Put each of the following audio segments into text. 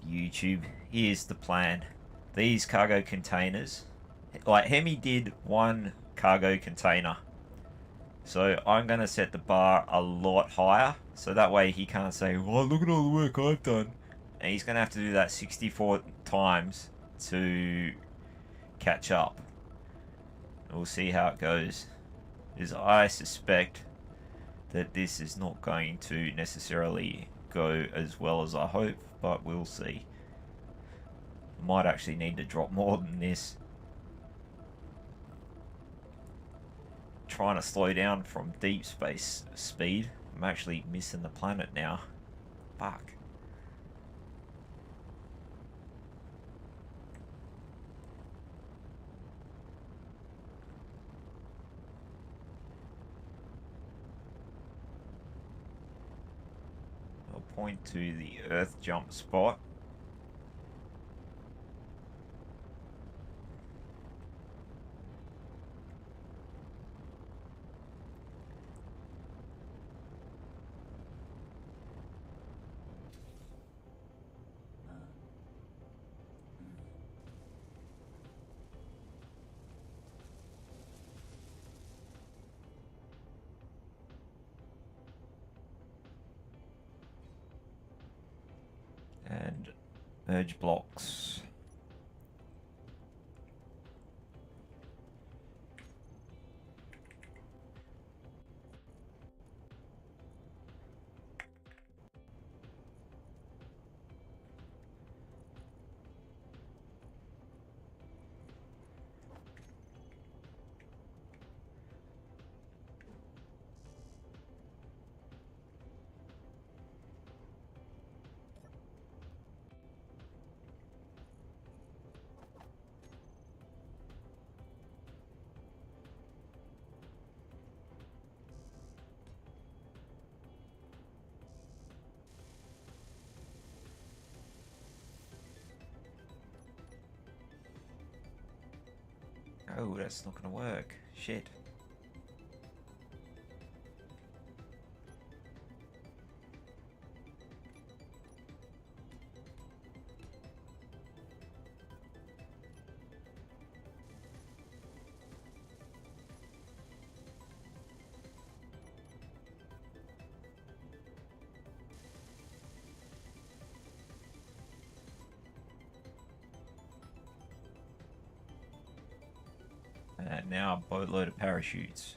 YouTube, here's the plan. These cargo containers, like Hemi did one cargo container. So I'm going to set the bar a lot higher. So that way he can't say, well, look at all the work I've done. And he's going to have to do that 64 times to catch up. We'll see how it goes. Because I suspect that this is not going to necessarily go as well as I hope, but we'll see. Might actually need to drop more than this. Trying to slow down from deep space speed. I'm actually missing the planet now. Fuck. I'll point to the Earth jump spot. And merge blocks. Oh, that's not gonna work. Shit. And now a boatload of parachutes.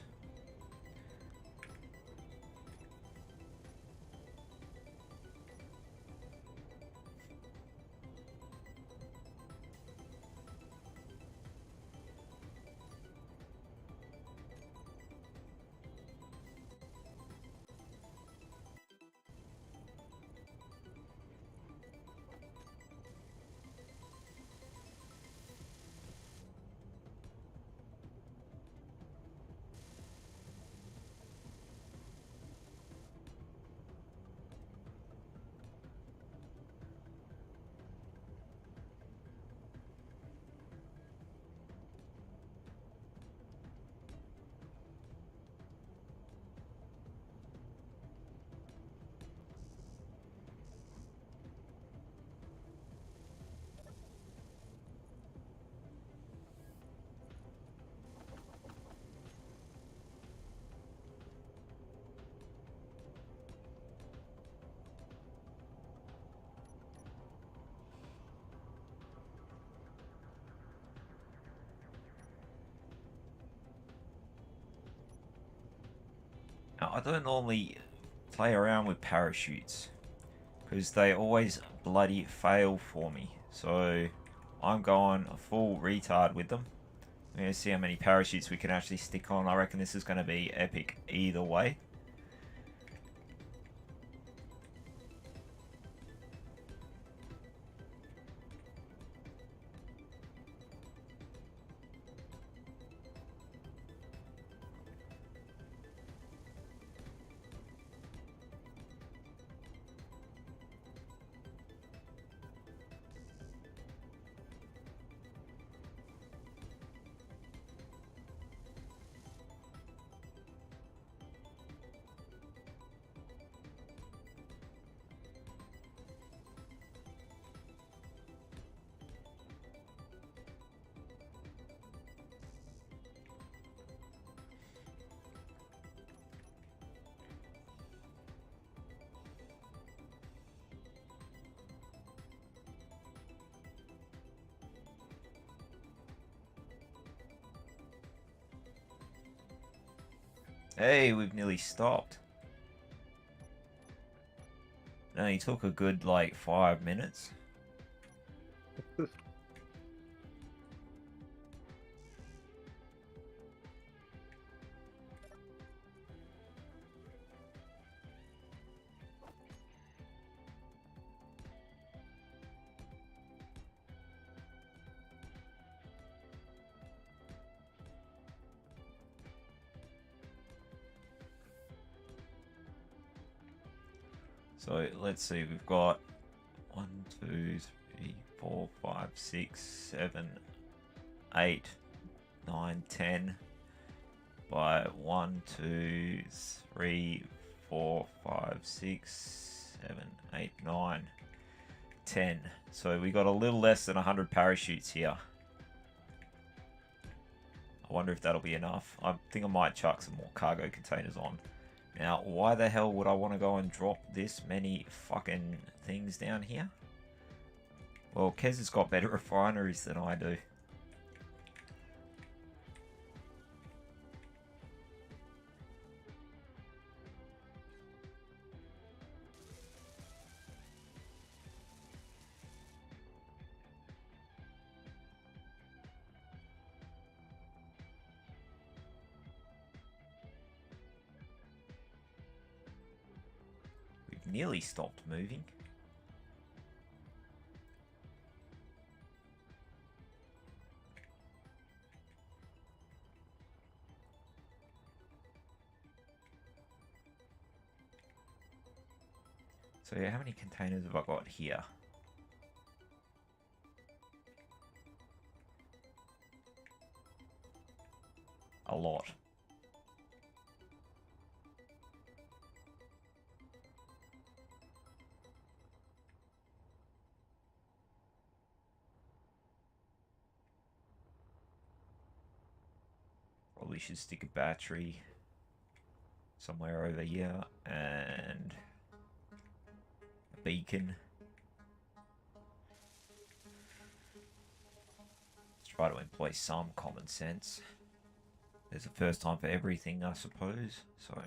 Now, I don't normally play around with parachutes because they always bloody fail for me. So I'm going full retard with them. We're going to see how many parachutes we can actually stick on. I reckon this is going to be epic either way. Hey, we've nearly stopped. It only took a good, like, 5 minutes. So let's see, we've got 1, 2, 3, 4, 5, 6, 7, 8, 9, 10 by 1, 2, 3, 4, 5, 6, 7, 8, 9, 10. So we got a little less than 100 parachutes here. I wonder if that'll be enough. I think I might chuck some more cargo containers on. Now, why the hell would I want to go and drop this many fucking things down here? Well, Kez has got better refineries than I do. We've nearly stopped moving. So yeah, how many containers have I got here? A lot. Probably should stick a battery somewhere over here and a beacon. Let's try to employ some common sense. There's a first time for everything, I suppose, so...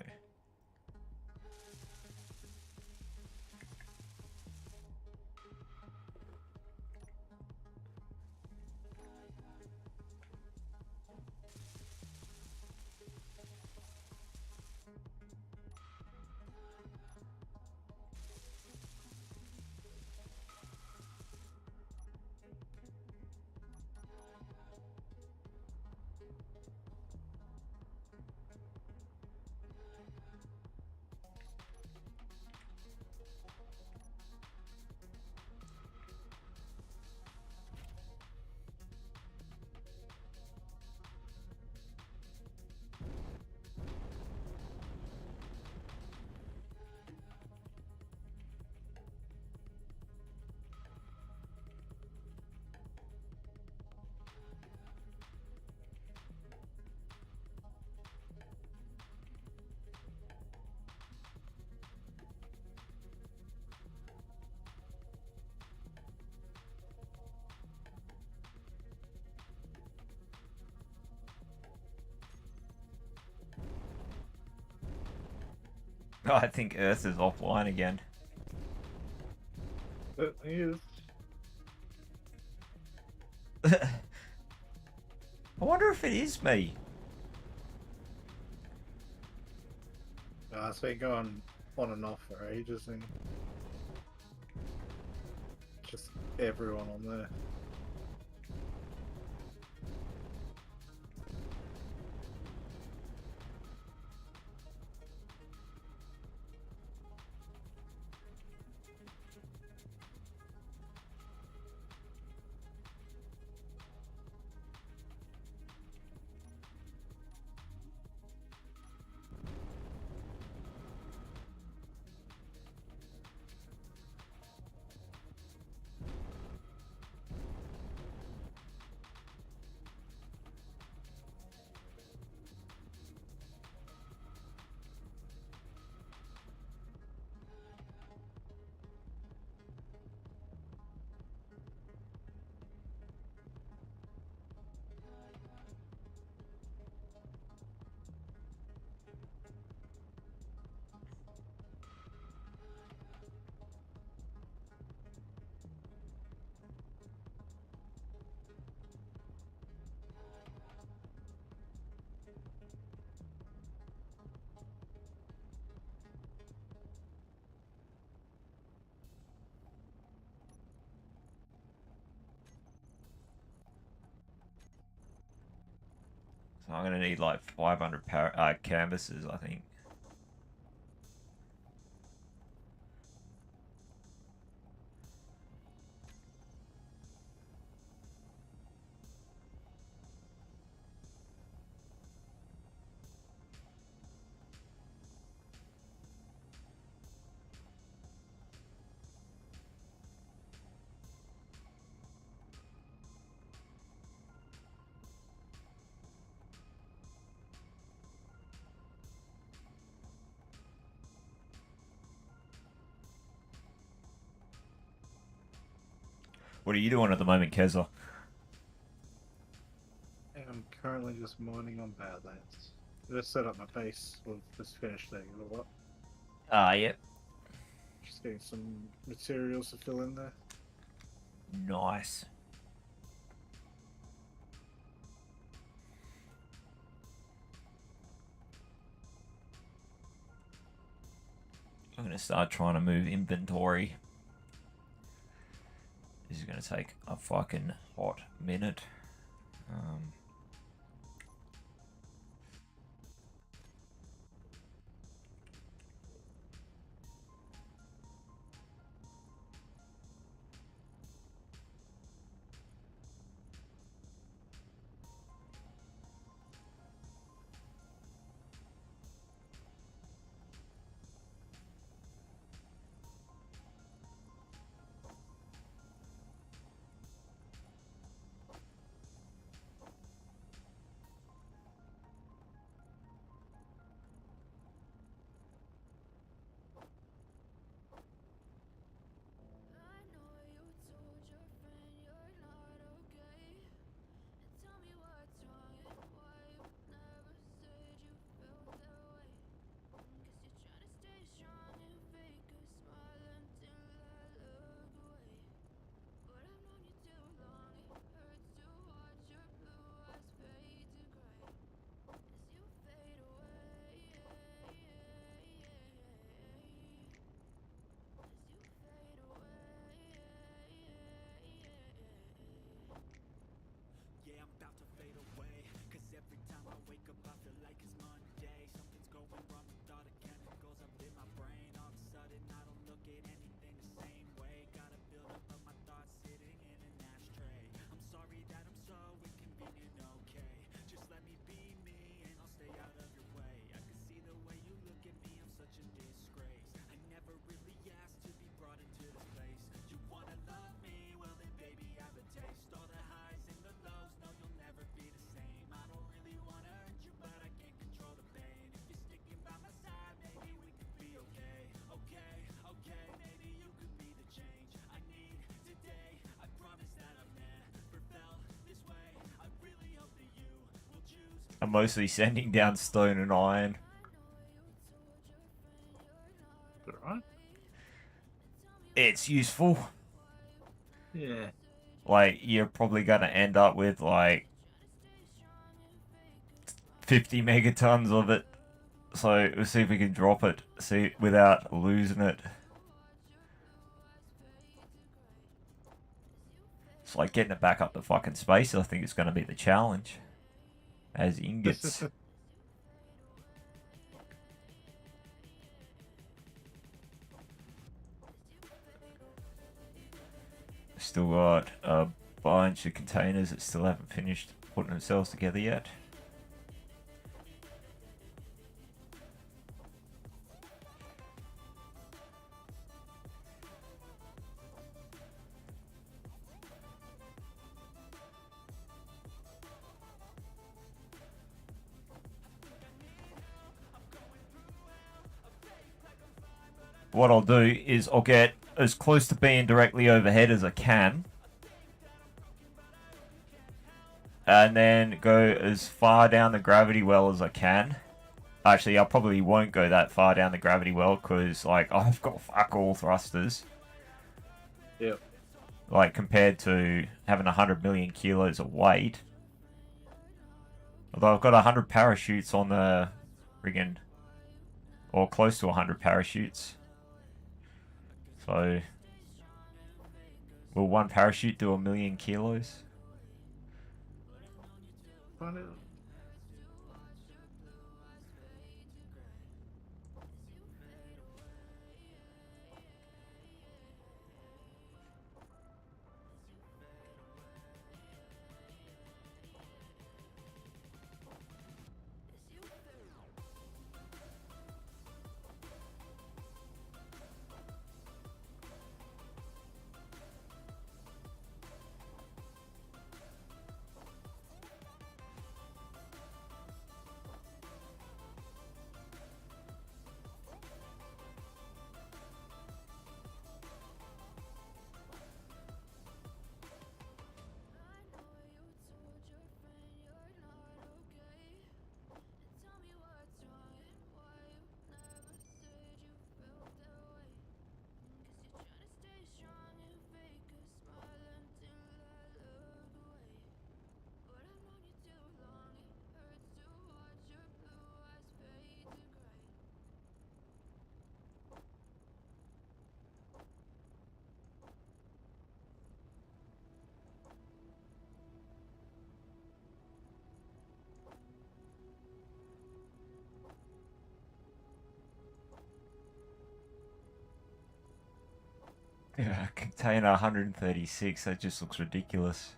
Oh, I think Earth is offline again. It is. I wonder if it is me. It's been going on and off for ages, and just everyone on there. So I'm gonna need like 500 canvases, I think. What are you doing at the moment, Keza? I'm currently just mining on Badlands. Just set up my base. We've just finished that a little lot. Yep. Just getting some materials to fill in there. Nice. I'm gonna start trying to move inventory. This is gonna take a fucking hot minute. I'm mostly sending down stone and iron. Alright. It's useful. Yeah. Like, you're probably gonna end up with like 50 megatons of it. So we'll see if we can drop it, without losing it. It's like getting it back up to fucking space. I think it's gonna be the challenge. As ingots. Still got a bunch of containers that still haven't finished putting themselves together yet. What I'll do is I'll get as close to being directly overhead as I can. And then go as far down the gravity well as I can. Actually, I probably won't go that far down the gravity well because, like, I've got fuck all thrusters. Yep. Like, compared to having 100 million kilos of weight. Although I've got 100 parachutes on the friggin'... or close to 100 parachutes. So... will one parachute do 1 million kilos? Yeah, container 136, that just looks ridiculous.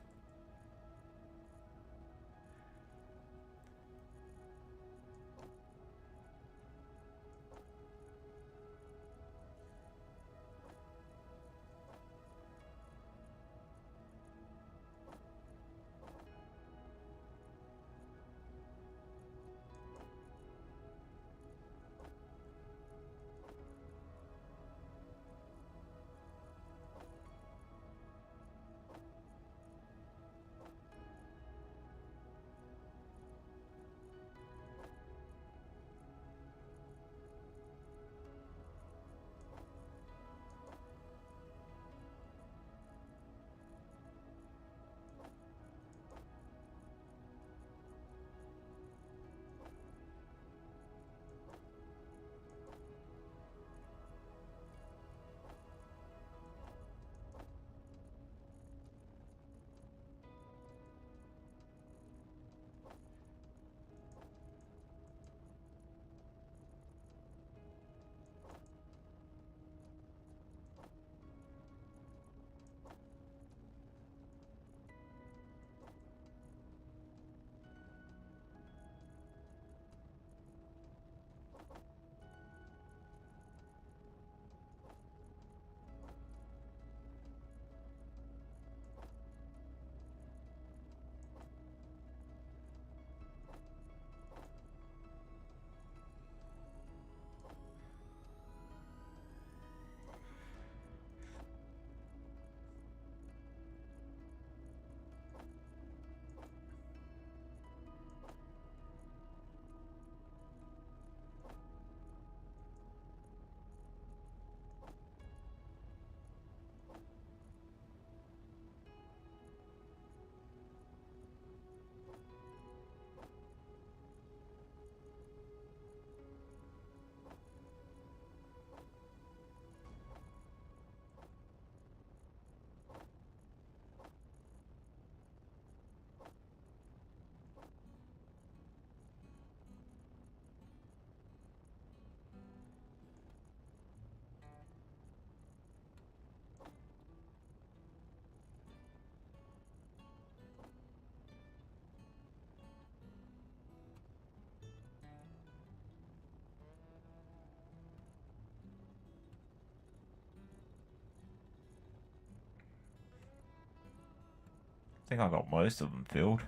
I think I got most of them filled.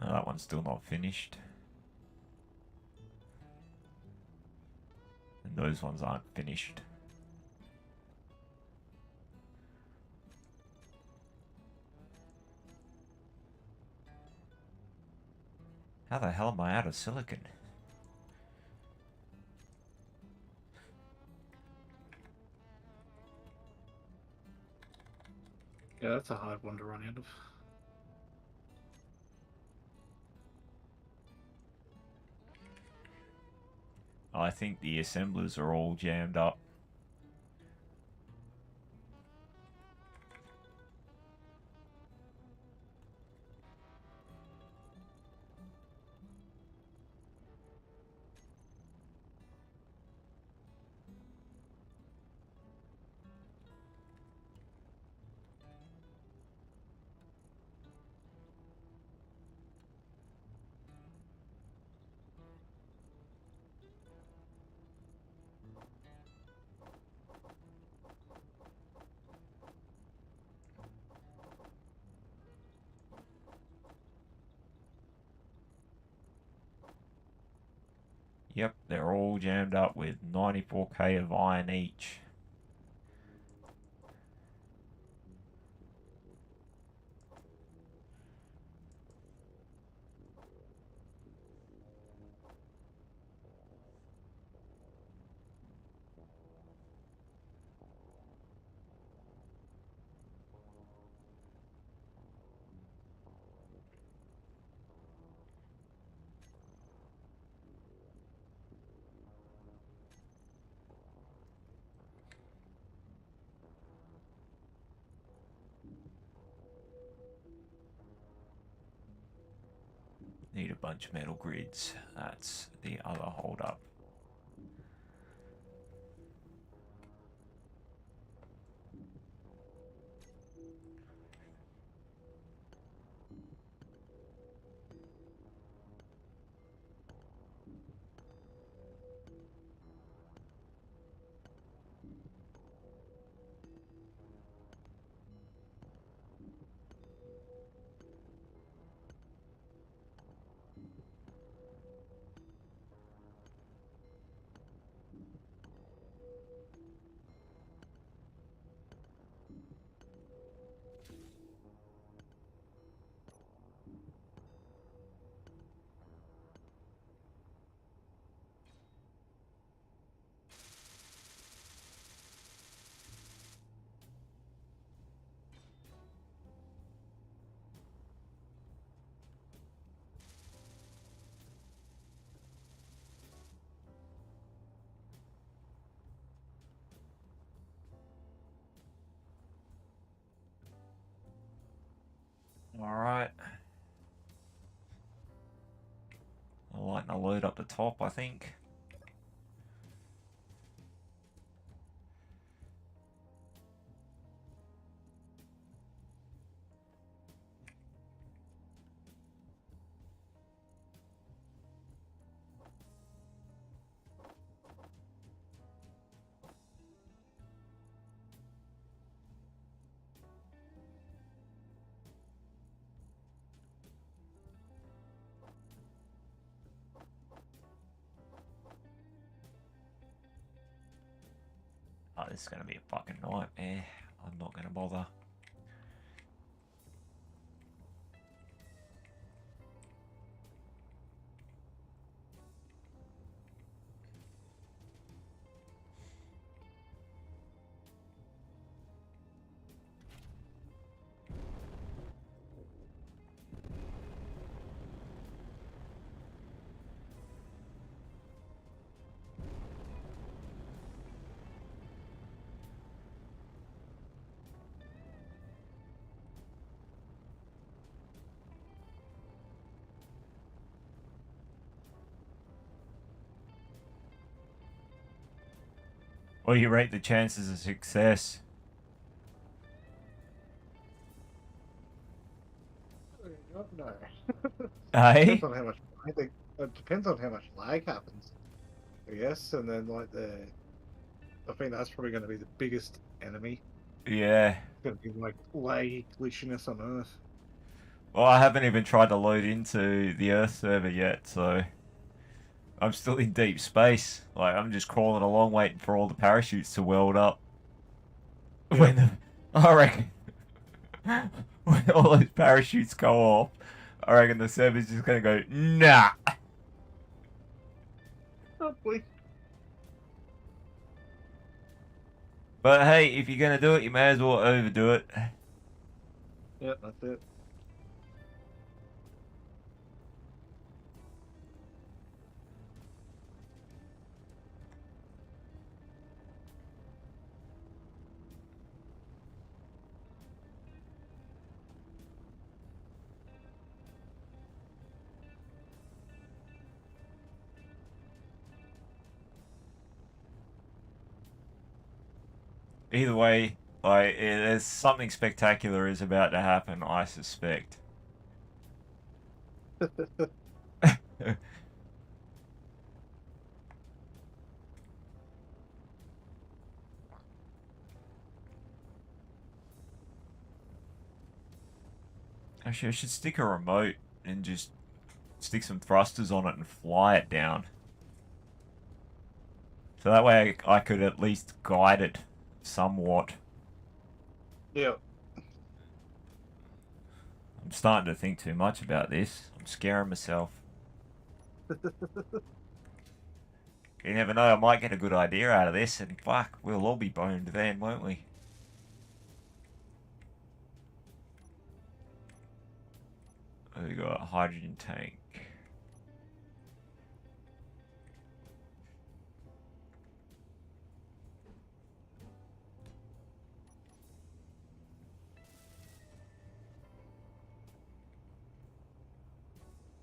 Oh, that one's still not finished. And those ones aren't finished. How the hell am I out of silicon? Yeah, that's a hard one to run out of. I think the assemblers are all jammed up. Yep, they're all jammed up with 94k of iron each. Need a bunch of metal grids. That's the other hold up. Alright. I'll lighten the load up the top, I think. Oh, this is going to be a fucking nightmare. I'm not going to bother. What do you rate the chances of success? No. Hey? Depends on how much. I think it depends on how much lag happens. I guess, and then like I think that's probably going to be the biggest enemy. Yeah. It's going to be like lag glitchiness on Earth. Well, I haven't even tried to load into the Earth server yet, so I'm still in deep space. Like, I'm just crawling along waiting for all the parachutes to weld up. Yeah. When I reckon when all those parachutes go off, I reckon the server's just gonna go, nah. Probably. But hey, if you're gonna do it, you may as well overdo it. Yeah, that's it. Either way, like, there's something spectacular is about to happen, I suspect. Actually, I should stick a remote and just stick some thrusters on it and fly it down. So that way I could at least guide it somewhat. Yeah. I'm starting to think too much about this. I'm scaring myself. You never know, I might get a good idea out of this and fuck, we'll all be boned then, won't we? We got a hydrogen tank.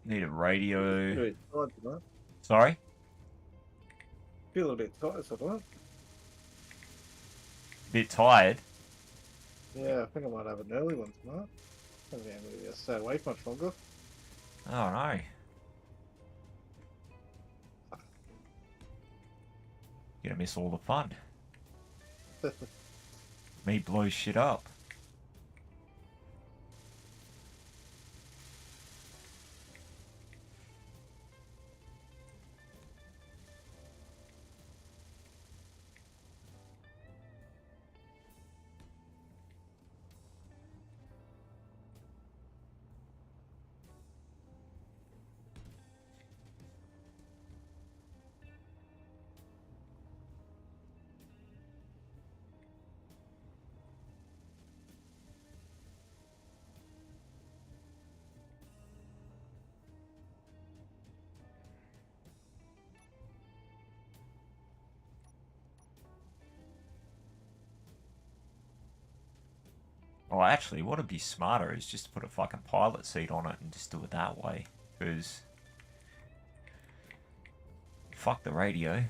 Need a radio. Feel a bit tired tonight. Sorry? Feel a bit tired tonight. Bit tired. Yeah, I think I might have an early one tonight. I think I'm going to stay awake much longer. Oh no. You're gonna miss all the fun. Me blow shit up. Well, actually, what would be smarter is just to put a fucking pilot seat on it and just do it that way. Because fuck the radio.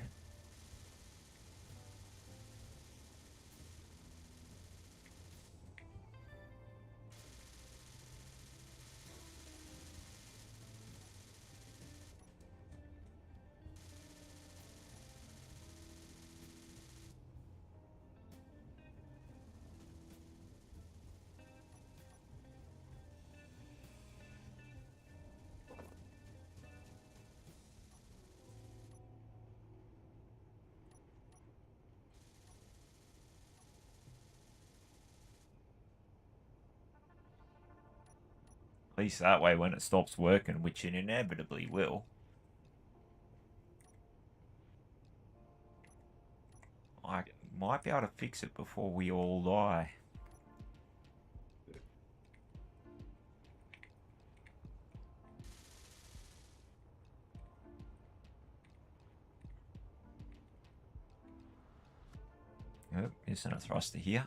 At least that way when it stops working, which it inevitably will, I might be able to fix it before we all die. Yep, isn't a thruster here.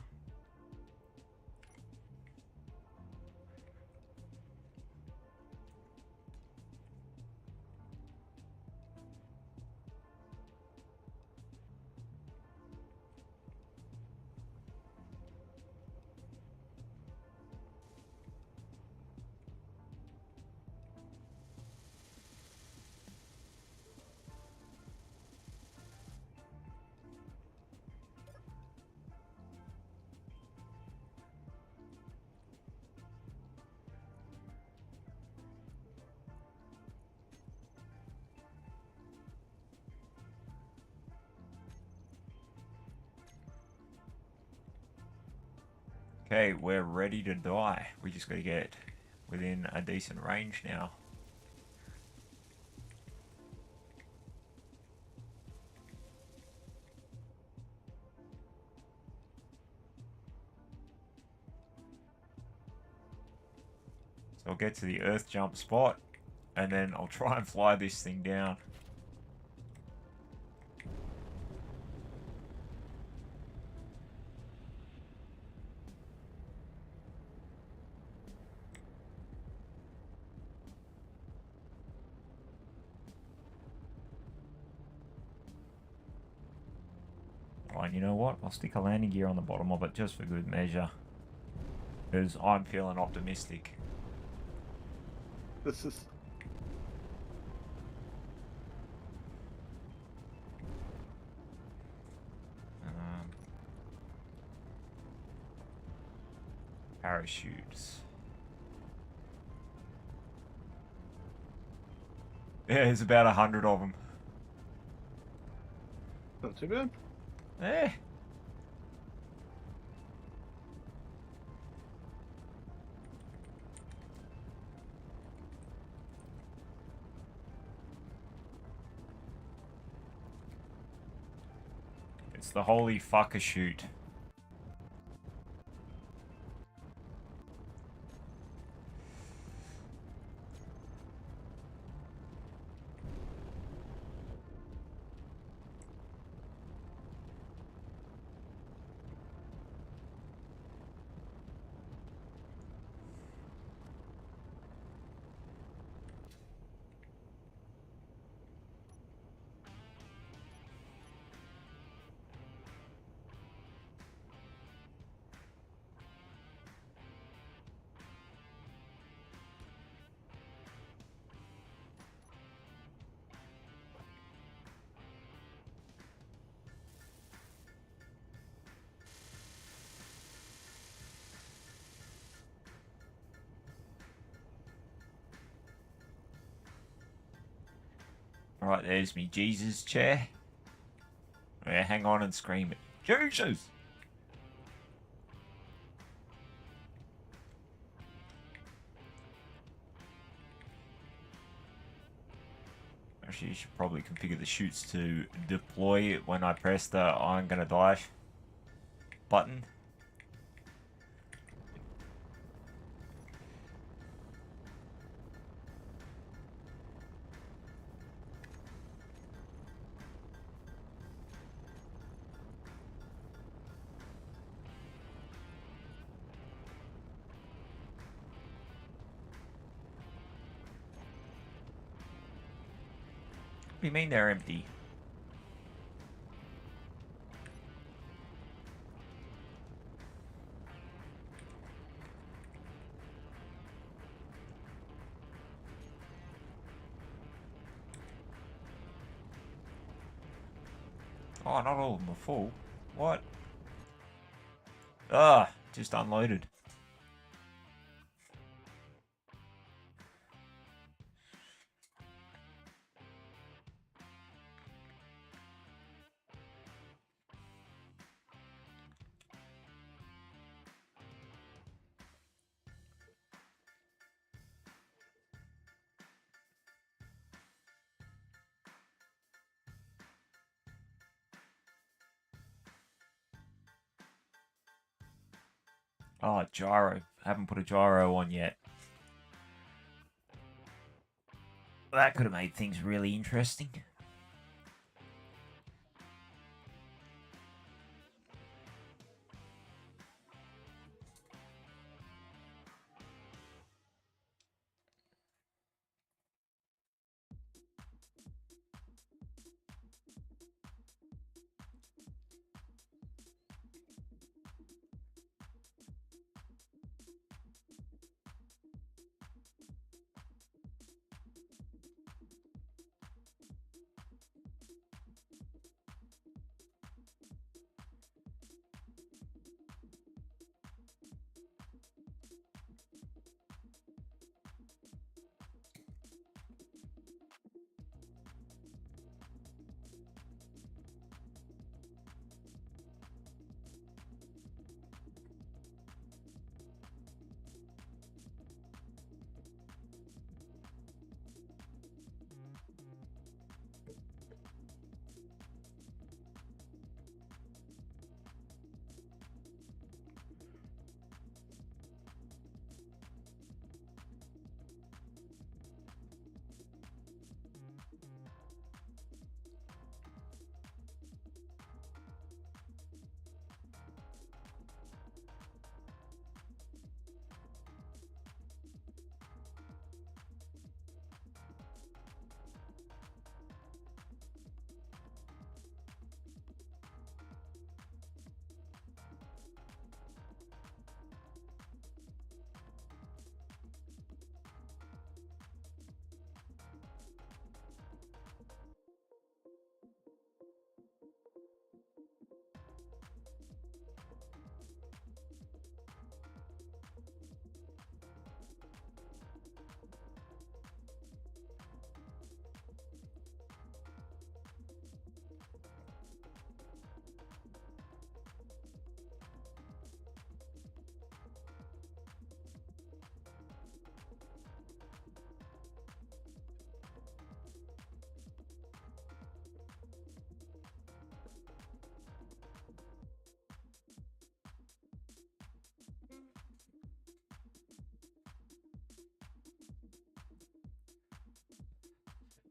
Okay, we're ready to die. We just got to get within a decent range now. So I'll get to the earth jump spot, and then I'll try and fly this thing down. Right, you know what? I'll stick a landing gear on the bottom of it just for good measure. Because I'm feeling optimistic. This is. Parachutes. Yeah, there's about 100 of them. Not too bad. Eh. It's the holy fucker shoot. Alright, there's me Jesus chair. Yeah, hang on and scream it. Jesus! Actually, you should probably configure the chutes to deploy when I press the I'm gonna die button. do you mean they're empty? Oh, not all of them are full. What? Ah, just unloaded. Oh, gyro. Haven't put a gyro on yet. That could have made things really interesting.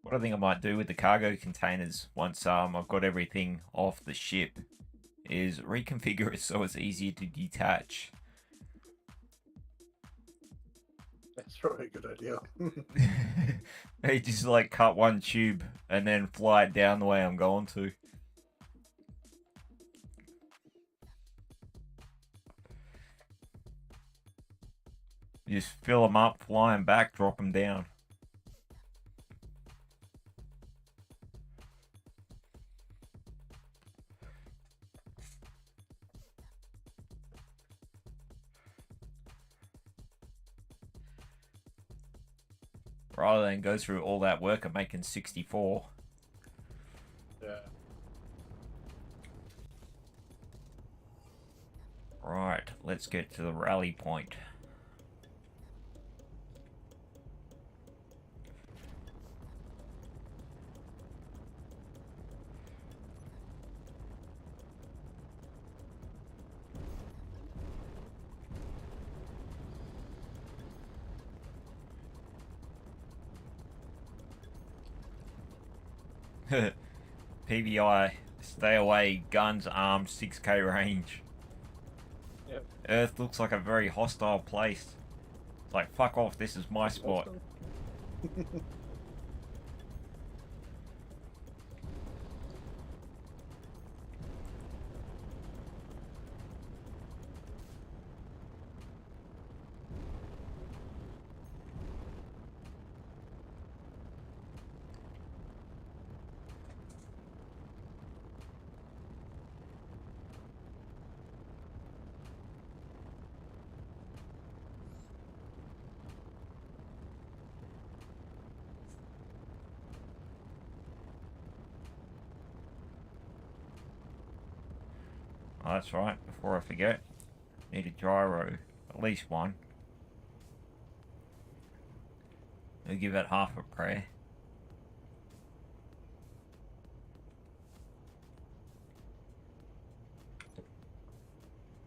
What I think I might do with the cargo containers once I've got everything off the ship is reconfigure it so it's easier to detach. That's probably a good idea. Hey, just like cut one tube and then fly it down the way I'm going to. Just fill them up, fly them back, drop them down. Rather than go through all that work of making 64. Yeah. Right, let's get to the rally point. PBI, stay away, guns armed, 6k range. Yep. Earth looks like a very hostile place. It's like, fuck off, this is my spot. that's right. Before I forget, need a gyro, at least one. We'll give it half a prayer.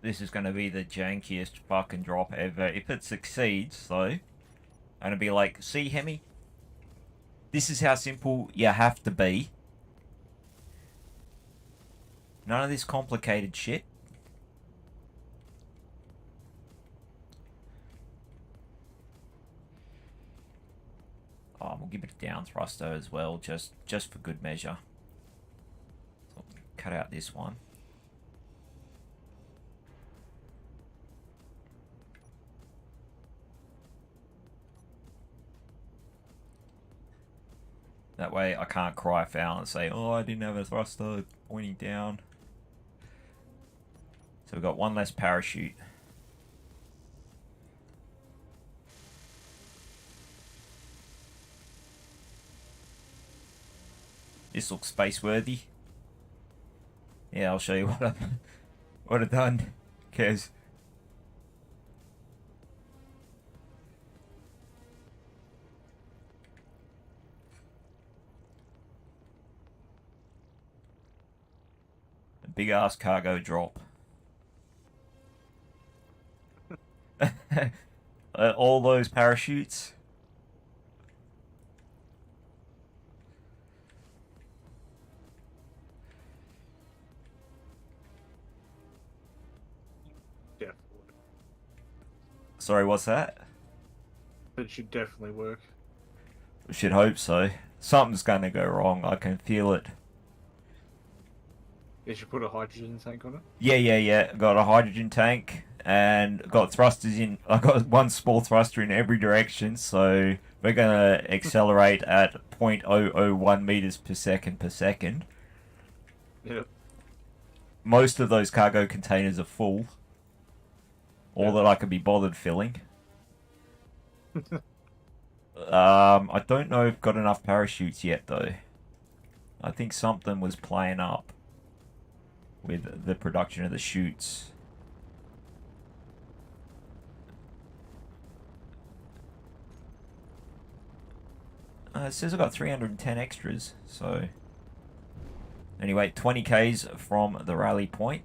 This is going to be the jankiest fucking drop ever. If it succeeds, though, I'm going to be like, see, Hemi? This is how simple you have to be. None of this complicated shit. Oh, we'll give it a down thruster as well, just for good measure. So cut out this one. That way I can't cry foul and say, oh, I didn't have a thruster pointing down. So we've got one less parachute. This looks space-worthy. Yeah, I'll show you what I've done. Cares. A big-ass cargo drop. All those parachutes. Sorry, what's that? It should definitely work. We should hope so. Something's going to go wrong. I can feel it. You should put a hydrogen tank on it. Yeah. Got a hydrogen tank and got thrusters in. I got one small thruster in every direction, so we're going to accelerate at 0.001 meters per second. Yep. Most of those cargo containers are full. All that I could be bothered filling. I don't know if I've got enough parachutes yet, though. I think something was playing up with the production of the chutes. It says I've got 310 extras, so... Anyway, 20 Ks from the rally point.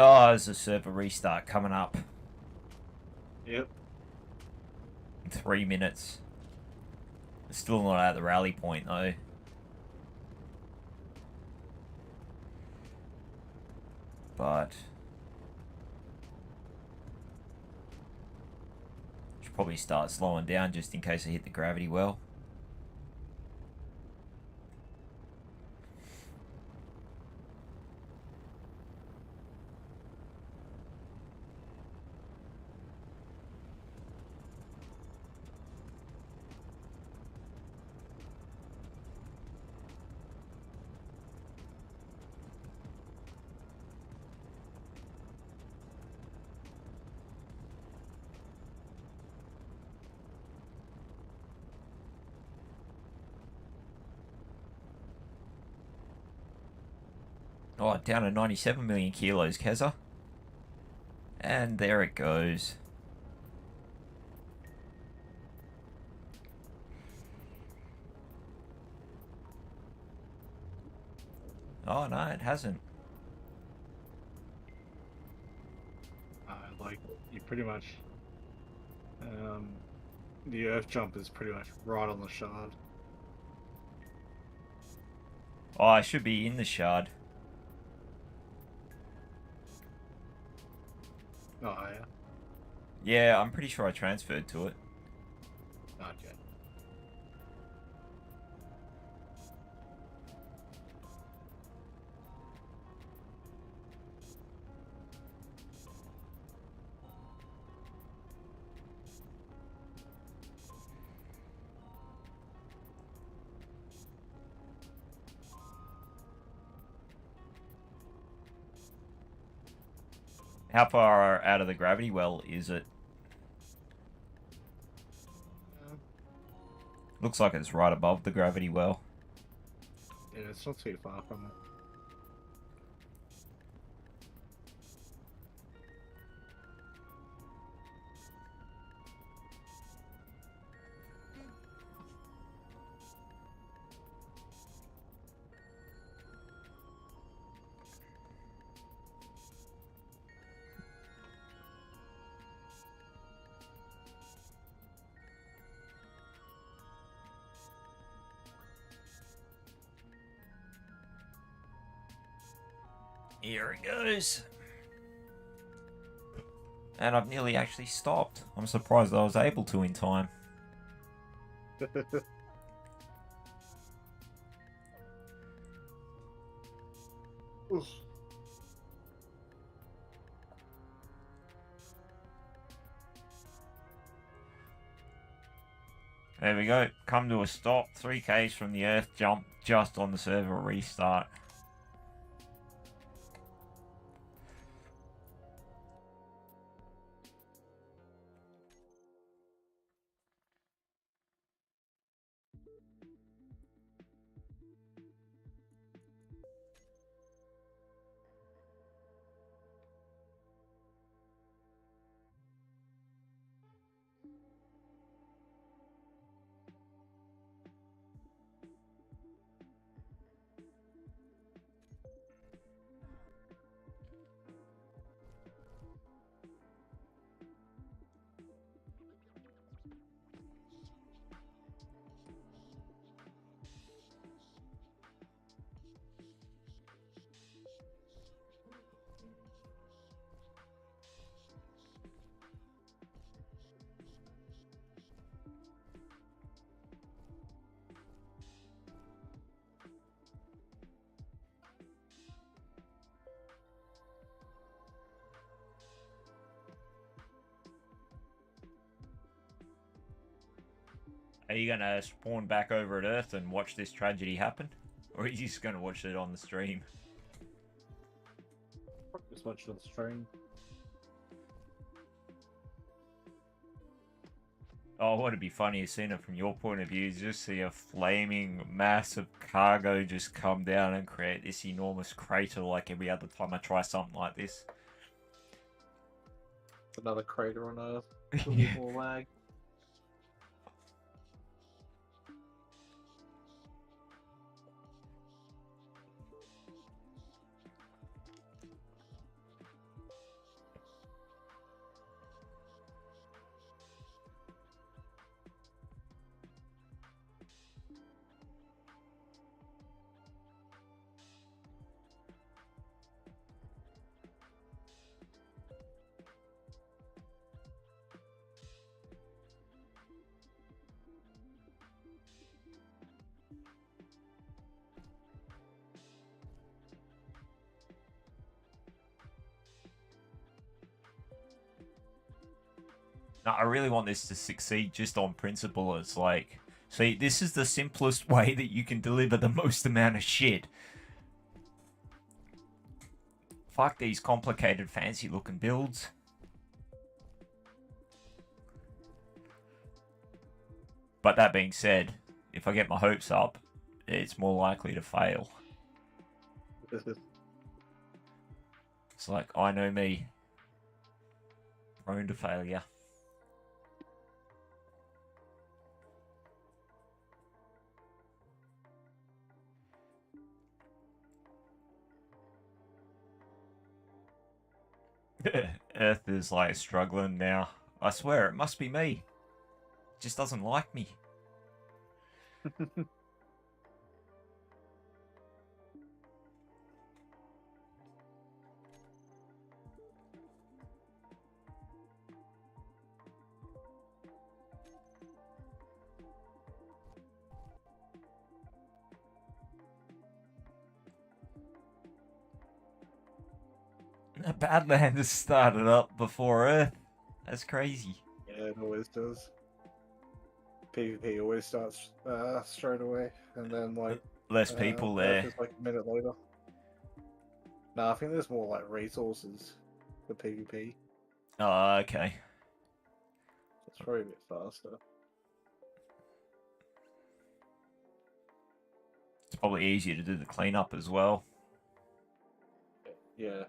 Oh, there's a server restart coming up. Yep. In 3 minutes. Still not at the rally point, though. But... should probably start slowing down just in case I hit the gravity well. Oh, down to 97 million kilos, Keza. And there it goes. Oh, no, it hasn't. Like, you pretty much... the Earth jump is pretty much right on the shard. Oh, I should be in the shard. Oh, yeah. Yeah, I'm pretty sure I transferred to it. Okay. How far out of the gravity well is it? Looks like it's right above the gravity well. Yeah, it's not too far from it. Here it goes. And I've nearly actually stopped. I'm surprised I was able to in time. Oof. There we go. Come to a stop. 3Ks from the Earth jump just on the server restart. Are you going to spawn back over at Earth and watch this tragedy happen? Or are you just going to watch it on the stream? Just watch it on stream. Oh, what would be funny is seeing it from your point of view, is just see a flaming mass of cargo just come down and create this enormous crater like every other time I try something like this. Another crater on Earth. Yeah. More lag. No, I really want this to succeed just on principle. It's like, see, this is the simplest way that you can deliver the most amount of shit. Fuck these complicated, fancy looking builds. But that being said, if I get my hopes up, it's more likely to fail. It's like, I know me. Prone to failure. Earth is like struggling now. I swear, it must be me. It just doesn't like me. Badlands started up before Earth. That's crazy. Yeah, it always does. PvP always starts straight away, and then like Less people there. Earth is like a minute later. No, I think there's more like resources for PvP. Oh, okay. It's probably a bit faster. It's probably easier to do the cleanup as well. Yeah.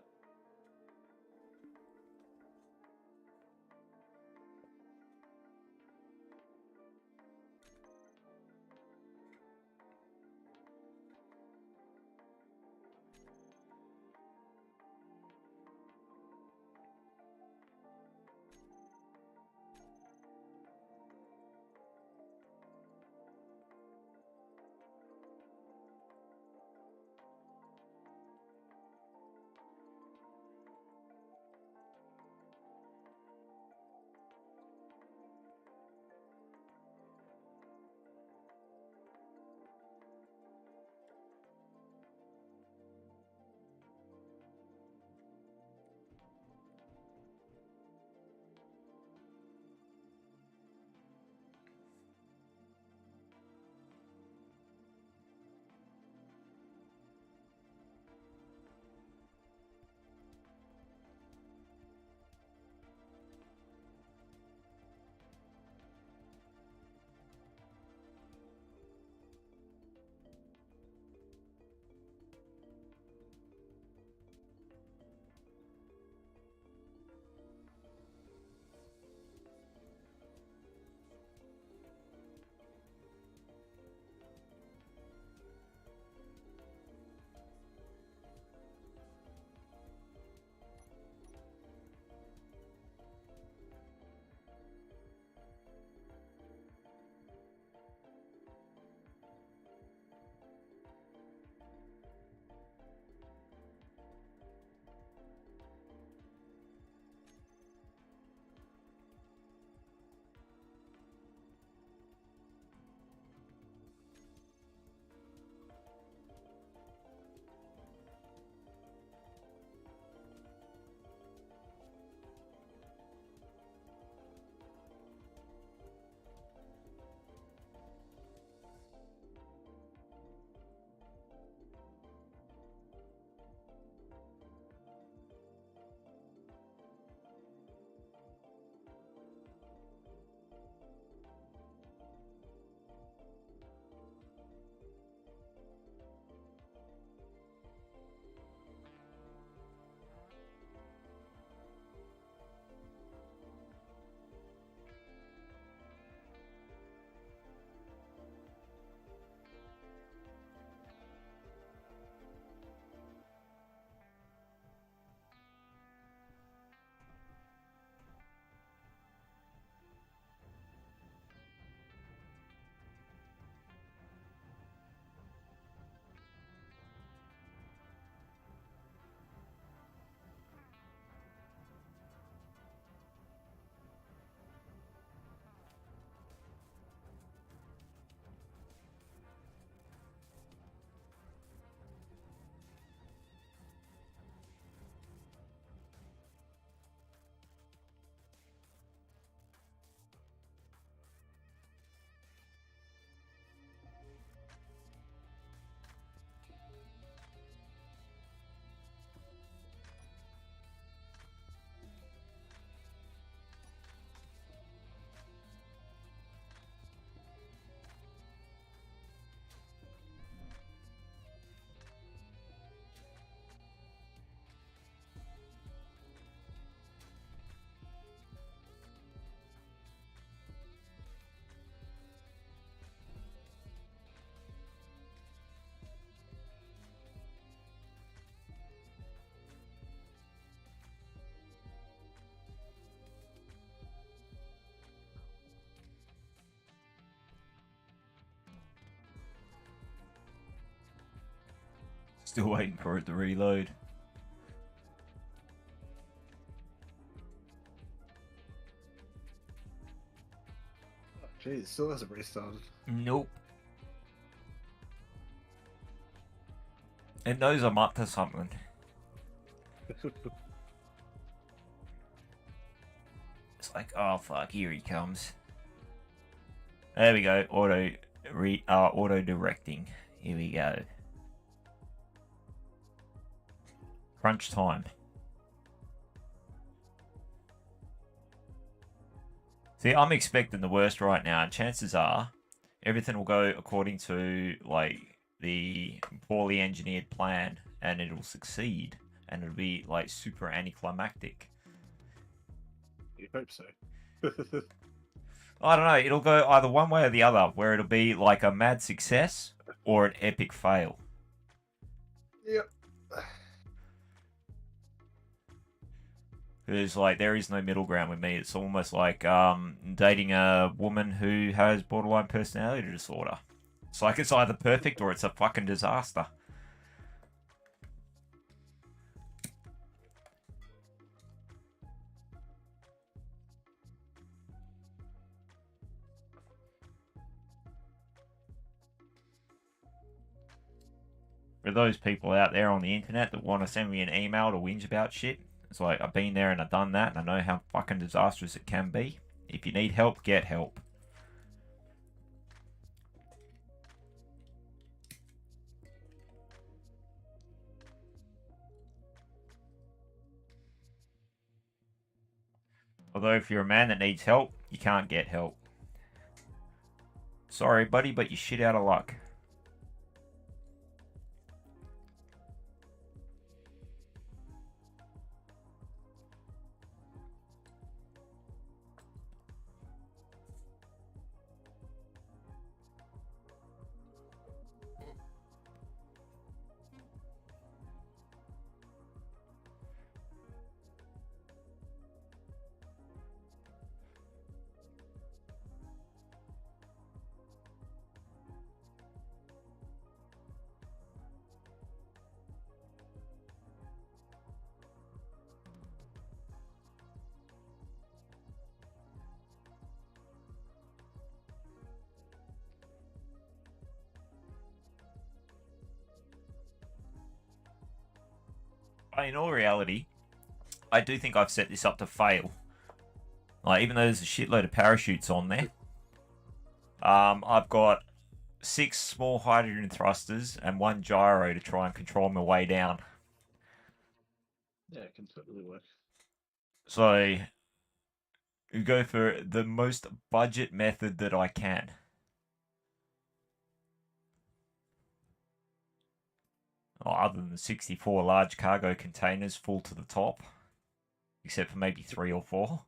Still waiting for it to reload. Oh, geez, still hasn't restarted. Nope. It knows I'm up to something. It's like, oh fuck, here he comes. There we go. Auto directing. Here we go. Crunch time. See, I'm expecting the worst right now, and chances are everything will go according to like the poorly engineered plan, and it'll succeed, and it'll be like super anticlimactic. You hope so. I don't know. It'll go either one way or the other, where it'll be like a mad success or an epic fail. Yep. Because like there is no middle ground with me. It's almost like dating a woman who has borderline personality disorder. It's like it's either perfect or it's a fucking disaster. For those people out there on the internet that want to send me an email to whinge about shit, it's like I've been there and I've done that and I know how fucking disastrous it can be. If you need help, get help. Although if you're a man that needs help, you can't get help. Sorry, buddy, but you're shit out of luck. In all reality, I do think I've set this up to fail. Like, even though there's a shitload of parachutes on there, I've got 6 small hydrogen thrusters and 1 gyro to try and control my way down. Yeah, it can totally work. So, you go for the most budget method that I can. Other than the 64 large cargo containers full to the top, except for maybe 3 or 4.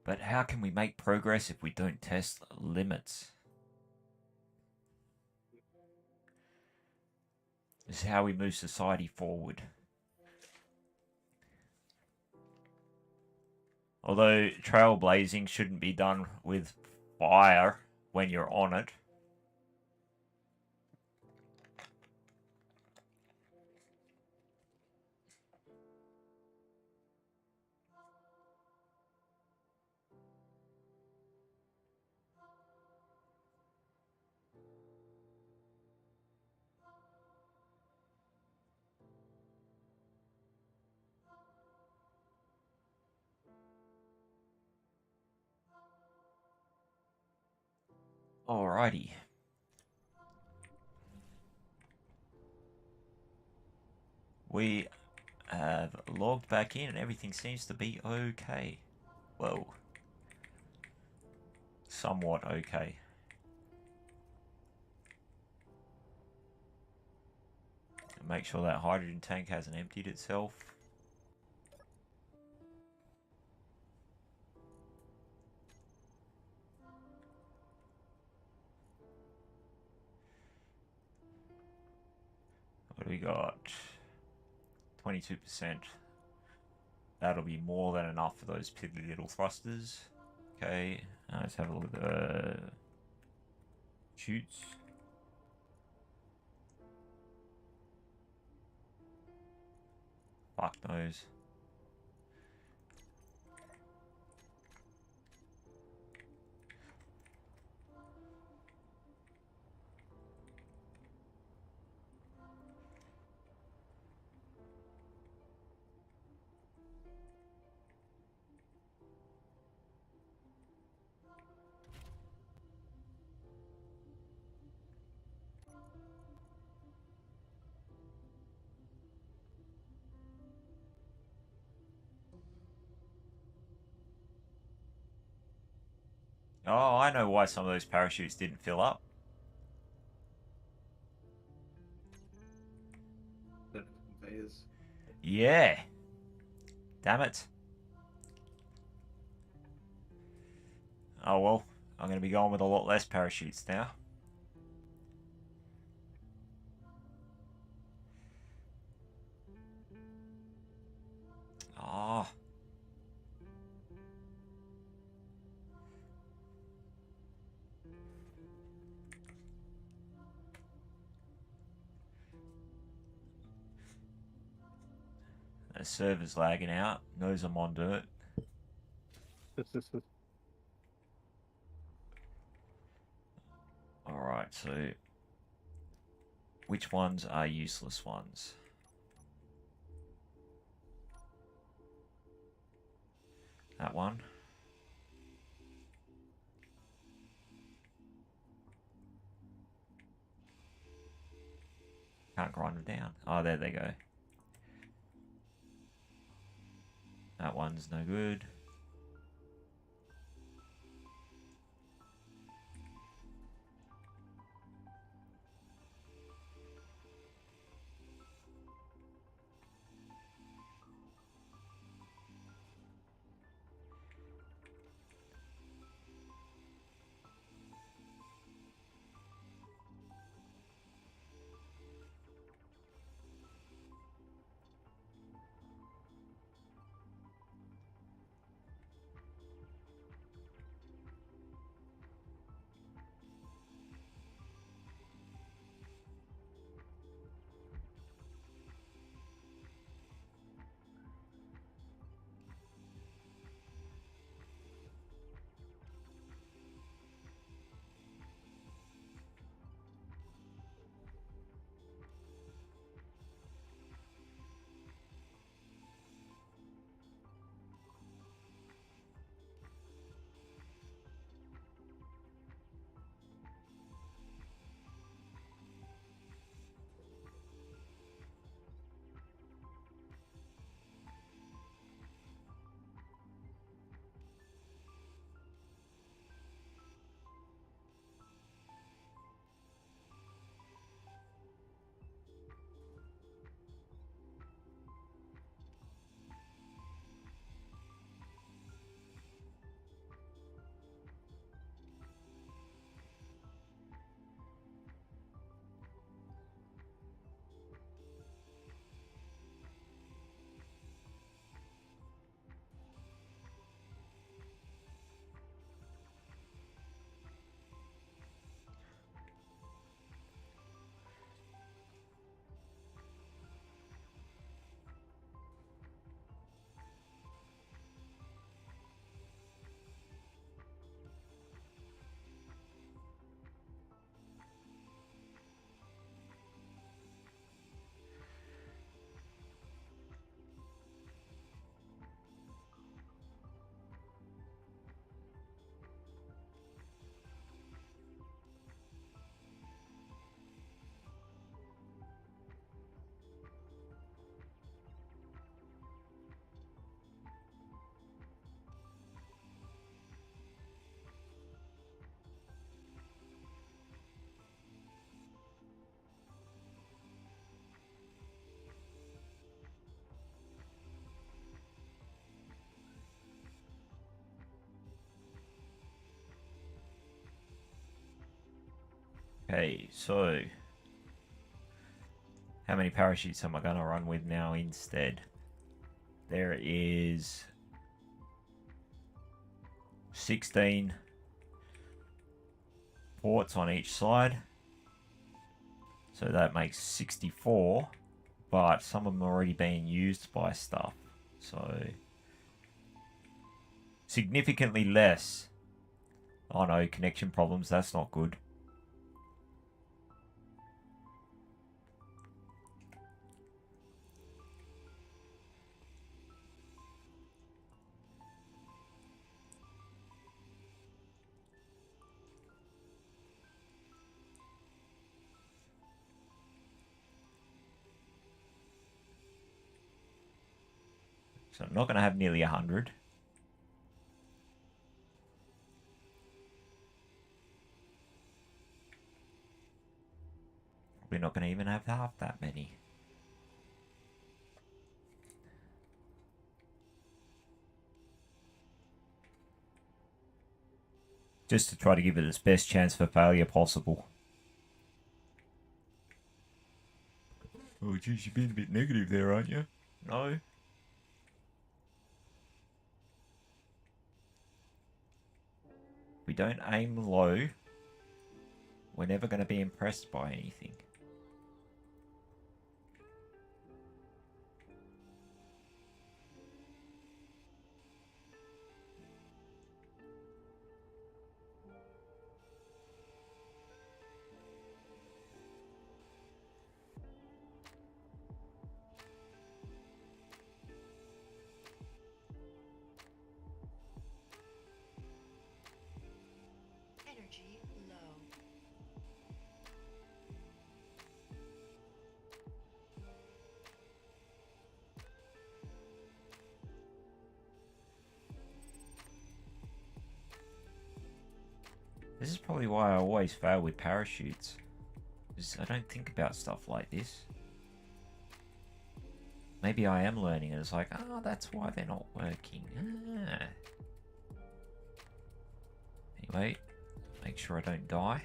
But how can we make progress if we don't test limits? This is how we move society forward. Although trailblazing shouldn't be done with fire when you're on it. Alrighty. We have logged back in and everything seems to be okay. Whoa. Somewhat okay. Make sure that hydrogen tank hasn't emptied itself. What do we got? 22%. that'll be more than enough for those piddly little thrusters. Okay, let's have a look at the shoots. Fuck those. Oh, I know why some of those parachutes didn't fill up. The conveyors. Yeah. Damn it. Oh well, I'm going to be going with a lot less parachutes now. Oh. The server's lagging out. Knows I'm on dirt. Alright, so which ones are useless ones? That one. Can't grind them down. Oh, there they go. That one's no good. Okay, so how many parachutes am I going to run with now instead? there is 16 ports on each side. So that makes 64, but some of them are already being used by stuff. So significantly less. Oh no, connection problems, that's not good. So I'm not going to have nearly 100. Probably not going to even have half that many. Just to try to give it its best chance for failure possible. Oh, geez, you're being a bit negative there, aren't you? No. We don't aim low. We're never going to be impressed by anything. Energy low. This is probably why I always fail with parachutes. Because I don't think about stuff like this. Maybe I am learning it. It's like, oh, that's why they're not working. Ah. Anyway, make sure I don't die.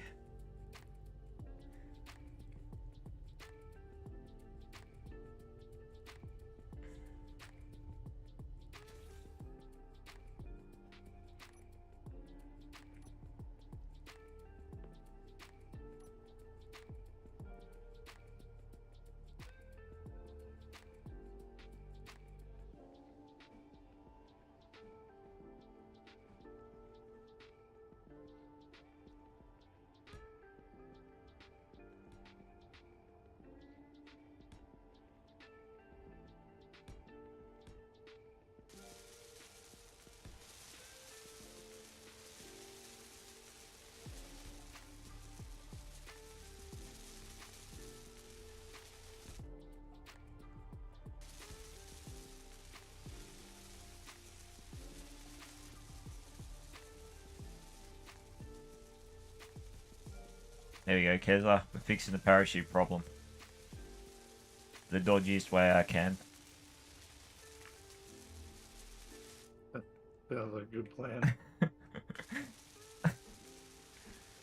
There we go, Kesler. We're fixing the parachute problem. The dodgiest way I can. That was a good plan.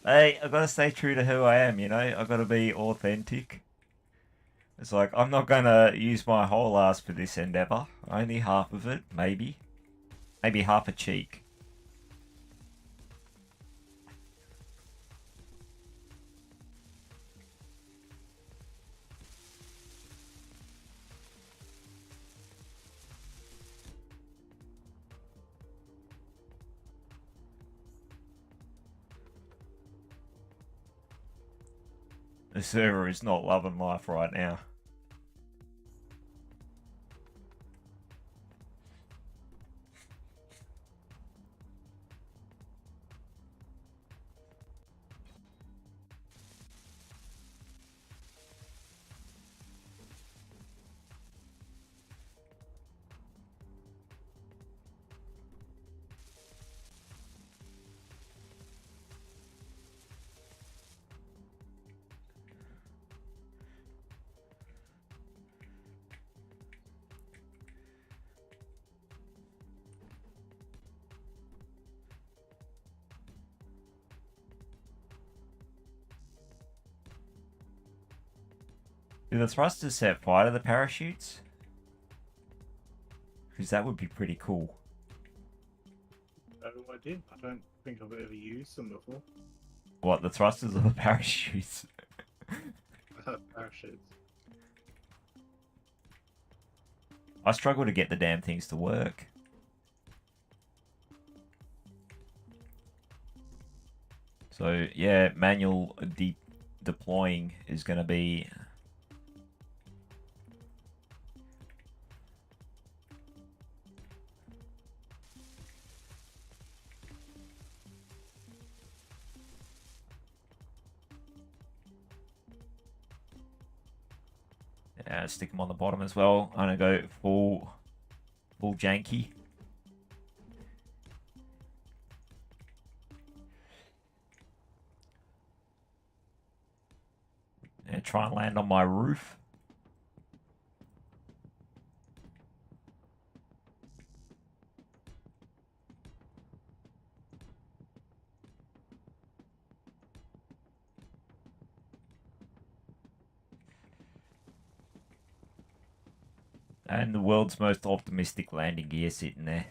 Hey, I've got to stay true to who I am, you know? I've got to be authentic. It's like, I'm not going to use my whole ass for this endeavour. Only half of it, maybe. Maybe half a cheek. The server is not loving life right now. Do the thrusters set fire to the parachutes? Because that would be pretty cool. Oh, I did. I don't think I've ever used them before. What, the thrusters or the parachutes? Parachutes. I struggle to get the damn things to work. So, yeah, manual deploying is going to be... Yeah, stick them on the bottom as well. I'm going to go full janky. And try and land on my roof. And the world's most optimistic landing gear sitting there.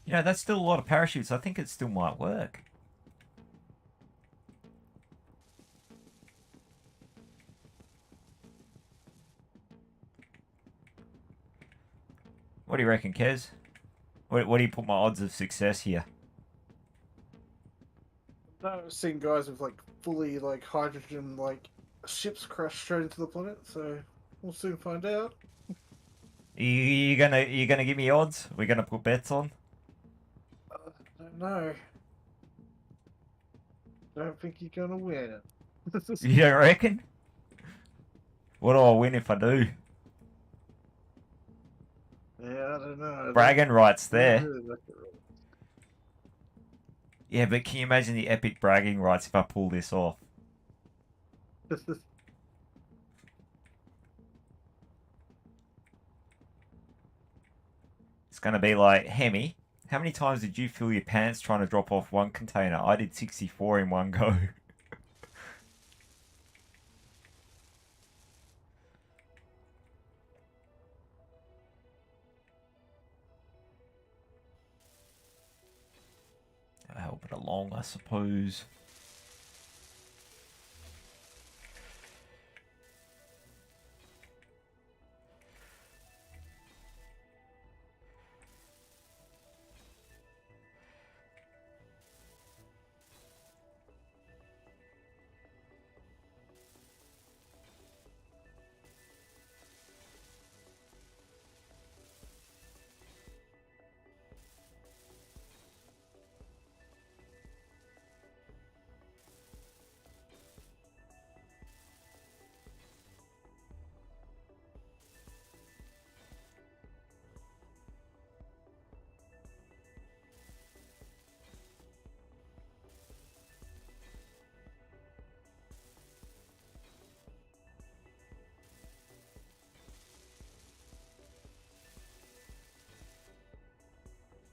You know, that's still a lot of parachutes. I think it still might work. What do you reckon, Kez? What do you put my odds of success here? I've seen guys with like fully like hydrogen like ships crash straight into the planet, so we'll soon find out. You gonna give me odds? We're gonna put bets on? I don't know. Don't think you're gonna win. You don't reckon? What do I win if I do? Yeah, I don't know. Bragging rights there. Really like it. Yeah, but can you imagine the epic bragging rights if I pull this off? It's gonna be like, Hemi, how many times did you fill your pants trying to drop off one container? I did 64 in one go. Help it along, I suppose.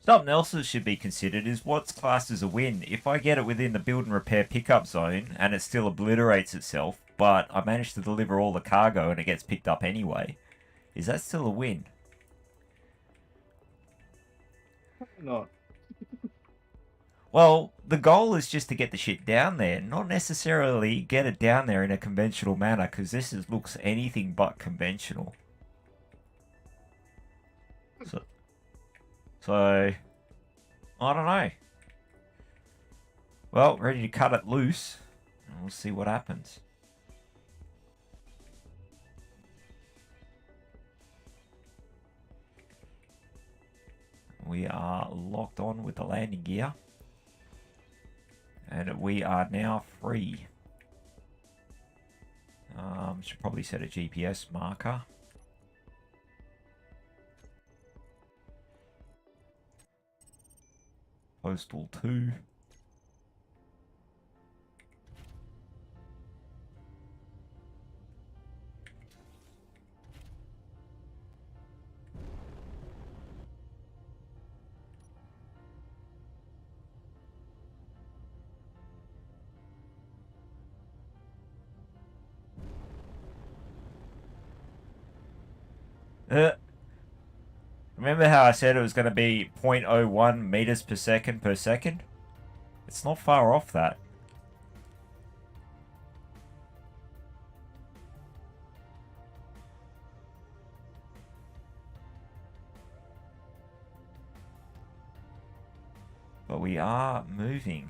Something else that should be considered is what's classed as a win. If I get it within the build and repair pickup zone and it still obliterates itself, but I manage to deliver all the cargo and it gets picked up anyway, is that still a win? Not. Well, the goal is just to get the shit down there, not necessarily get it down there in a conventional manner, because looks anything but conventional. So, I don't know. Well, ready to cut it loose, and we'll see what happens. We are locked on with the landing gear. And we are now free. Should probably set a GPS marker. Postal 2. Remember how I said it was going to be 0.01 meters per second? It's not far off that. But we are moving.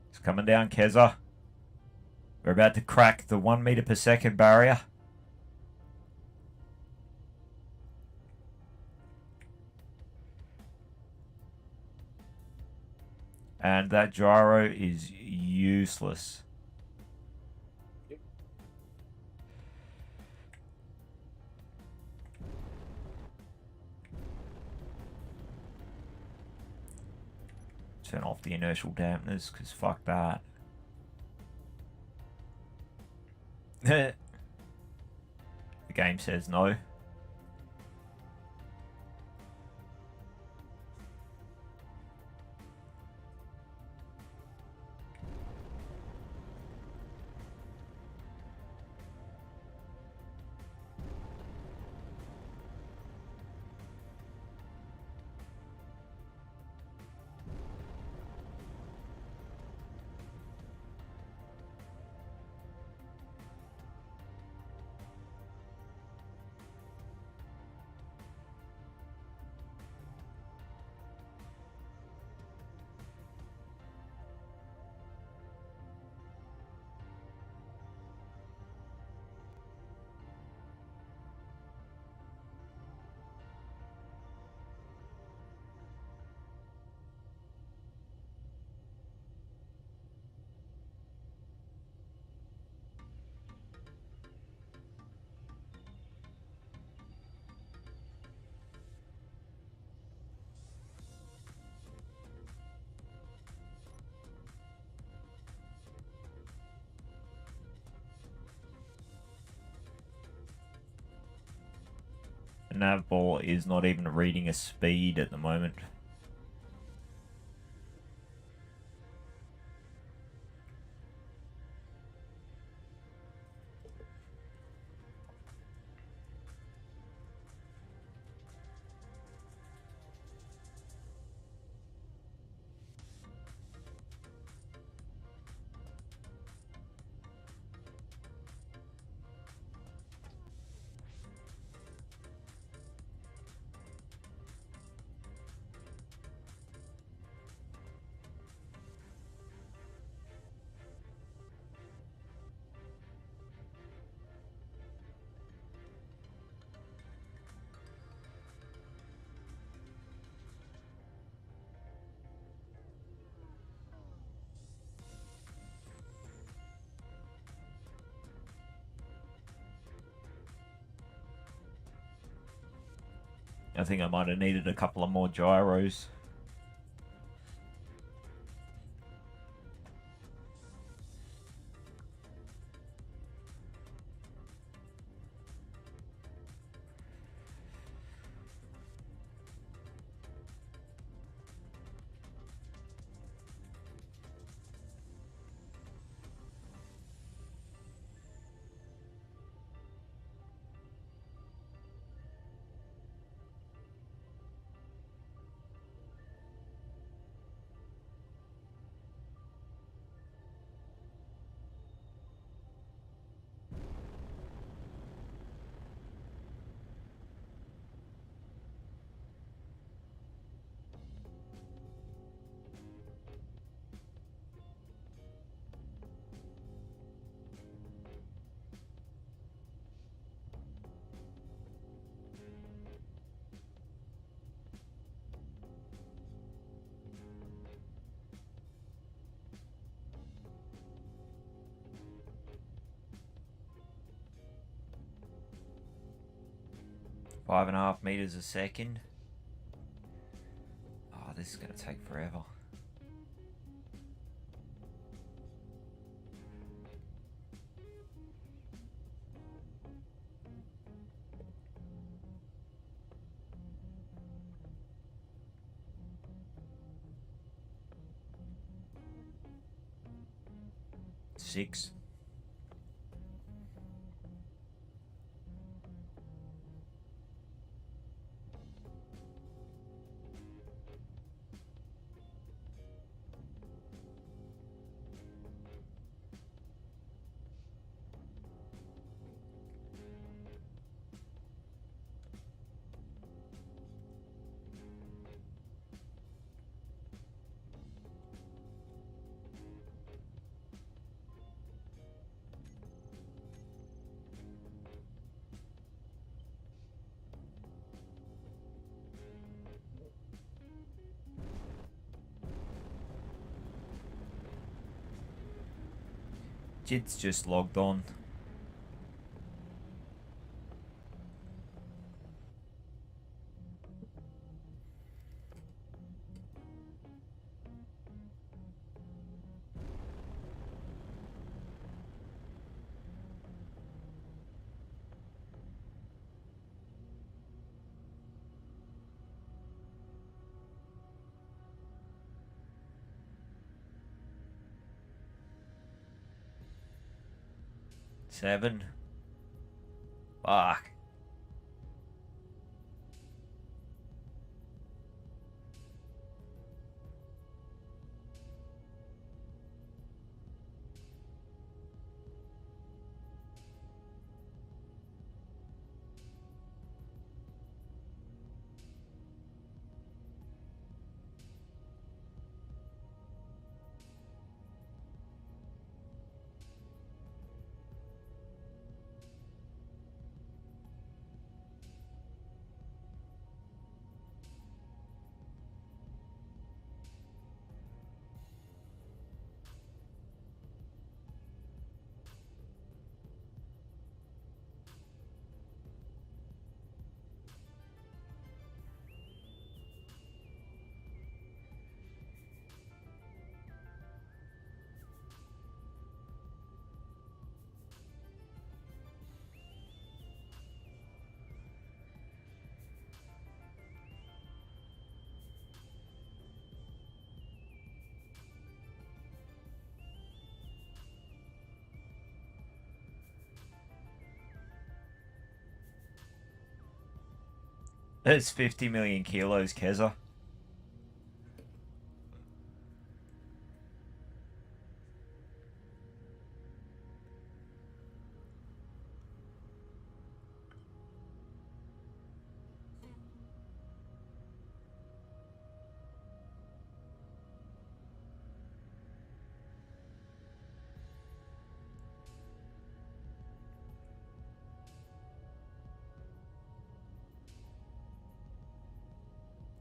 It's coming down, Keza. We're about to crack the 1 meter per second barrier. And that gyro is useless. Turn off the inertial dampeners, because fuck that. The game says no. The nav ball is not even reading a speed at the moment. I think I might have needed a couple of more gyros. 5.5 meters a second. Oh, this is going to take forever. Six. Jid's just logged on. Seven. Fuck. That's 50 million kilos, Keza.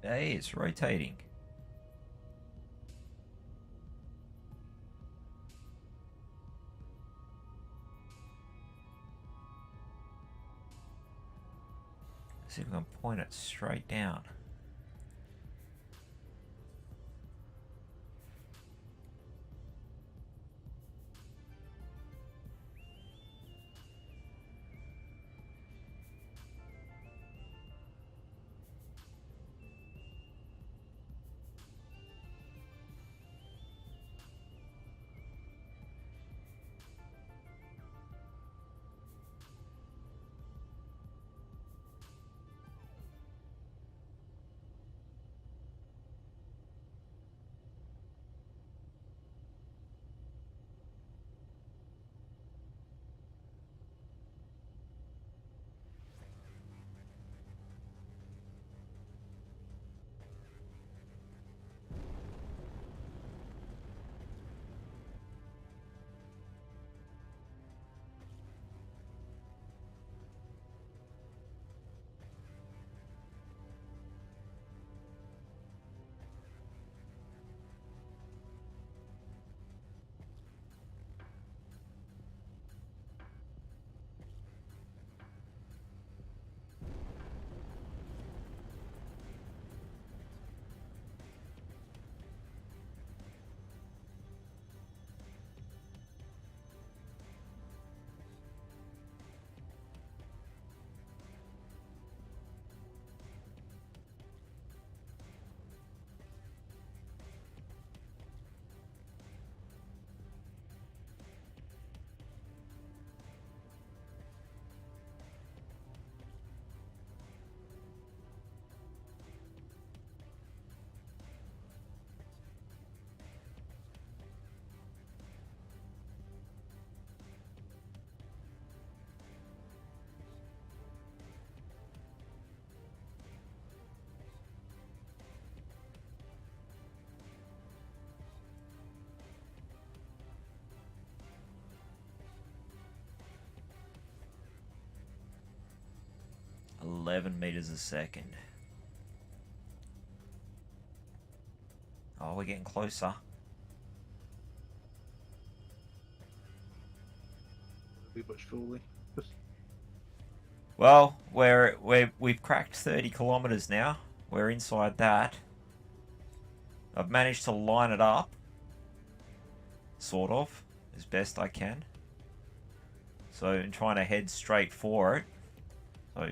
Hey, it's rotating. Let's see if we can point it straight down. 11 meters a second. Oh, we're getting closer. Bit much fully. Well, we've cracked 30 kilometers now. We're inside that. I've managed to line it up, sort of, as best I can. So I'm trying to head straight for it. So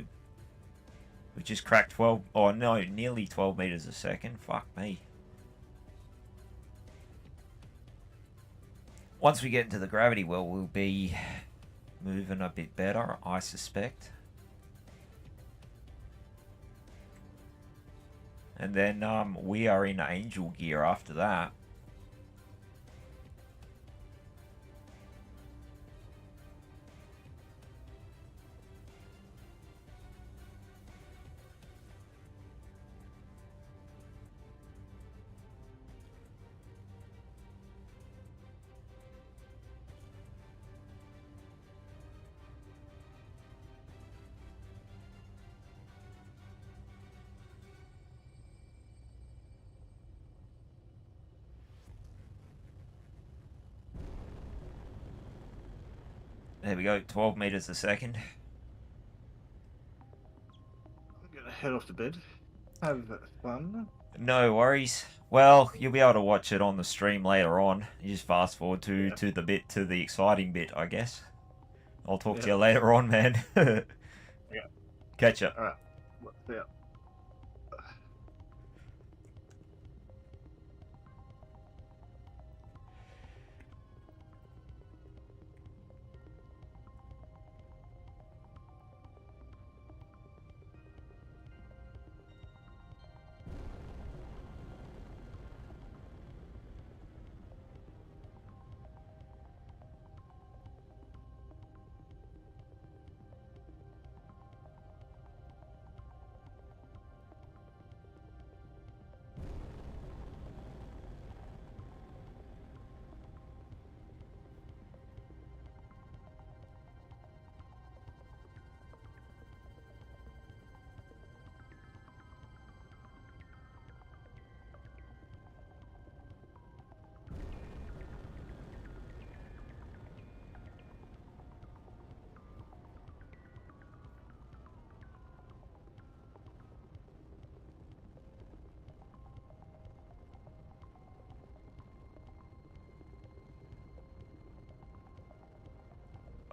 we just cracked 12, oh no, nearly 12 meters a second. Fuck me. Once we get into the gravity well, we'll be moving a bit better, I suspect. And then we are in angel gear after that. There we go, 12 meters a second. I'm gonna head off to bed. Have fun. No worries. Well, you'll be able to watch it on the stream later on. You just fast forward to the exciting bit, I guess. I'll talk to you later on, man. Yeah. Catch ya. Alright. Yeah.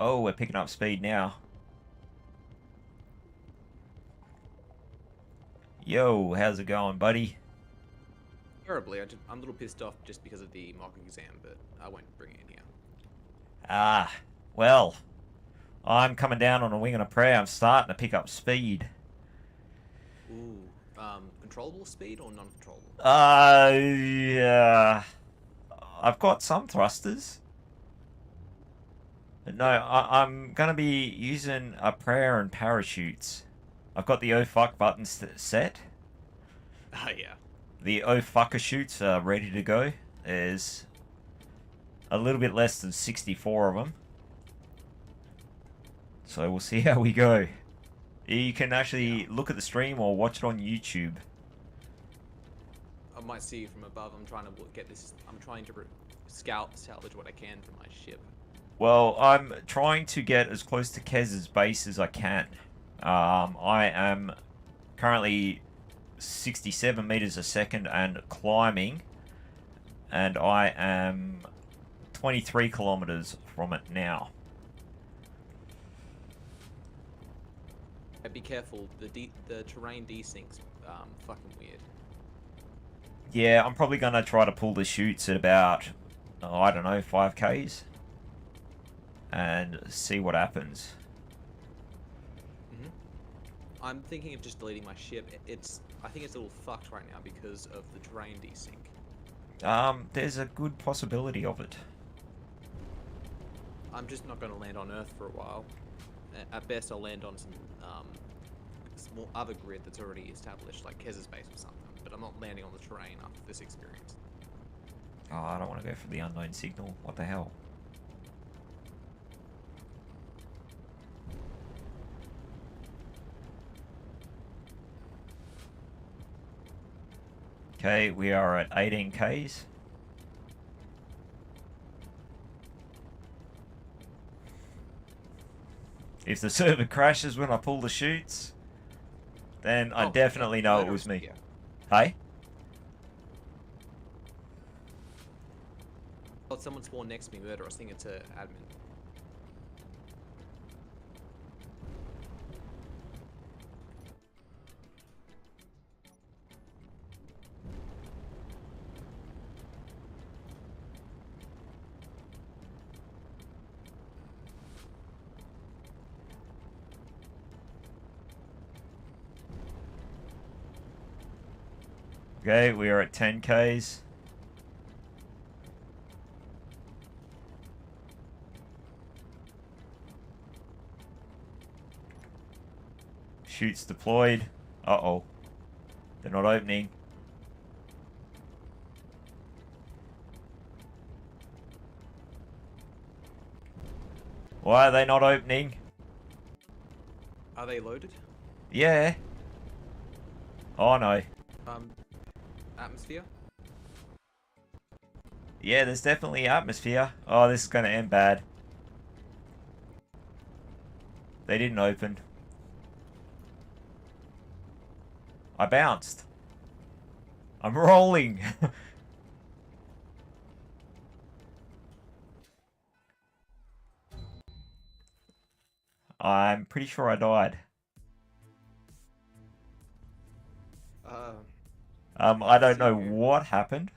Oh, we're picking up speed now. Yo, how's it going, buddy? Terribly. I'm a little pissed off just because of the mock exam, but I won't bring it in here. Ah, well, I'm coming down on a wing and a prayer. I'm starting to pick up speed. Ooh. Controllable speed or non-controllable? Yeah. I've got some thrusters. But no, I'm going to be using a prayer and parachutes. I've got the oh fuck buttons set. Oh, yeah. The oh fucker shoots are ready to go. There's a little bit less than 64 of them. So we'll see how we go. You can actually look at the stream or watch it on YouTube. I might see you from above. I'm trying to get this. I'm trying to salvage what I can from my ship. Well, I'm trying to get as close to Kez's base as I can. I am currently 67 meters a second and climbing, and I am 23 kilometers from it now. Be careful. The terrain desyncs fucking weird. Yeah, I'm probably going to try to pull the chutes at about, I don't know, 5Ks. And see what happens. I'm thinking of just deleting my ship. I think it's a little fucked right now because of the terrain desync. There's a good possibility of it. I'm just not going to land on Earth for a while. At best, I'll land on some small other grid that's already established, like Kez's base or something. But I'm not landing on the terrain after this experience. Oh, I don't want to go for the unknown signal. What the hell? Okay, we are at 18 Ks. If the server crashes when I pull the chutes, then I definitely know it was me. Yeah. Hey? Oh, someone spawned next to me, murderous. I think it's a admin. Okay, we are at 10 Ks. Chutes deployed. Uh-oh. They're not opening. Why are they not opening? Are they loaded? Yeah. Oh no. Atmosphere? Yeah, there's definitely atmosphere. Oh, this is going to end bad. They didn't open. I bounced. I'm rolling. I'm pretty sure I died. I don't know what happened.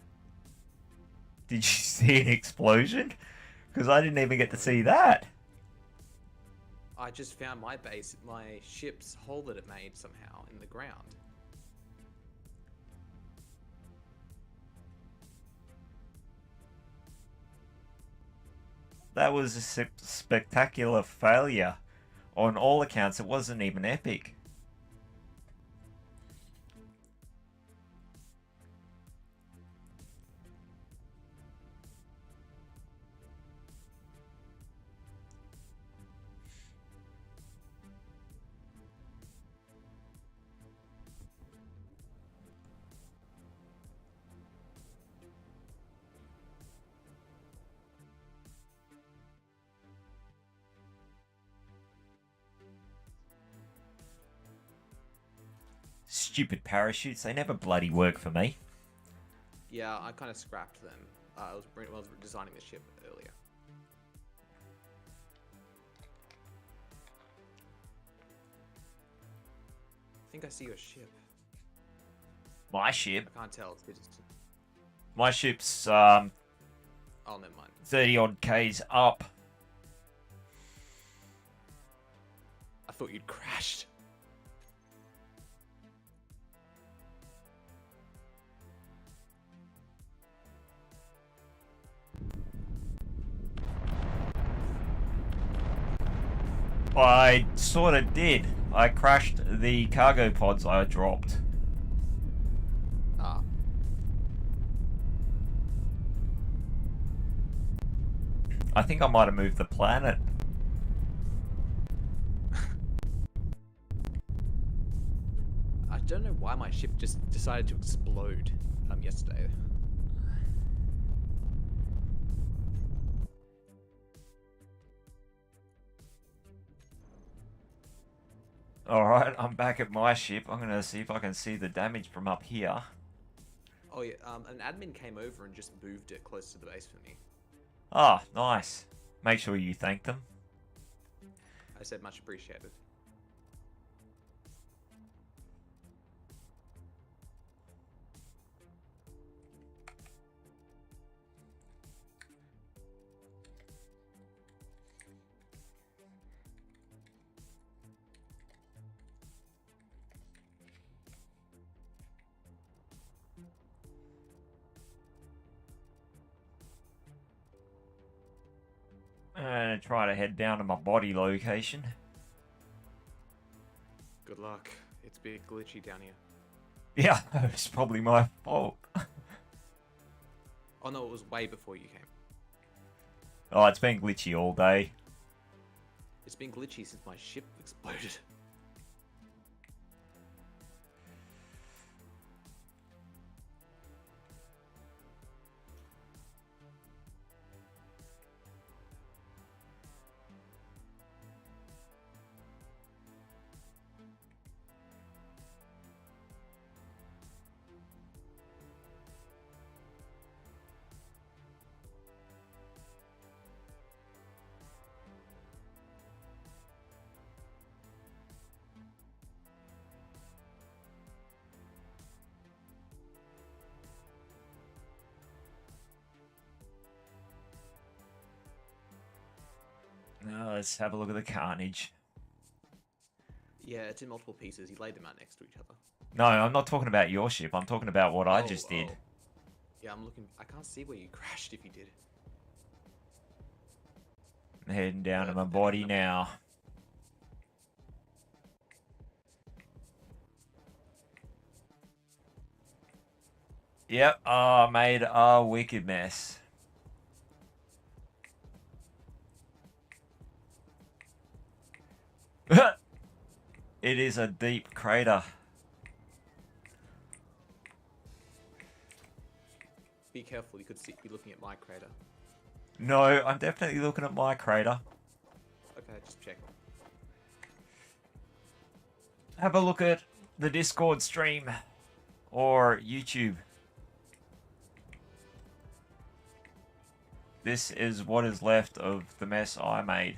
Did you see an explosion? Because I didn't even get to see that. I just found my base, my ship's hole that it made somehow in the ground. That was a spectacular failure. On all accounts, it wasn't even epic. Stupid parachutes, they never bloody work for me. Yeah, I kind of scrapped them. I was designing the ship earlier. I think I see your ship. My ship? I can't tell. It's just... My ship's Oh, never mind. 30 odd Ks up. I thought you'd crashed. I sort of did. I crashed the cargo pods I dropped. Ah. I think I might have moved the planet. I don't know why my ship just decided to explode yesterday. Alright, I'm back at my ship. I'm going to see if I can see the damage from up here. Oh yeah, an admin came over and just moved it close to the base for me. Ah, nice. Make sure you thank them. I said much appreciated. And try to head down to my body location. Good luck. It's a bit glitchy down here. Yeah, it's probably my fault. Oh no, it was way before you came. Oh, it's been glitchy all day. It's been glitchy since my ship exploded. let's have a look at the carnage. Yeah, it's in multiple pieces. He laid them out next to each other. No, I'm not talking about your ship. I'm talking about what I just did. Oh. Yeah, I'm looking. I can't see where you crashed if you did. I'm heading down to my body now. Yep, I made a wicked mess. It is a deep crater. Be careful. You could be looking at my crater. No, I'm definitely looking at my crater. Okay, just check. Have a look at the Discord stream or YouTube. This is what is left of the mess I made.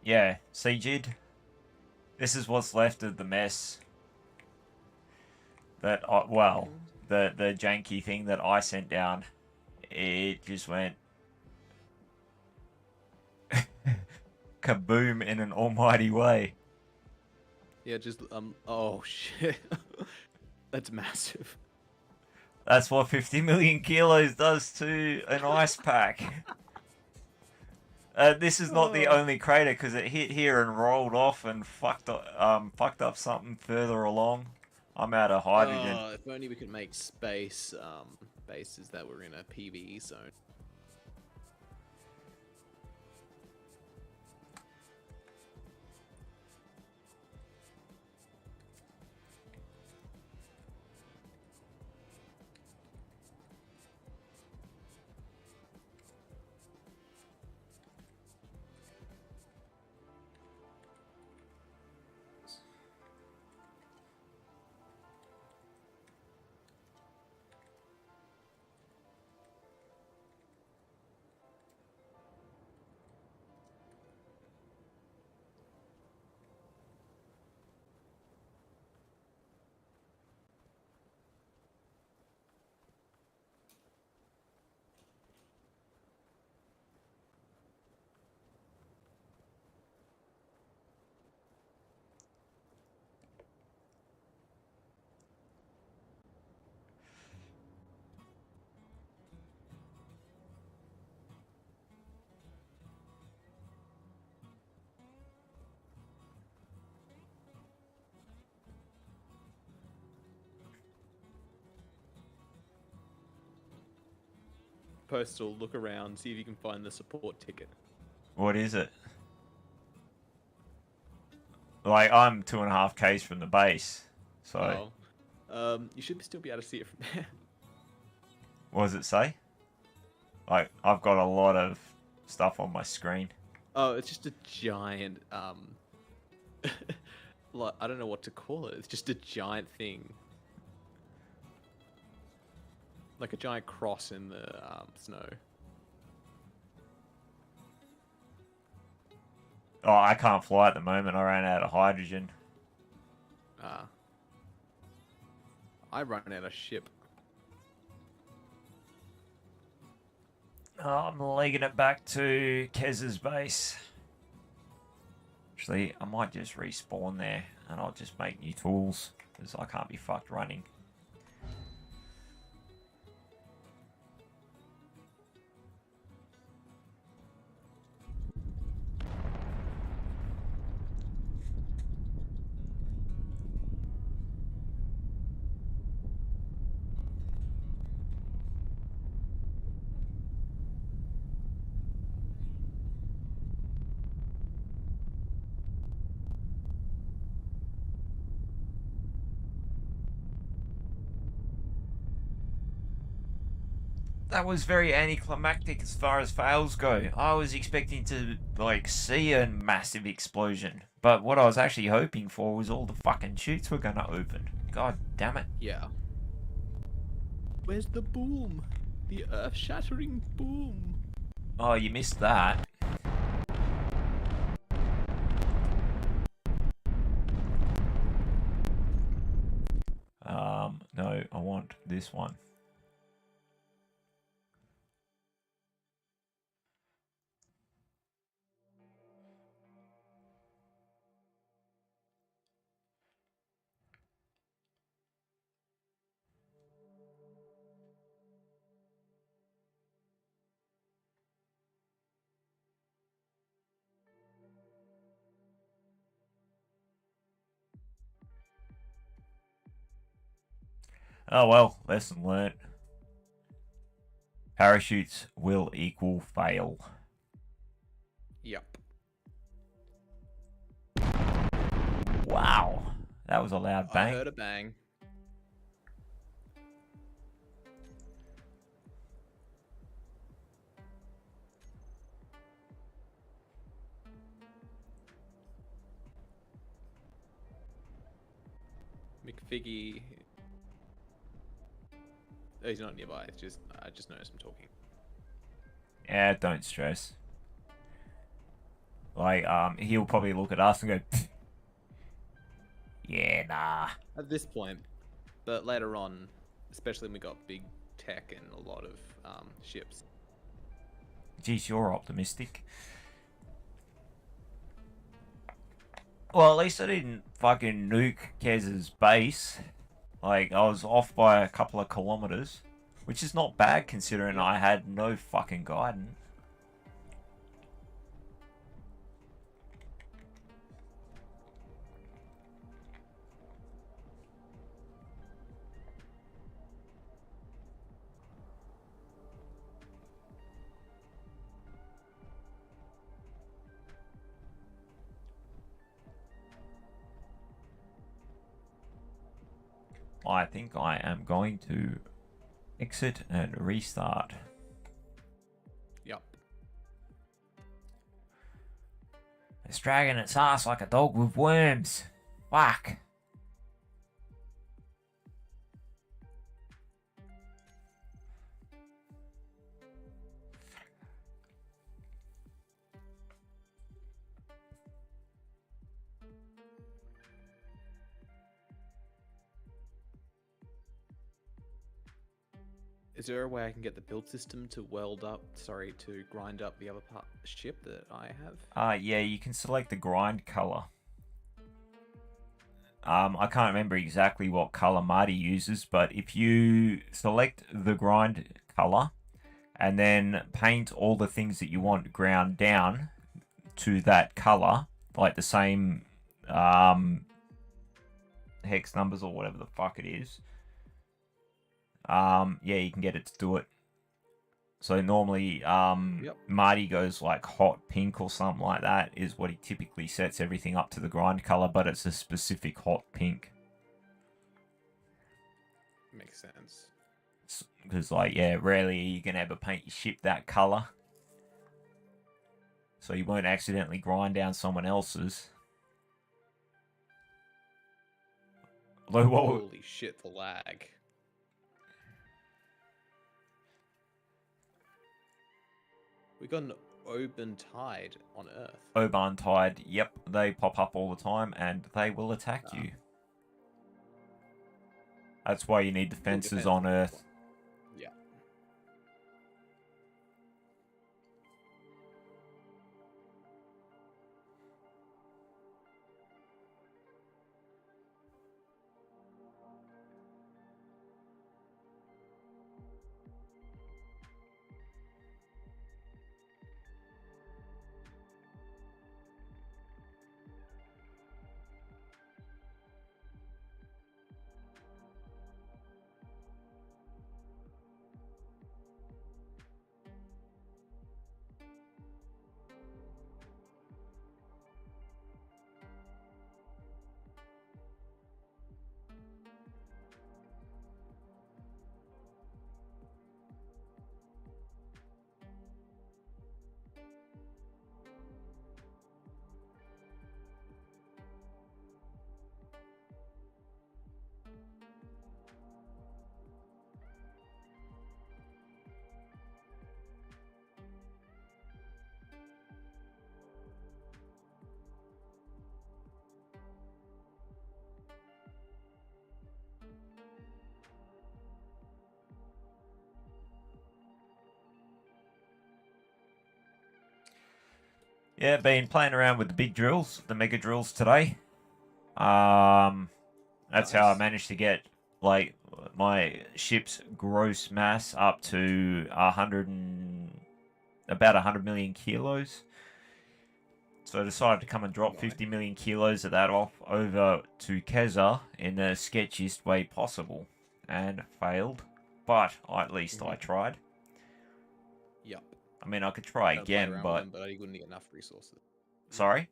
Yeah, see, Jid? This is what's left of the mess. That, well, the janky thing that I sent down. It just went kaboom in an almighty way. Yeah, just oh shit, that's massive. That's what 50 million kilos does to an ice pack. This is not the only crater because it hit here and rolled off and fucked up something further along. I'm out of hydrogen. If only we could make space bases that were in a PvE zone. Postal, look around, see if you can find the support ticket. What is it? Like, I'm 2.5 k's from the base, so... You should still be able to see it from there. What does it say? Like, I've got a lot of stuff on my screen. Oh, it's just a giant, like, I don't know what to call it. It's just a giant thing. Like a giant cross in the snow. Oh, I can't fly at the moment. I ran out of hydrogen. I run out of ship. Oh, I'm legging it back to Kez's base. Actually, I might just respawn there and I'll just make new tools because I can't be fucked running. That was very anticlimactic as far as fails go. I was expecting to, like, see a massive explosion. But what I was actually hoping for was all the fucking chutes were gonna open. God damn it. Yeah. Where's the boom? The earth-shattering boom. Oh, you missed that. No, I want this one. Oh well, lesson learnt. Parachutes will equal fail. Yep. Wow. That was a loud bang. I heard a bang. McFiggy. Oh, he's not nearby. It's just I just noticed him talking. Yeah, don't stress. Like, he'll probably look at us and go, "Pfft. Yeah, nah." At this point, but later on, especially when we got big tech and a lot of ships. Geez, you're optimistic. Well, at least I didn't fucking nuke Kez's base. Like, I was off by a couple of kilometers, which is not bad considering I had no fucking guidance. I think I am going to exit and restart. Yep. It's dragging its ass like a dog with worms. Fuck. Is there a way I can get the build system to to grind up the other part of the ship that I have? Yeah, you can select the grind color. I can't remember exactly what color Marty uses, but if you select the grind color and then paint all the things that you want ground down to that color, like the same hex numbers or whatever the fuck it is, yeah, you can get it to do it. So normally, Marty goes like hot pink or something like that is what he typically sets everything up to the grind color, but it's a specific hot pink. Makes sense. Because, like, yeah, rarely are you going to ever paint your ship that color. So you won't accidentally grind down someone else's. Holy shit, the lag. We got an Oban Tide on Earth. Oban Tide, yep, they pop up all the time and they will attack you. That's why you need defenses on Earth. Yeah. Yeah, been playing around with the big drills, the mega drills today. That's how I Nice. managed to get like my ship's gross mass up to about 100 million kilos. So I decided to come and drop Right. 50 million kilos of that off over to Keza in the sketchiest way possible, and failed. But at least I tried. Yep. I mean, I could try Gonna play again, around with but them, but I wouldn't get enough resources. sorry.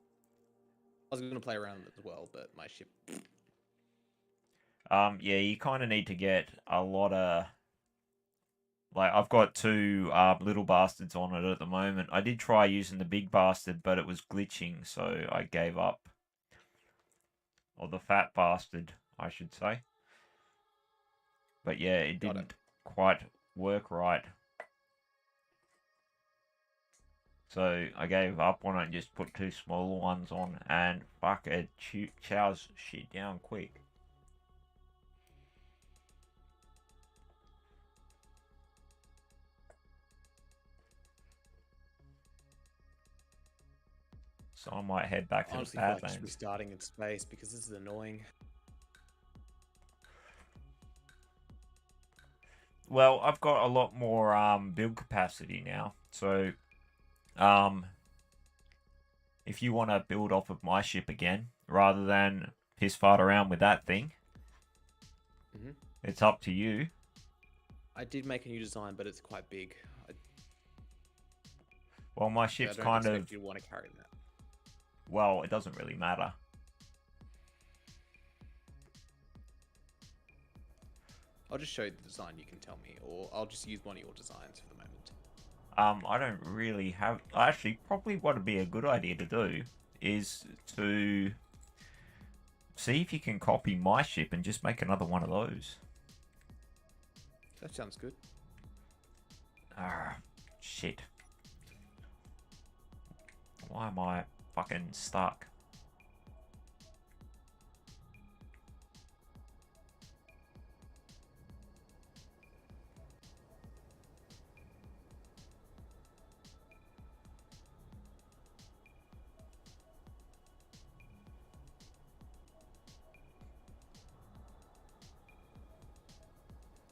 I was gonna play around with it as well, but my ship. Yeah, you kind of need to get a lot of. Like, I've got two little bastards on it at the moment. I did try using the big bastard, but it was glitching, so I gave up. Or the fat bastard, I should say. But yeah, it Got didn't quite work right. So I gave up on it and just put two smaller ones on, and fuck, it chows shit down quick. So I might head back to Honestly, the feel like I should be Badlands. starting in space because this is annoying. Well, I've got a lot more build capacity now, so if you want to build off of my ship again, rather than piss fart around with that thing, it's up to you. I did make a new design, but it's quite big. Well, my I ship's don't kind expect of, you to want to carry that. well, it doesn't really matter. I'll just show you the design. You can tell me, or I'll just use one of your designs for the moment. I don't really have. Actually, probably what would be a good idea to do is to see if you can copy my ship and just make another one of those. That sounds good. Ah, shit. Why am I fucking stuck?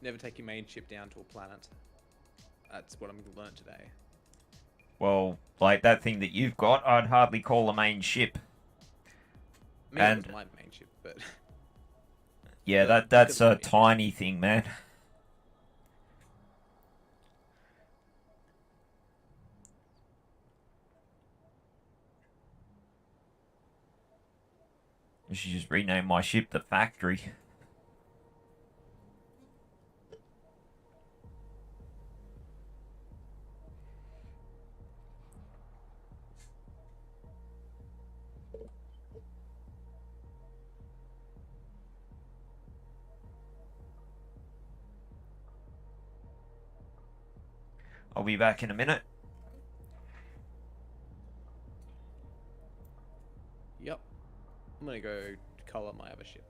Never take your main ship down to a planet. That's what I'm going to learn today. Well, like that thing that you've got, I'd hardly call a main ship. I mean, it was my main ship, but yeah, But that's because a tiny thing, man. I should just rename my ship the Factory. I'll be back in a minute. Yep. I'm going to go colour my other ship.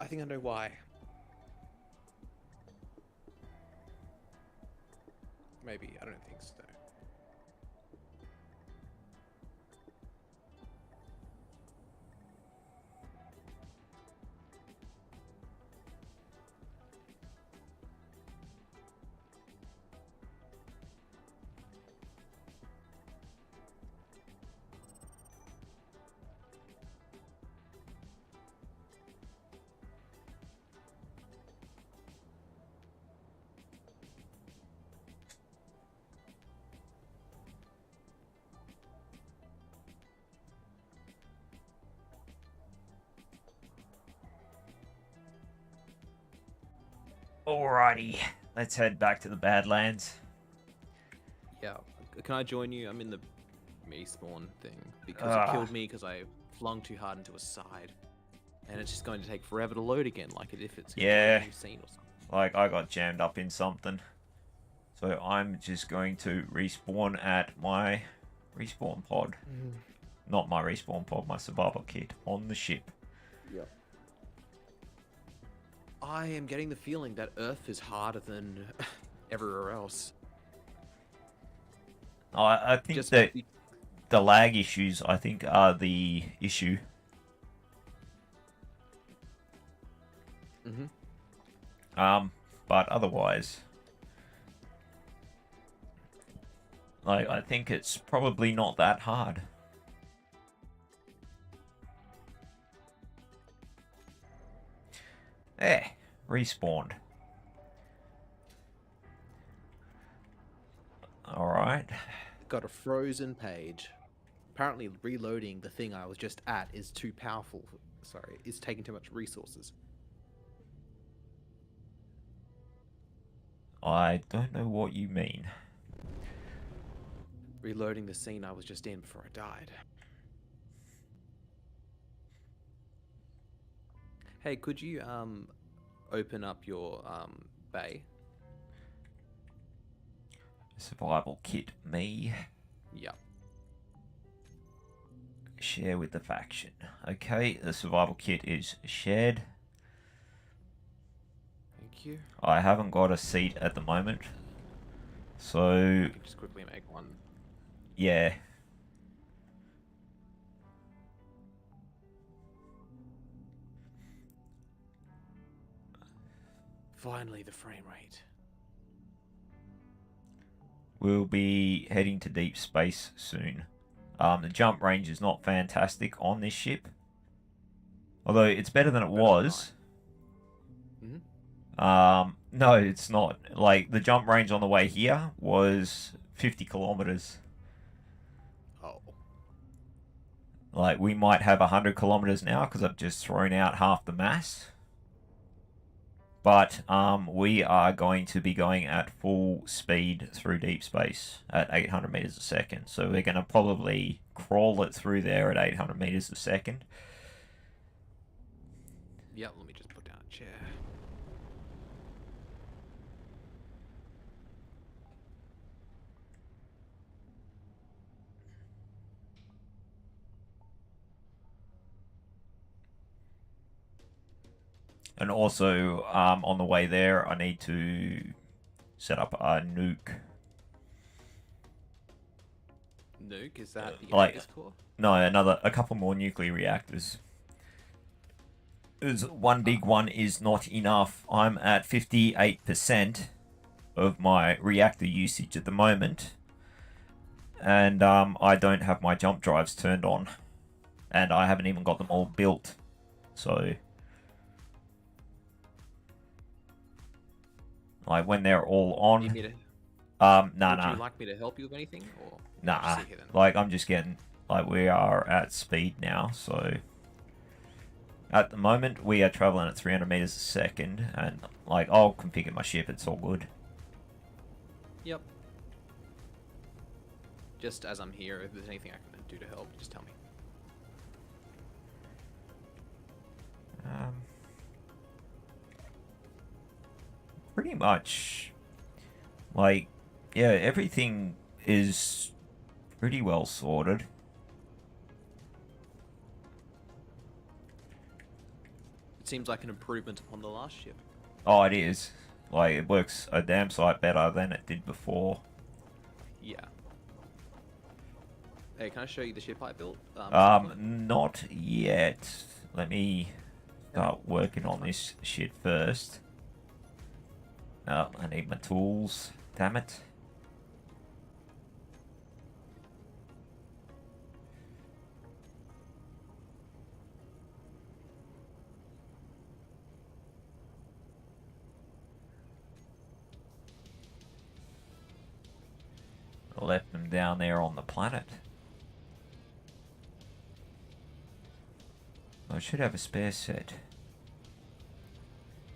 I think I know why. Maybe, I don't think so. Alrighty, let's head back to the Badlands. Yeah. Can I join you? I'm in the me spawn thing because it killed me because I flung too hard into a side, and it's just going to take forever to load again, like if it's Yeah. a new scene or something. Like, I got jammed up in something. So I'm just going to respawn at my respawn pod. Not my respawn pod, my survival kit on the ship. Yep. I am getting the feeling that Earth is harder than everywhere else. I think Just that the lag issues, I think, are the issue. But otherwise, like, I think it's probably not that hard. Eh, respawned. Alright. Got a frozen page. Apparently reloading the thing I was just at is too powerful. Sorry, it's taking too much resources. I don't know what you mean. Reloading the scene I was just in before I died. Hey, could you open up your bay? Survival kit me. Yep. Share with the faction. Okay, the survival kit is shared. Thank you. I haven't got a seat at the moment. So, I can just quickly make one. yeah. Finally, the frame rate. We'll be heading to deep space soon. The jump range is not fantastic on this ship. Although it's better than it was. No, it's not. Like, the jump range on the way here was 50 kilometers. Oh. Like, we might have 100 kilometers now because I've just thrown out half the mass. But we are going to be going at full speed through deep space at 800 meters a second. So we're going to probably crawl it through there at 800 meters a second. Yep, let me just put down a chair. And also, on the way there, I need to set up a nuke. Nuke? Is that the like- Atlas core? No, a couple more nuclear reactors. Because one big one is not enough. I'm at 58% of my reactor usage at the moment. And I don't have my jump drives turned on. And I haven't even got them all built. So, like, when they're all on... Need me to, nah. would you like me to help you with anything? Or Nah, just sit here then? like, I'm just getting, like, we are at speed now, so... At the moment, we are traveling at 300 meters a second, and, like, I'll configure my ship, it's all good. Yep. Just as I'm here, if there's anything I can do to help, just tell me. Pretty much, like, yeah, everything is pretty well sorted. It seems like an improvement upon the last ship. Oh, it is. Like, it works a damn sight better than it did before. Yeah. Hey, can I show you the ship I built? Not yet. Let me start working on this shit first. Oh, I need my tools. Damn it. I left them down there on the planet. I should have a spare set.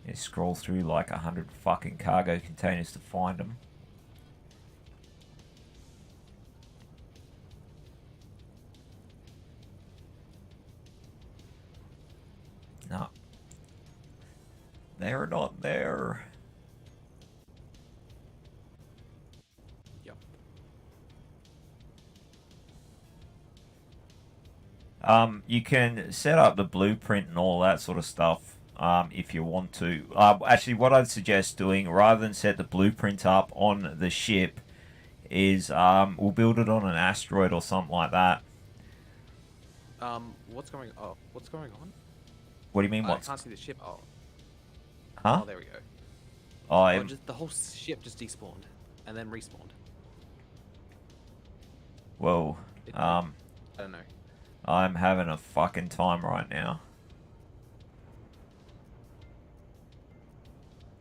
Yeah, scroll through like 100 fucking cargo containers to find them. No. They're not there. Yep. You can set up the blueprint and all that sort of stuff if you want to. Actually, what I'd suggest doing, rather than set the blueprint up on the ship, is we'll build it on an asteroid or something like that. What's going on? What do you mean? I can't see the ship. Oh. Huh? Oh, there we go. Oh, Just the whole ship just despawned and then respawned. whoa. I don't know. I'm having a fucking time right now.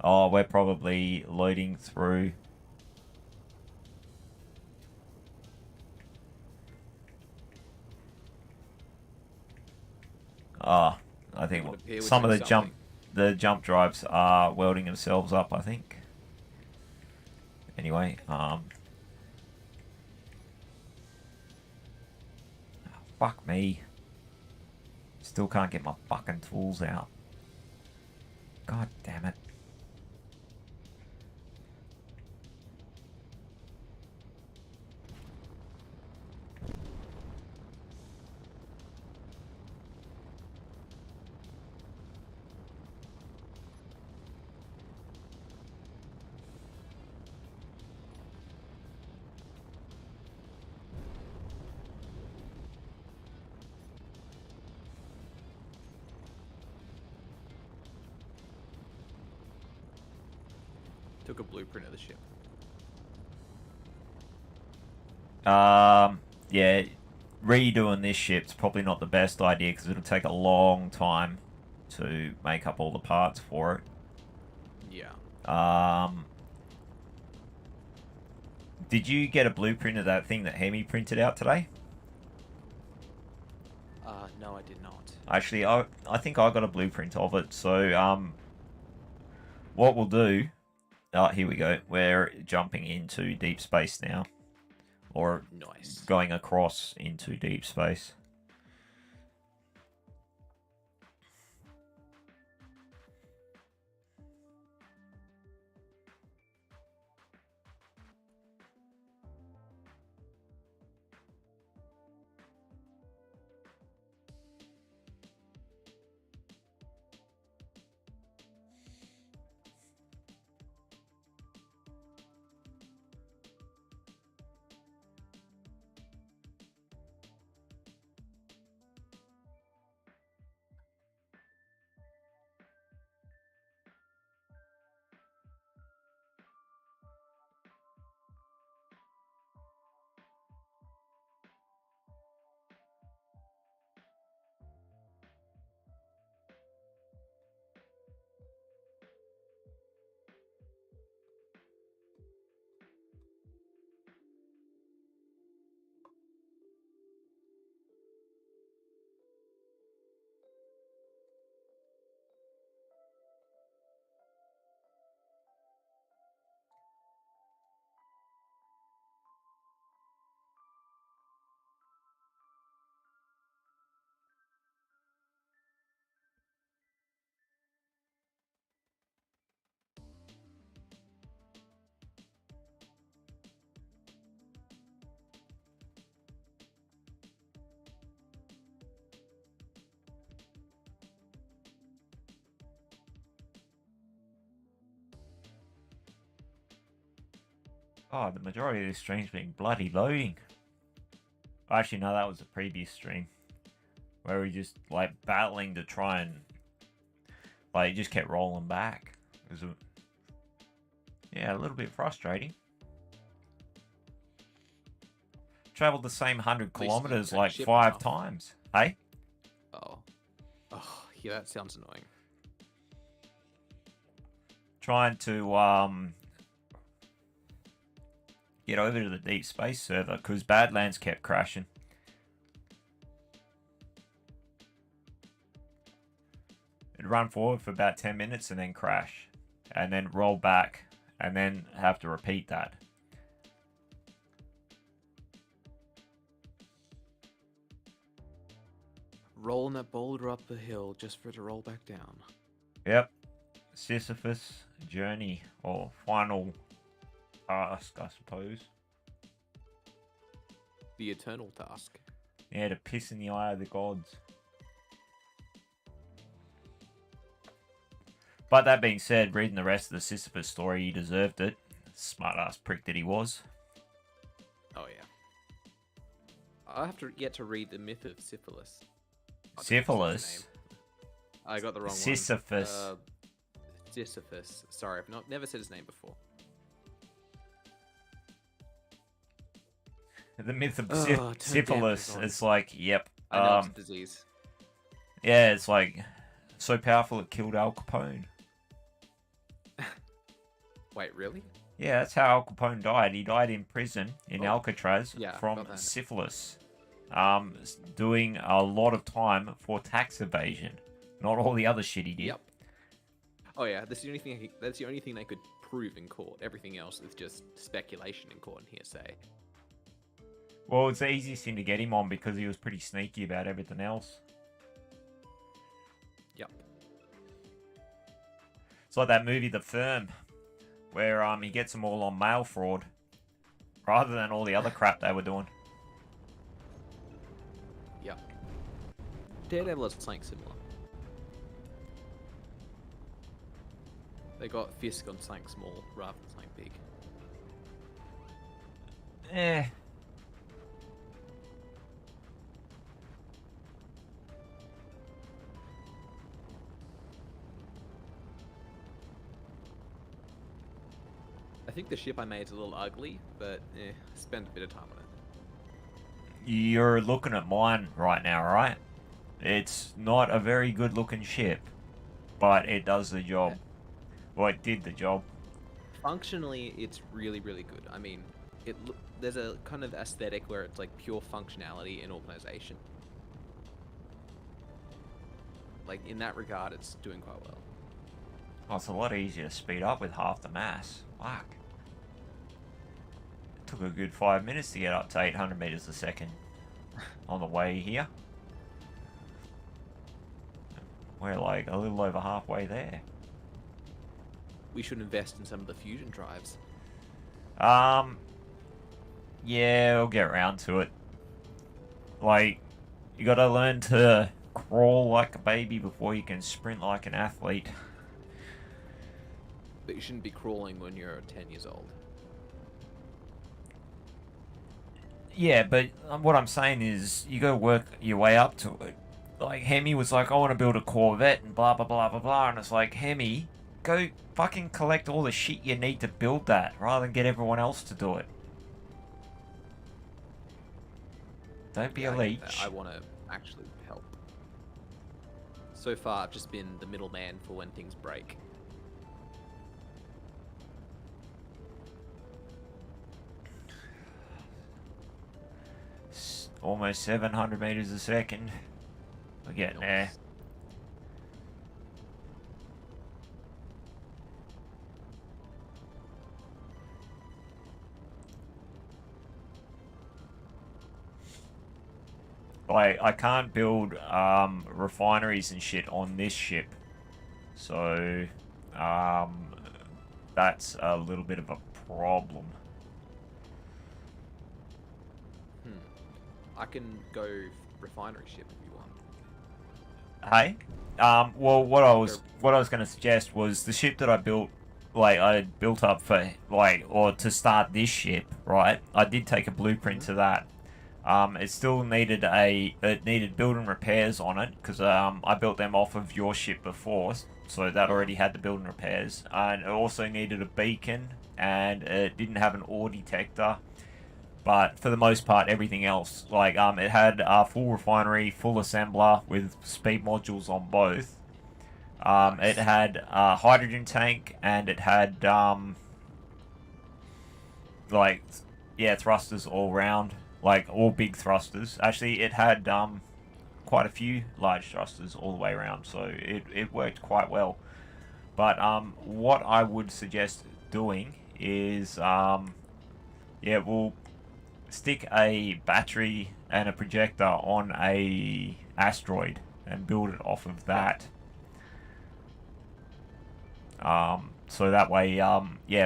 Oh, we're probably loading through. Ah, I think It would appear we're some of doing the jump drives are welding themselves up, I think. Anyway, fuck me. Still can't get my fucking tools out. God damn it. Took a blueprint of the ship. Yeah, redoing this ship's probably not the best idea because it'll take a long time to make up all the parts for it. Yeah. Did you get a blueprint of that thing that Hemi printed out today? No, I did not. Actually, I think I got a blueprint of it. So, what we'll do... Oh, here we go. We're jumping into deep space now. Or Nice. going across into deep space. Oh, the majority of this stream's been bloody loading. Actually, no, that was the previous stream. Where we just, like, battling to try and... Like, it just kept rolling back. It was yeah, a little bit frustrating. Traveled the same 100 kilometers like 5 times. Hey? Oh. Oh, yeah, that sounds annoying. Trying to get over to the deep space server because Badlands kept crashing. It'd run forward for about 10 minutes and then crash. And then roll back. And then have to repeat that. Rolling that boulder up the hill just for it to roll back down. Yep. Sisyphus journey. Or final task, I suppose. The eternal task. Yeah, to piss in the eye of the gods. But that being said, reading the rest of the Sisyphus story, he deserved it. Smart ass prick that he was. Oh yeah. I have to get to read the myth of syphilis. Syphilis? I got the wrong Sisyphus. one. Sisyphus. Sorry, I've never said his name before. The myth of syphilis. It's like, yep. I know it's a disease. Yeah, it's like so powerful it killed Al Capone. Wait, really? Yeah, that's how Al Capone died. He died in prison in Alcatraz from syphilis. Doing a lot of time for tax evasion. Not all the other shit he did. Yep. Oh yeah, that's the only thing. That's the only thing they could prove in court. Everything else is just speculation in court and hearsay. Well, it's the easiest thing to get him on because he was pretty sneaky about everything else. Yep. It's like that movie, The Firm, where he gets them all on mail fraud, rather than all the other crap they were doing. Yep. Daredevil is something similar. They got Fisk on something small rather than something big. Eh. I think the ship I made is a little ugly, but spent a bit of time on it. You're looking at mine right now, right? It's not a very good looking ship, but it does the job. Well, it did the job. Functionally, it's really, really good. I mean, there's a kind of aesthetic where it's like pure functionality and organization. Like, in that regard, it's doing quite well. Oh, it's a lot easier to speed up with half the mass. Fuck. It took a good 5 minutes to get up to 800 meters a second on the way here. We're like a little over halfway there. We should invest in some of the fusion drives. Yeah, we'll get around to it. Like, you gotta learn to crawl like a baby before you can sprint like an athlete. But you shouldn't be crawling when you're 10 years old. Yeah, but what I'm saying is, you gotta work your way up to it. Like, Hemi was like, I want to build a Corvette and blah, blah, blah, blah, blah. And it's like, Hemi, go fucking collect all the shit you need to build that, rather than get everyone else to do it. Don't be a leech. I want to actually help. So far, I've just been the middleman for when things break. Almost 700 meters a second. We're getting there. Like, I can't build refineries and shit on this ship. So, that's a little bit of a problem. I can go refinery ship if you want. Hey? Well, what I was going to suggest was the ship that I built like I built up for like or to start this ship, right? I did take a blueprint to that. It still needed build and repairs on it because I built them off of your ship before, so that already had the build and repairs. And it also needed a beacon, and it didn't have an ore detector. But for the most part, everything else, like it had a full refinery, full assembler with speed modules on both. It had a hydrogen tank, and it had like thrusters all round, like all big thrusters. Actually, it had quite a few large thrusters all the way around, so it worked quite well. But what I would suggest doing is we'll stick a battery and a projector on a asteroid and build it off of that. So that way,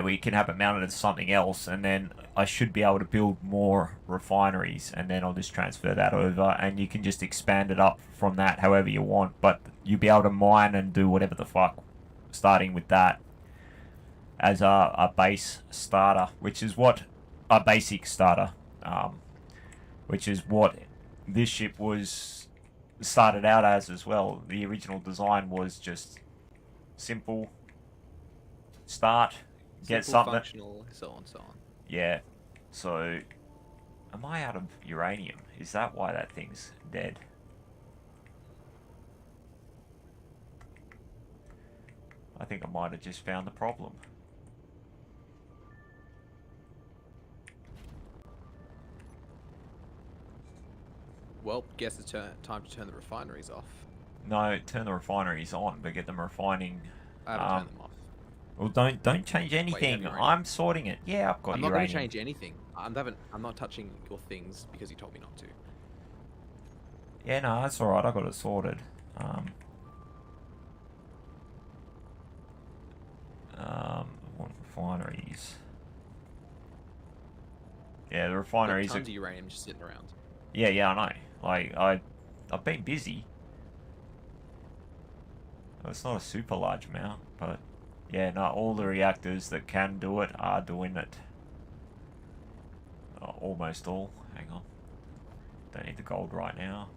we can have it mounted as something else, and then I should be able to build more refineries, and then I'll just transfer that over, and you can just expand it up from that however you want, but you'll be able to mine and do whatever the fuck, starting with that as a base starter, which is what a basic starter, which is what this ship was started out as well. The original design was just simple. Start, get Simple, something. functional, so on, so on. Yeah. So, am I out of uranium? Is that why that thing's dead? I think I might have just found the problem. Well, guess it's time to turn the refineries off. No, turn the refineries on, but get them refining. I haven't turned them off. Well, don't change anything. I'm sorting it. Yeah, I've got I'm not uranium. going to change anything. I'm not touching your things because you told me not to. Yeah, no, that's alright. I got it sorted. What refineries? Yeah, the refineries. Tons of uranium just sitting around. Yeah, I know. Like I've been busy. Well, it's not a super large amount, but yeah, no, all the reactors that can do it are doing it. Almost all. Hang on. Don't need the gold right now.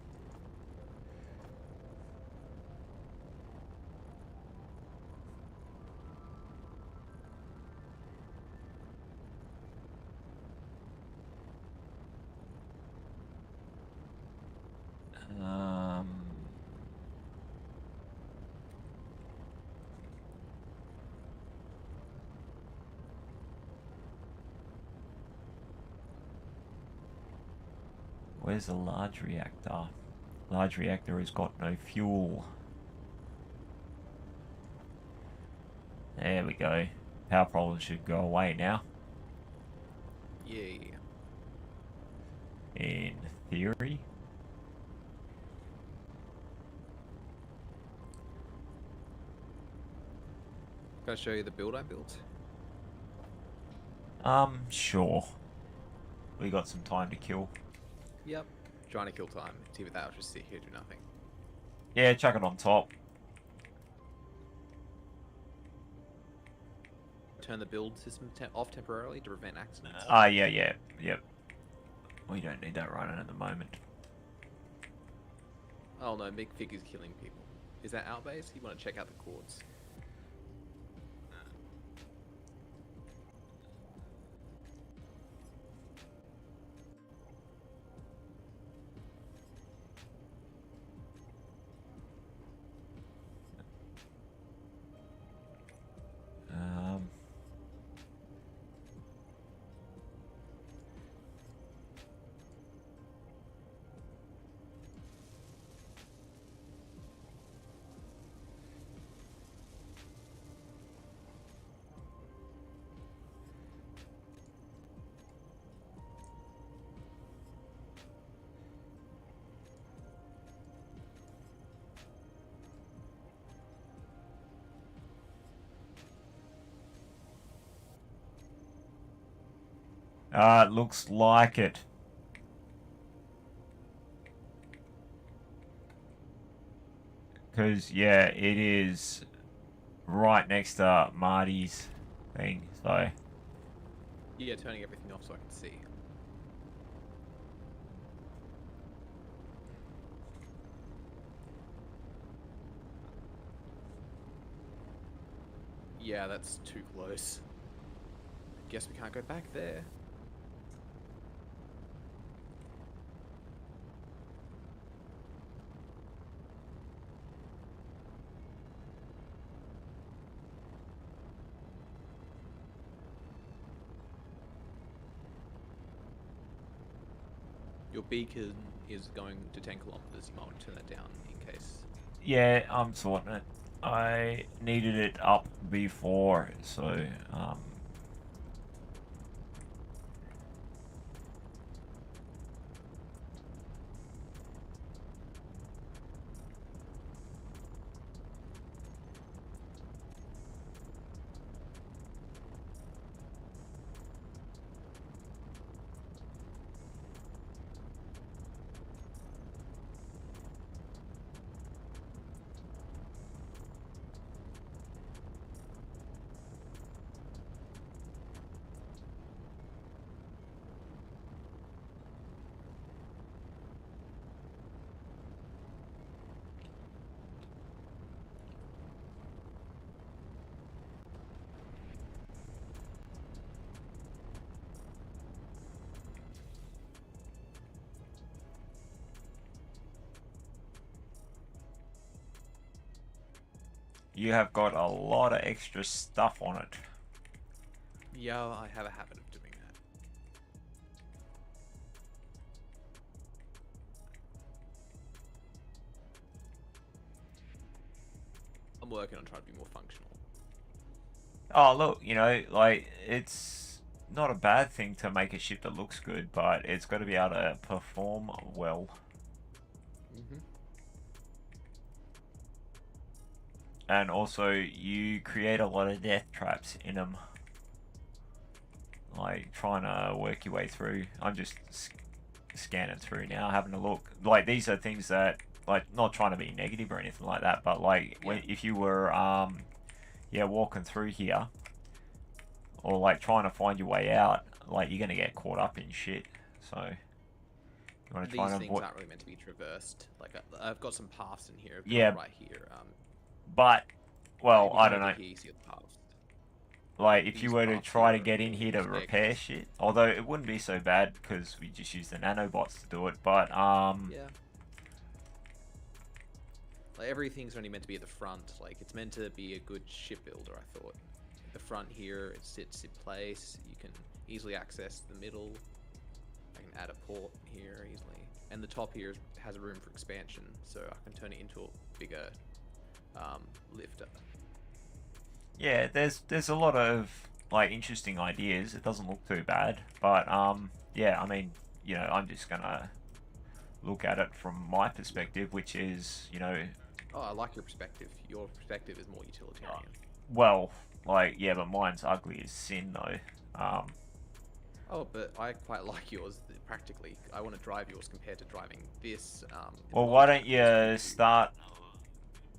Where's the large reactor? Large reactor has got no fuel. There we go. Power problems should go away now. Yay. In theory. Can I show you the build I built? Sure. We got some time to kill. Yep. Trying to kill time. TV that, I'll just sit here, do nothing. Yeah, chuck it on top. Turn the build system off temporarily to prevent accidents. Yep. We don't need that running at the moment. Oh no, Big Fig is killing people. Is that our base? You want to check out the cords? It looks like it. Because, yeah, it is right next to Marty's thing. So Yeah, turning everything off so I can see. Yeah, that's too close. Guess we can't go back there. Your beacon is going to 10 kilometers. You might want to turn that down in case. yeah, I'm sorting it. I needed it up before, so you have got a lot of extra stuff on it. Yeah, I have a habit of doing that. I'm working on trying to be more functional. Oh, look, you know, like, it's not a bad thing to make a ship that looks good, but it's got to be able to perform well. Mm-hmm. And also, you create a lot of death traps in them. Like, trying to work your way through. I'm just scanning through now, having a look. Like, these are things that, like, not trying to be negative or anything like that, but, like, when, if you were, yeah, walking through here, or, like, trying to find your way out, like, you're going to get caught up in shit. So, you want to try These and things avoid... aren't really meant to be traversed. Like, I've got some paths in here. I've got Yeah. right here. But, well, if you I come don't over know. Here, you see the paths. Like, if you These were to paths try here to are get in all here to staircase. repair shit, although it wouldn't be so bad because we just use the nanobots to do it, but, Yeah. Like, everything's only meant to be at the front. Like, it's meant to be a good shipbuilder, I thought. At the front here, it sits in place. You can easily access the middle. I can add a port here easily. And the top here has a room for expansion, so I can turn it into a bigger lifter. yeah, there's a lot of, like, interesting ideas. It doesn't look too bad, but, yeah, I mean, you know, I'm just gonna look at it from my perspective, which is, you know... Oh, I like your perspective. Your perspective is more utilitarian. Well, like, yeah, but mine's ugly as sin, though. Oh, but I quite like yours practically. I want to drive yours compared to driving this. Well, why don't you start...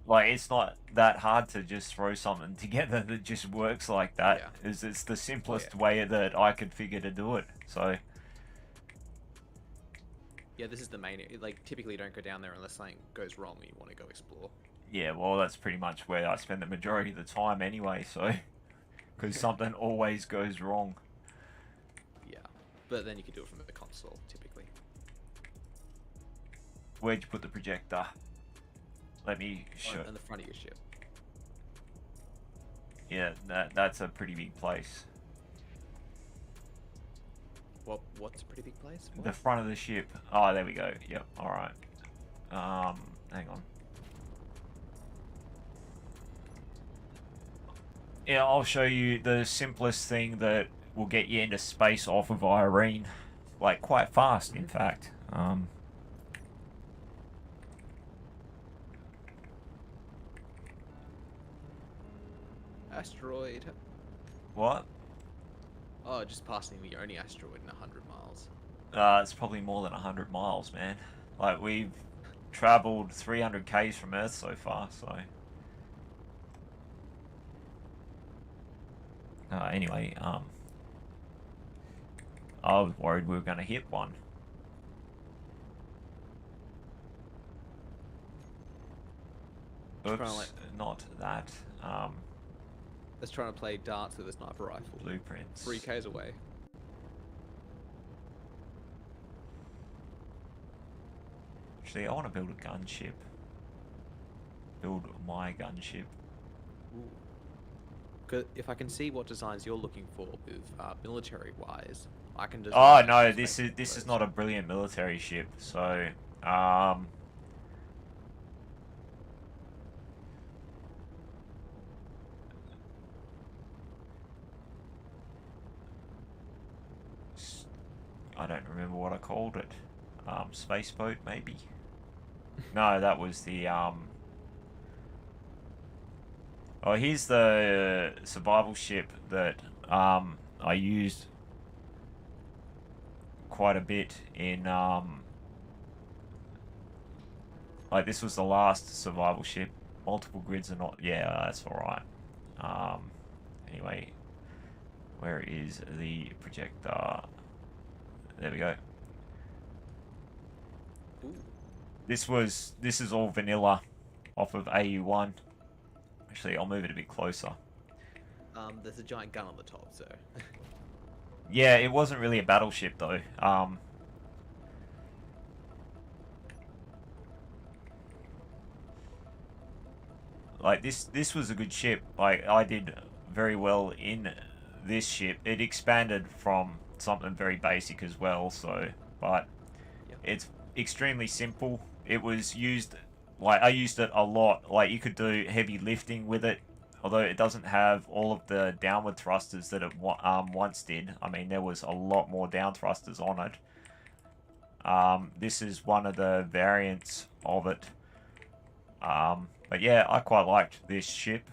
Like, it's not that hard to just throw something together that just works like that. Yeah. It's the simplest way that I could figure to do it, so... Yeah, this is the main... Like, typically you don't go down there unless something goes wrong and you want to go explore. Yeah, well, that's pretty much where I spend the majority of the time anyway, so... Because something always goes wrong. Yeah, but then you can do it from the console, typically. Where'd you put the projector? Let me show... On the front of your ship. Yeah, that's a pretty big place. What's a pretty big place? What? The front of the ship. Oh, there we go. Yep, alright. Hang on. Yeah, I'll show you the simplest thing that will get you into space off of Irene. Like, quite fast, in fact. Asteroid. What? Oh, just passing the only asteroid in 100 miles. It's probably more than 100 miles, man. Like, we've traveled 300 k's from Earth so far, so... Anyway, I was worried we were going to hit one. Trying to, Oops, like- not that. Let's try to play darts with a sniper rifle. Blueprints. 3Ks away. Actually, I want to build a gunship. Build my gunship. Ooh. 'Cause if I can see what designs you're looking for with military-wise, I can design. Oh that no, to this make is those. not a brilliant military ship. So, I don't remember what I called it. Space boat, maybe. No, that was the Oh, here's the survival ship that I used quite a bit in like this was the last survival ship. Multiple grids are not. Yeah, that's all right. Anyway, where is the projector? There we go. Ooh. This is all vanilla off of AU1. Actually, I'll move it a bit closer. There's a giant gun on the top, so. Yeah, it wasn't really a battleship though. Like this was a good ship. Like I did very well in this ship. It expanded from something very basic as well. So, but Yep. it's extremely simple. It was used, like I used it a lot. Like you could do heavy lifting with it. Although it doesn't have all of the downward thrusters that it once did. I mean, there was a lot more down thrusters on it. This is one of the variants of it. But yeah, I quite liked this ship.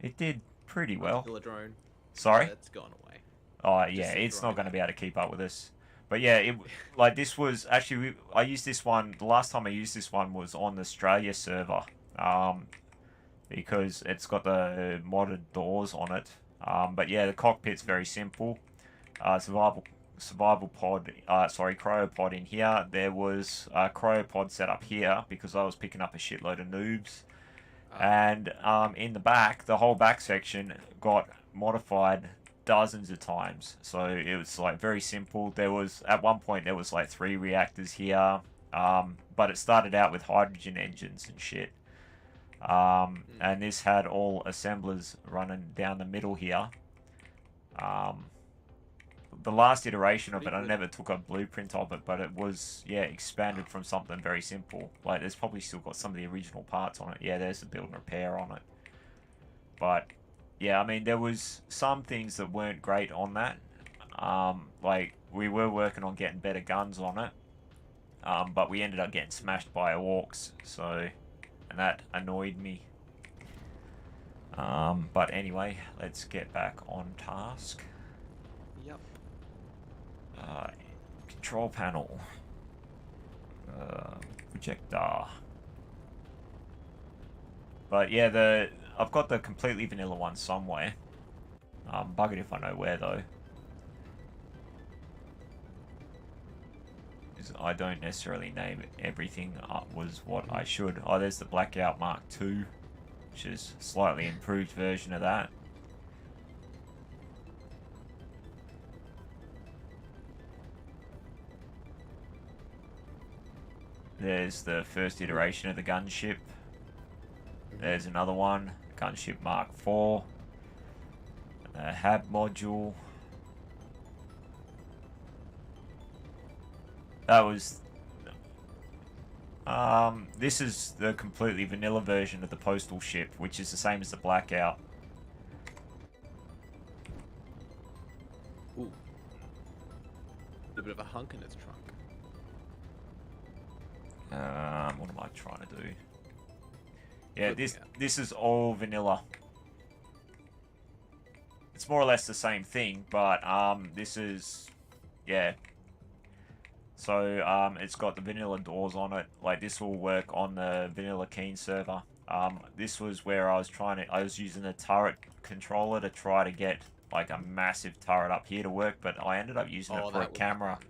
It did pretty well. Still a drone. Sorry? It's gone away. Oh Just yeah, see it's not drone. going to be able to keep up with us. But yeah, it like this was actually I used this one. The last time I used this one was on the Australia server, because it's got the modded doors on it. But yeah, the cockpit's very simple. Survival pod. Cryopod in here. There was a cryopod set up here because I was picking up a shitload of noobs. And in the back, the whole back section got modified dozens of times. So it was like very simple. There was at one point there was like 3 reactors here, but it started out with hydrogen engines and shit. And this had all assemblers running down the middle here. The last iteration of it, I never took a blueprint of it, but it was, yeah, expanded from something very simple. Like, there's probably still got some of the original parts on it. Yeah, there's the build and repair on it. But, yeah, I mean, there was some things that weren't great on that. Like, we were working on getting better guns on it. But we ended up getting smashed by orcs, so... And that annoyed me. But anyway, let's get back on task. Yep. Control panel. Projector. But yeah, I've got the completely vanilla one somewhere. Buggered if I know where though. I don't necessarily name everything was what I should. Oh, there's the Blackout Mark II, which is a slightly improved version of that. There's the first iteration of the gunship. There's another one, Gunship Mark IV. The HAB module. That was... this is the completely vanilla version of the postal ship, which is the same as the Blackout. Ooh. A bit of a hunk in its trunk. What am I trying to do? Yeah, Looking this is all vanilla. It's more or less the same thing, but this is, yeah. So it's got the vanilla doors on it. Like this will work on the vanilla Keen server. This was where I was using a turret controller to try to get like a massive turret up here to work, but I ended up using it for a that was camera. fun.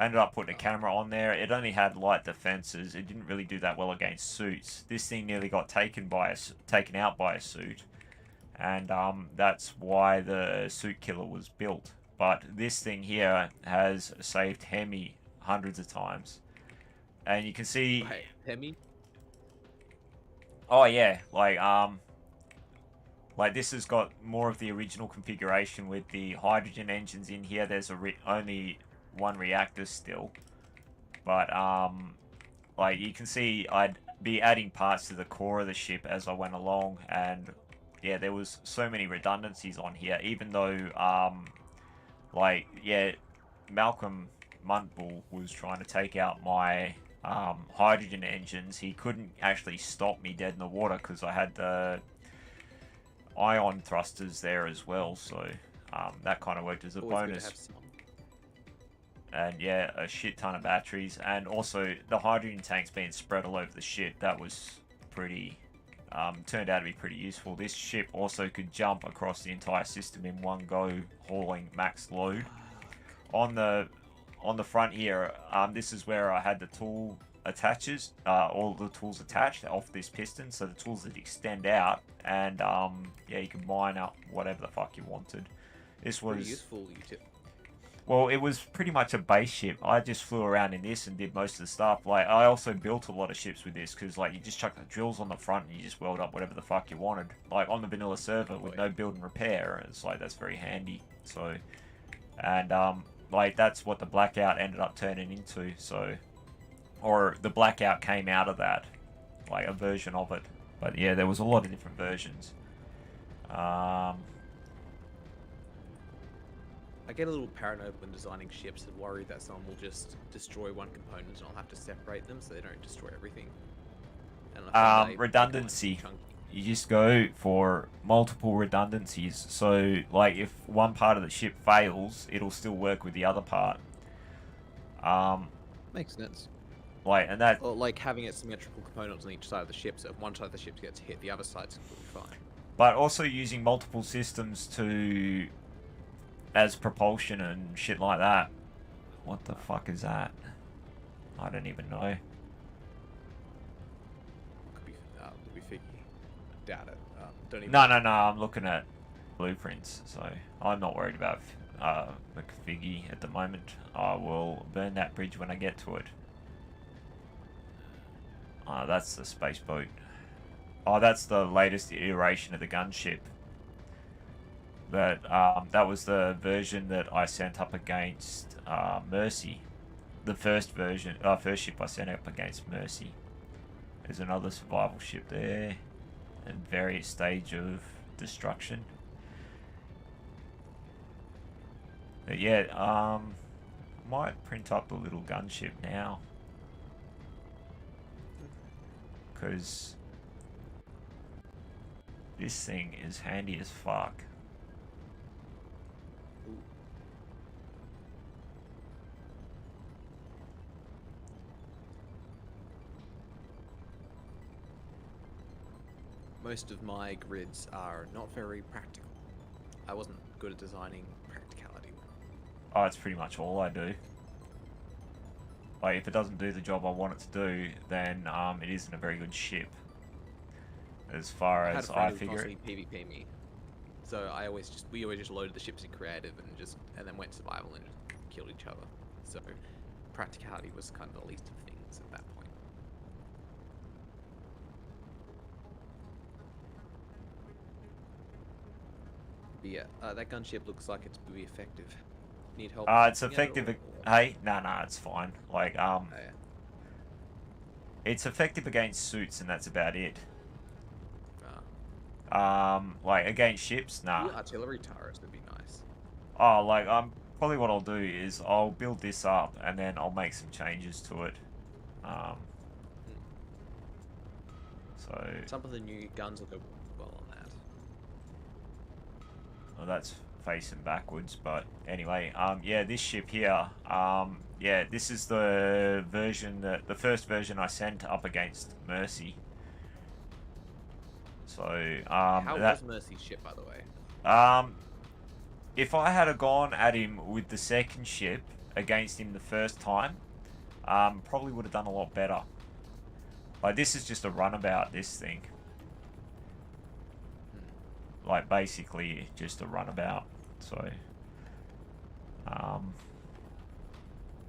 I ended up putting a camera on there. It only had light defenses. It didn't really do that well against suits. This thing nearly got taken out by a suit, and that's why the suit killer was built. But this thing here has saved Hemi hundreds of times, and you can see. Wait, Hemi? Oh yeah, like this has got more of the original configuration with the hydrogen engines in here. There's only one reactor still, but like you can see, I'd be adding parts to the core of the ship as I went along, and yeah, there was so many redundancies on here. Even though like yeah, Malcolm Muntbull was trying to take out my hydrogen engines, he couldn't actually stop me dead in the water because I had the ion thrusters there as well, so that kind of worked as a Always good to bonus. have some. And yeah, a shit ton of batteries, and also the hydrogen tanks being spread all over the ship. That was pretty turned out to be pretty useful. This ship also could jump across the entire system in one go, hauling max load. On the front here, this is where I had the tool attaches, all the tools attached off this piston, so the tools that extend out, and yeah, you can mine up whatever the fuck you wanted. This was Pretty useful. well, it was pretty much a base ship. I just flew around in this and did most of the stuff. Like, I also built a lot of ships with this, because, like, you just chuck the drills on the front and you just weld up whatever the fuck you wanted. Like, on the vanilla server with no build and repair, it's like, that's very handy. So, and, like, that's what the Blackout ended up turning into, so... Or, the Blackout came out of that. Like, a version of it. But, yeah, there was a lot of different versions. I get a little paranoid when designing ships and worry that someone will just destroy one component and I'll have to separate them so they don't destroy everything. And I find redundancy. chunky. You just go for multiple redundancies. So, like, if one part of the ship fails, it'll still work with the other part. Makes sense. Like, and that... Or like having it symmetrical components on each side of the ship, so if one side of the ship gets hit, the other side's completely fine. But also using multiple systems to... as propulsion and shit like that. What the fuck is that? I don't even know. Could be figgy. Doubt it. Don't even. No, I'm looking at blueprints, so I'm not worried about the figgy at the moment. I will burn that bridge when I get to it. That's the space boat. Oh, that's the latest iteration of the gunship. That was the version that I sent up against Mercy. The first version, first ship I sent up against Mercy. There's another survival ship there, in various stage of destruction. But yeah, might print up the little gunship now, because this thing is handy as fuck. Most of my grids are not very practical. I wasn't good at designing practicality. Oh, it's pretty much all I do. Like, if it doesn't do the job I want it to do, then it isn't a very good ship. As far as I figure it. PvP me. So we always just loaded the ships in creative and then went survival and just killed each other. So practicality was kind of the least of things at that point. But yeah, that gunship looks like it's pretty effective. Need help? It's effective. Hey, nah, it's fine. Like, Oh, yeah. it's effective against suits, and that's about it. Ah. Like against ships, nah. Artillery turrets would be nice. Oh, like probably what I'll do is I'll build this up, and then I'll make some changes to it. So. Some of the new guns will go well on that. Well, that's facing backwards, but anyway, yeah, this ship here, yeah, this is the version the first version I sent up against Mercy, So How was Mercy's ship, by the way? if I had gone at him with the second ship against him the first time, probably would have done a lot better. Like, this is just a runabout, this thing. Like, basically just a runabout. So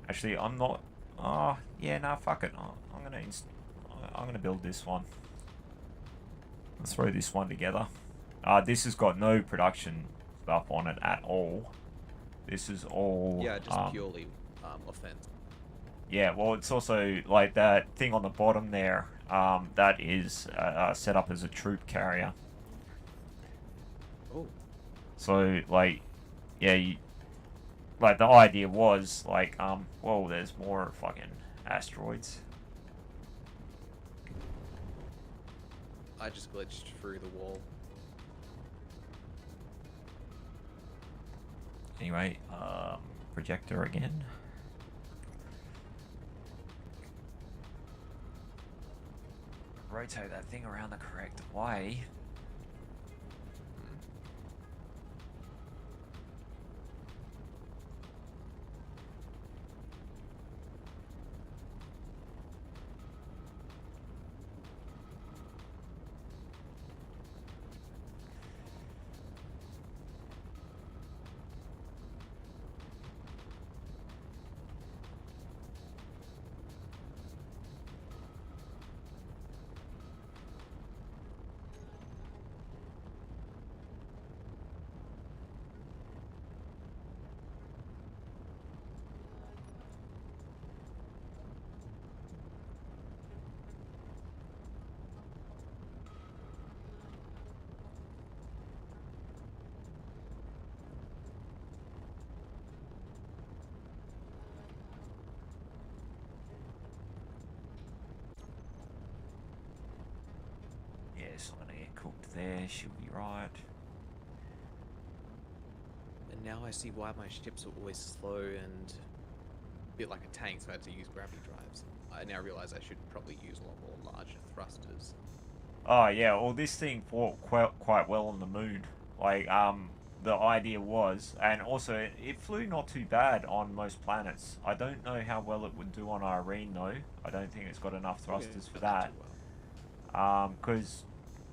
actually, I'm not. Oh yeah, nah, fuck it. I'm gonna build this one. Let's throw this one together. This has got no production stuff on it at all. This is all... Yeah, just purely offense. Yeah, well, it's also like that thing on the bottom there. That is set up as a troop carrier. Oh. So, like, yeah, like, the idea was, like, whoa, there's more fucking asteroids. I just glitched through the wall. Anyway, projector again. Rotate that thing around the correct way. Yes, I'm gonna get cooked there. She'll be right. And now I see why my ships are always slow and a bit like a tank, so I had to use gravity drives. I now realize I should probably use a lot more larger thrusters. Oh yeah, well, this thing fought quite well on the moon. Like, the idea was, and also it flew not too bad on most planets. I don't know how well it would do on Irene though. I don't think it's got enough thrusters for that. Because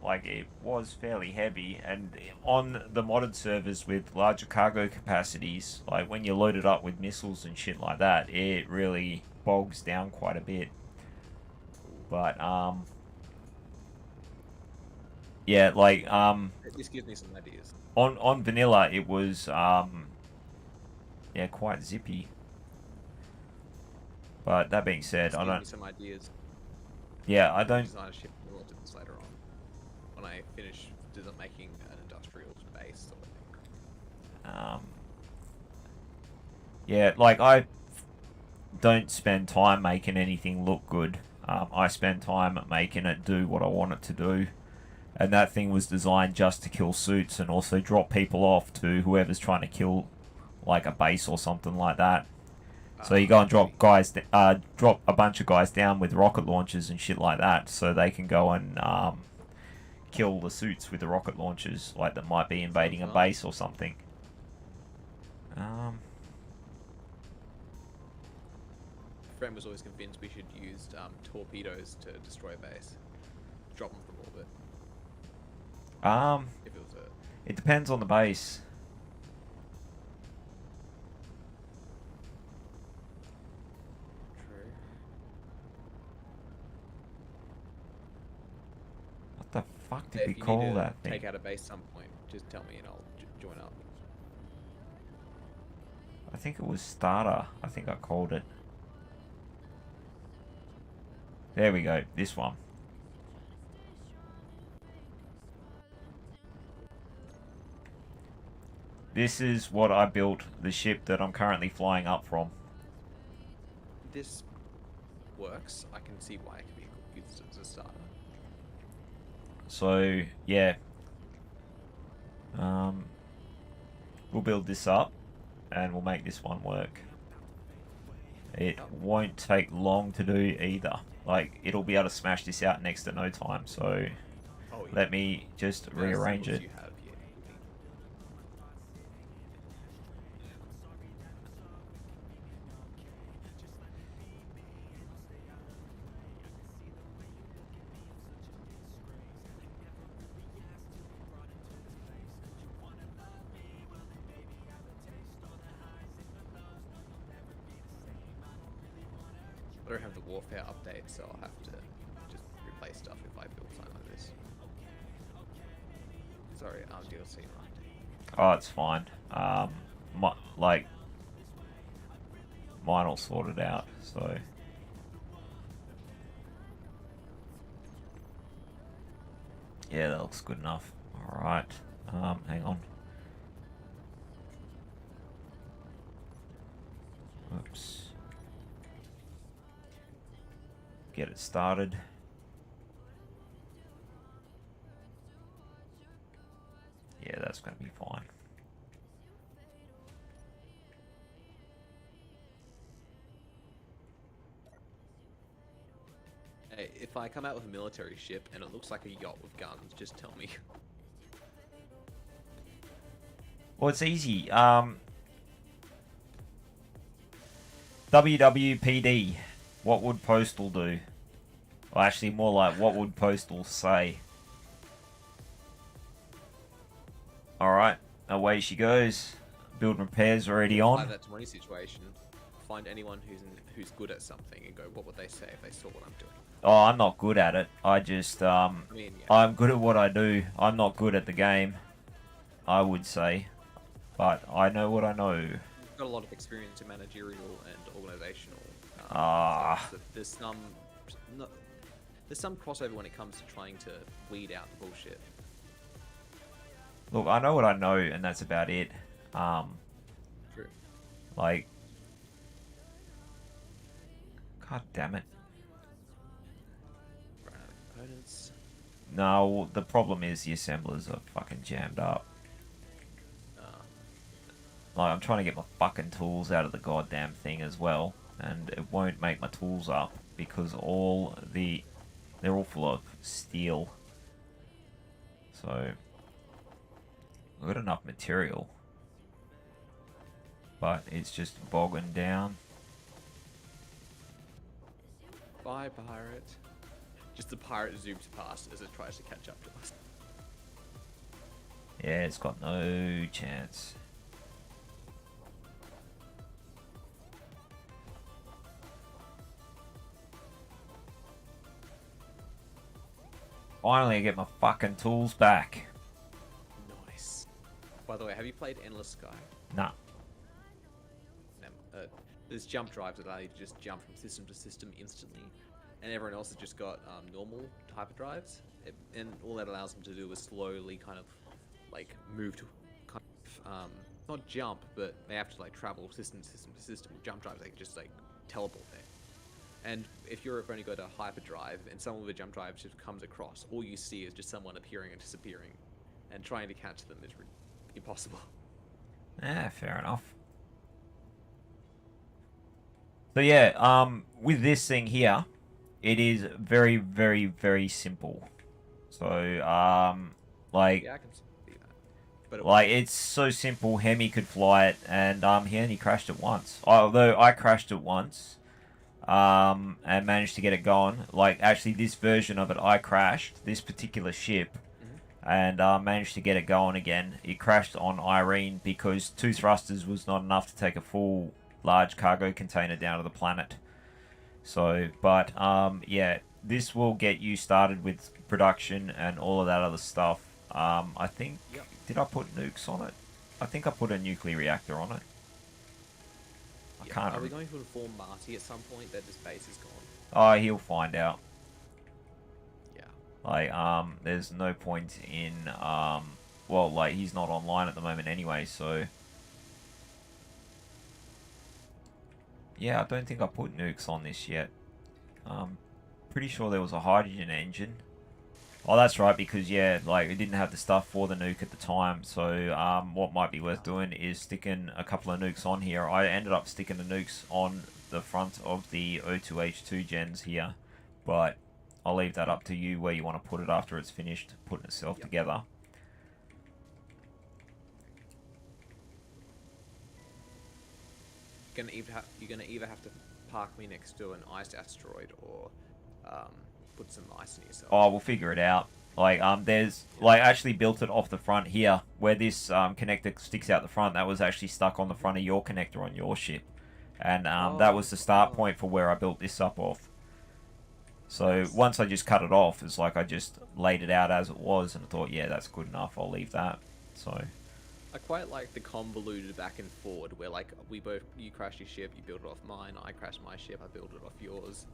like, it was fairly heavy, and on the modded servers with larger cargo capacities, like when you load it up with missiles and shit like that, it really bogs down quite a bit. But yeah, like This gives me some ideas. on vanilla it was yeah, quite zippy. But that being said, This I gives don't. me some ideas. Yeah, I don't. Design a ship and launch this later on when I finish making an industrial base sort of thing. Yeah, like, I don't spend time making anything look good. I spend time making it do what I want it to do. And that thing was designed just to kill suits and also drop people off to whoever's trying to kill, like, a base or something like that. So you go and drop drop a bunch of guys down with rocket launchers and shit like that, so they can go and kill the suits with the rocket launchers, like, that might be invading a base or something. My friend was always convinced we should use torpedoes to destroy a base, drop them from orbit. If it was it depends on the base. True. What the fuck did If we you need call to that thing? take out a base some point, just tell me and I'll join up. I think it was Starter. I think I called it. There we go. This one. This is what I built the ship that I'm currently flying up from. This works. I can see why it could be a good use as a starter. So, yeah. We'll build this up and we'll make this one work. It won't take long to do either. Like, it'll be able to smash this out next to no time, so... Oh, yeah. Let me just rearrange it. You have, yeah. I don't have the warfare update, so I'll have to just replace stuff if I build something like this. Sorry, DLC right. Oh, it's fine. Like, mine all sorted out, so... Yeah, that looks good enough. Alright. Hang on. Oops. Get it started. Yeah, that's going to be fine. Hey, if I come out with a military ship and it looks like a yacht with guns, just tell me. Well, it's easy. WWPD. What would Postal do? Well, actually, more like, what would Postal say? Alright, away she goes. Build repairs already Apply on. that to any situation. Find anyone who's good at something and go, what would they say if they saw what I'm doing? Oh, I'm not good at it. I just, I mean, yeah. I'm good at what I do. I'm not good at the game, I would say. But I know what I know. You've got a lot of experience in managerial and organizational. Ah. So there's some crossover when it comes to trying to weed out the bullshit. Look, I know what I know, and that's about it. True. Like... God damn it. Run out of components. No, the problem is the assemblers are fucking jammed up. Like, I'm trying to get my fucking tools out of the goddamn thing as well, and it won't make my tools up because they're all full of steel. So, I've got enough material, but it's just bogging down. Bye, pirate. Just the pirate zooms past as it tries to catch up to us. Yeah, it's got no chance. Finally, I get my fucking tools back. Nice. By the way, have you played Endless Sky? Nah. There's jump drives that allow you to just jump from system to system instantly, and everyone else has just got normal hyperdrives, and all that allows them to do is slowly kind of like move to kind of not jump, but they have to like travel system to system to system. With jump drives, they can just like teleport there. And if you've only got a hyperdrive and someone with a jump drive just comes across, all you see is just someone appearing and disappearing, and trying to catch them is impossible. Yeah, fair enough. So yeah, with this thing here, it is very, very, very simple. So, like... Yeah, I can see that. But Like, it's so simple, Hemi could fly it, and he only crashed it once. Although I crashed it once, and managed to get it going. Like, actually, this version of it, I crashed, this particular ship, and managed to get it going again. It crashed on Irene because 2 thrusters was not enough to take a full large cargo container down to the planet. So, but, yeah, this will get you started with production and all of that other stuff. I think... Yep. Did I put nukes on it? I think I put a nuclear reactor on it. I can't Are we remember. going to inform Marty at some point that this base is gone? Oh, he'll find out. Yeah. Like, there's no point in, well, like, he's not online at the moment anyway, so... Yeah, I don't think I put nukes on this yet. Pretty sure there was a hydrogen engine. Oh, that's right, because, yeah, like, it didn't have the stuff for the nuke at the time, so, what might be worth doing is sticking a couple of nukes on here. I ended up sticking the nukes on the front of the O2H2 gens here, but I'll leave that up to you where you want to put it after it's finished putting itself together. You're gonna either have to park me next to an ice asteroid or put some ice in yourself. Oh, we'll figure it out. Like, there's, like, I actually built it off the front here, where this connector sticks out the front. That was actually stuck on the front of your connector on your ship. And that was the start point for where I built this up off. So once I just cut it off, it's like I just laid it out as it was, and I thought, yeah, that's good enough. I'll leave that. So I quite like the convoluted back and forward, where like you crash your ship, you build it off mine. I crash my ship, I build it off yours.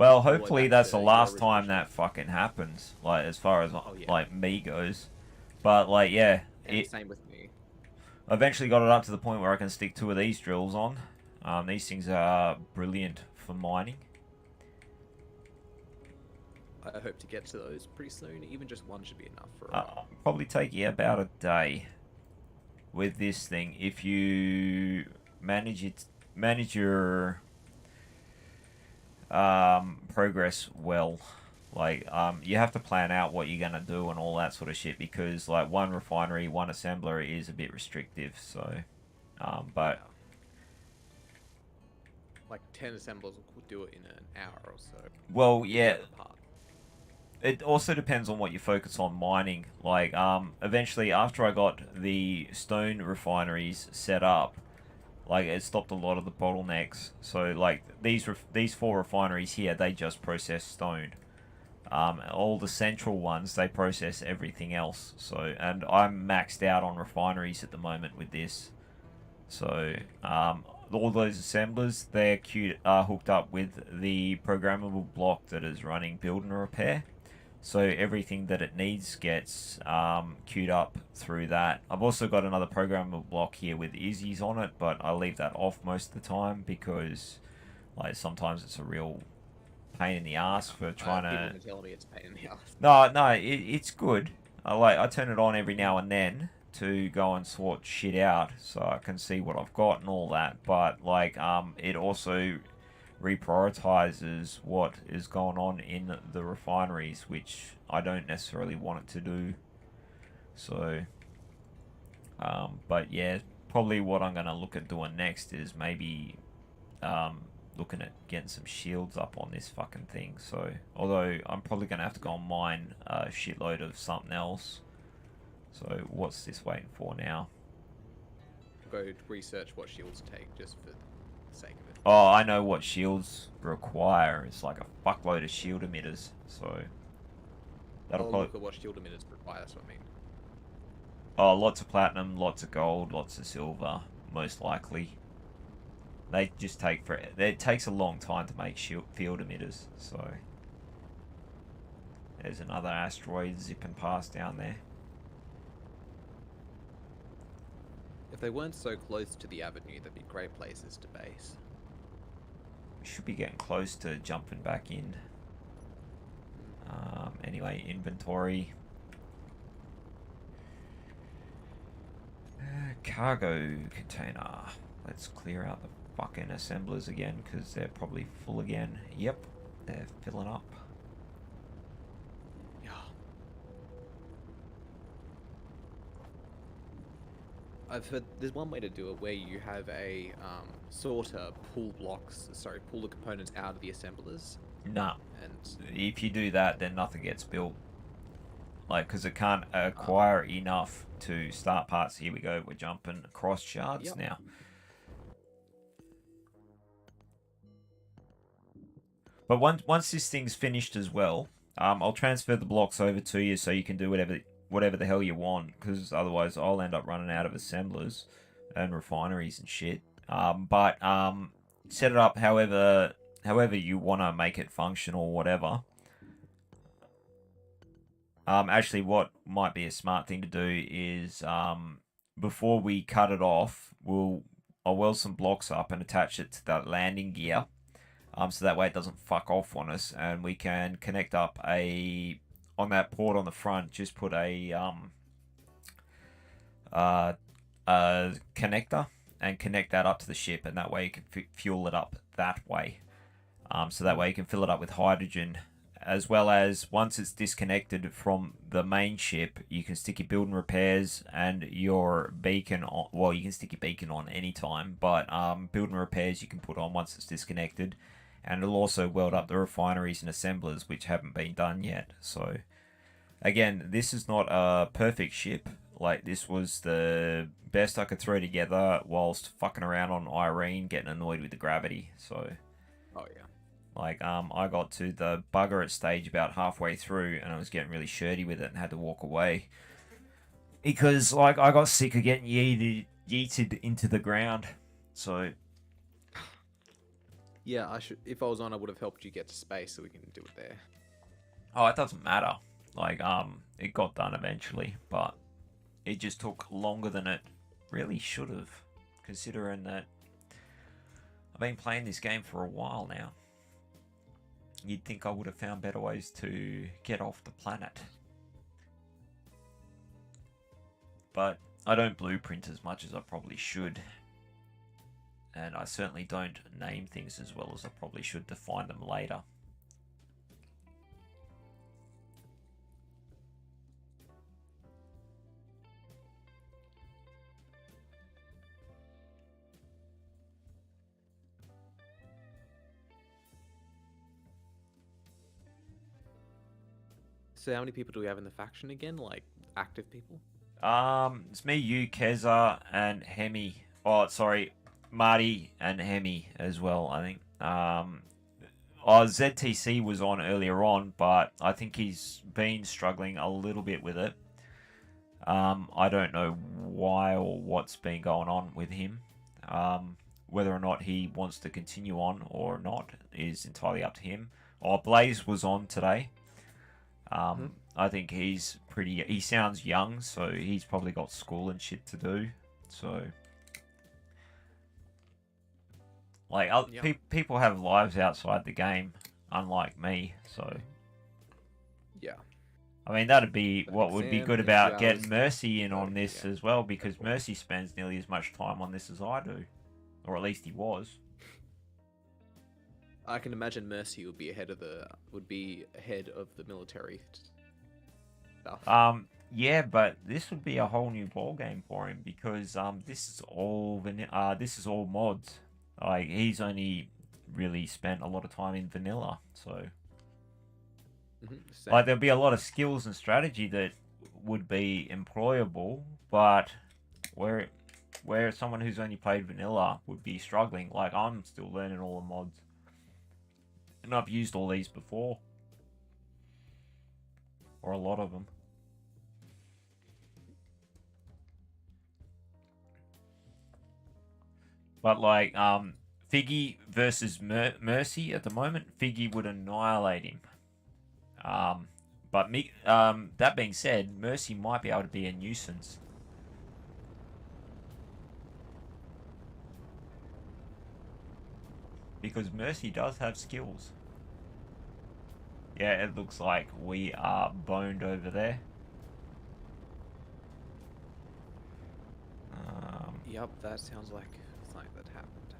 well, hopefully that's the last time that fucking happens. Like, as far as like me goes, but like, yeah, Same with me. I eventually got it up to the point where I can stick 2 of these drills on. These things are brilliant for mining. I hope to get to those pretty soon. Even just one should be enough for. Probably take you about a day with this thing if you manage your progress well. Like, you have to plan out what you're gonna do and all that sort of shit, because like one refinery, one assembler is a bit restrictive. So, but like 10 assemblers will do it in an hour or so. well, yeah. It also depends on what you focus on mining. Like, eventually, after I got the stone refineries set up, like, it stopped a lot of the bottlenecks. So, like, these 4 refineries here, they just process stone. All the central ones, they process everything else. So, and I'm maxed out on refineries at the moment with this. So, all those assemblers, they're hooked up with the programmable block that is running build and repair. So everything that it needs gets queued up through that. I've also got another programmable block here with Izzy's on it, but I leave that off most of the time because, like, sometimes it's a real pain in the ass for trying to. People tell me it's a pain in the ass. No, it's good. I turn it on every now and then to go and sort shit out so I can see what I've got and all that. But like, it also reprioritizes what is going on in the refineries, which I don't necessarily want it to do. So, but yeah, probably what I'm going to look at doing next is maybe looking at getting some shields up on this fucking thing. So, although I'm probably going to have to go and mine a shitload of something else. So, what's this waiting for now? Go research what shields take just for the sake of it. Oh, I know what shields require. It's like a fuckload of shield emitters. So that'll probably look at what shield emitters require. That's what I mean. Oh, lots of platinum, lots of gold, lots of silver, most likely. They just take it takes a long time to make field emitters. So there's another asteroid zipping past down there. If they weren't so close to the avenue, they'd be great places to base. We should be getting close to jumping back in. Anyway, inventory. Cargo container. Let's clear out the fucking assemblers again, because they're probably full again. Yep, they're filling up. Yeah. I've heard there's one way to do it where you have a sorter pull the components out of the assemblers. Nah. And if you do that, then nothing gets built. Like, because it can't acquire enough to start parts. Here we go. We're jumping across shards now. But once this thing's finished as well, I'll transfer the blocks over to you so you can do whatever the hell you want. Because otherwise, I'll end up running out of assemblers and refineries and shit. But set it up however you want to make it function or whatever. Actually, what might be a smart thing to do is before we cut it off, I'll weld some blocks up and attach it to that landing gear, so that way it doesn't fuck off on us, and we can connect up on that port on the front. Just put a connector and connect that up to the ship, and that way you can fuel it up that way. So that way you can fill it up with hydrogen as well as once it's disconnected from the main ship, you can stick your building repairs and your beacon on. Well, you can stick your beacon on anytime, but building repairs you can put on once it's disconnected, and it'll also weld up the refineries and assemblers, which haven't been done yet. So again, this is not a perfect ship. Like, this was the best I could throw together whilst fucking around on Irene, getting annoyed with the gravity. So, Oh yeah. like, I got to the bugger it stage about halfway through, and I was getting really shirty with it and had to walk away. Because, like, I got sick of getting yeeted into the ground. So, Yeah, I should. If I was on, I would have helped you get to space so we can do it there. oh, it doesn't matter. Like, it got done eventually, but it just took longer than it really should have, considering that I've been playing this game for a while now. You'd think I would have found better ways to get off the planet. But I don't blueprint as much as I probably should. And I certainly don't name things as well as I probably should to find them later. So how many people do we have in the faction again? Like active people? It's me, you, Keza, and Hemi. Oh, sorry, Marty and Hemi as well, I think. ZTC was on earlier on, but I think he's been struggling a little bit with it. I don't know why or what's been going on with him. Whether or not he wants to continue on or not is entirely up to him. Oh, Blaze was on today. I think he's pretty. He sounds young, so he's probably got school and shit to do. So, like, Yep. people have lives outside the game, unlike me. So, Yeah. I mean, that'd be Like what would be Sam, good a few about hours getting Mercy in on to- this yeah. as well, because Mercy spends nearly as much time on this as I do, or at least he was. I can imagine Mercy would be ahead of the military stuff. Yeah, but this would be a whole new ball game for him because this is all this is all mods. Like, he's only really spent a lot of time in vanilla, so Same. like there'll be a lot of skills and strategy that would be employable, but where someone who's only played vanilla would be struggling. Like, I'm still learning all the mods, and I've used all these before, or a lot of them. But, like, Figgy versus Mercy at the moment, Figgy would annihilate him. But that being said, Mercy might be able to be a nuisance. Because Mercy does have skills. Yeah, it looks like we are boned over there. Yep, that sounds like something that happened.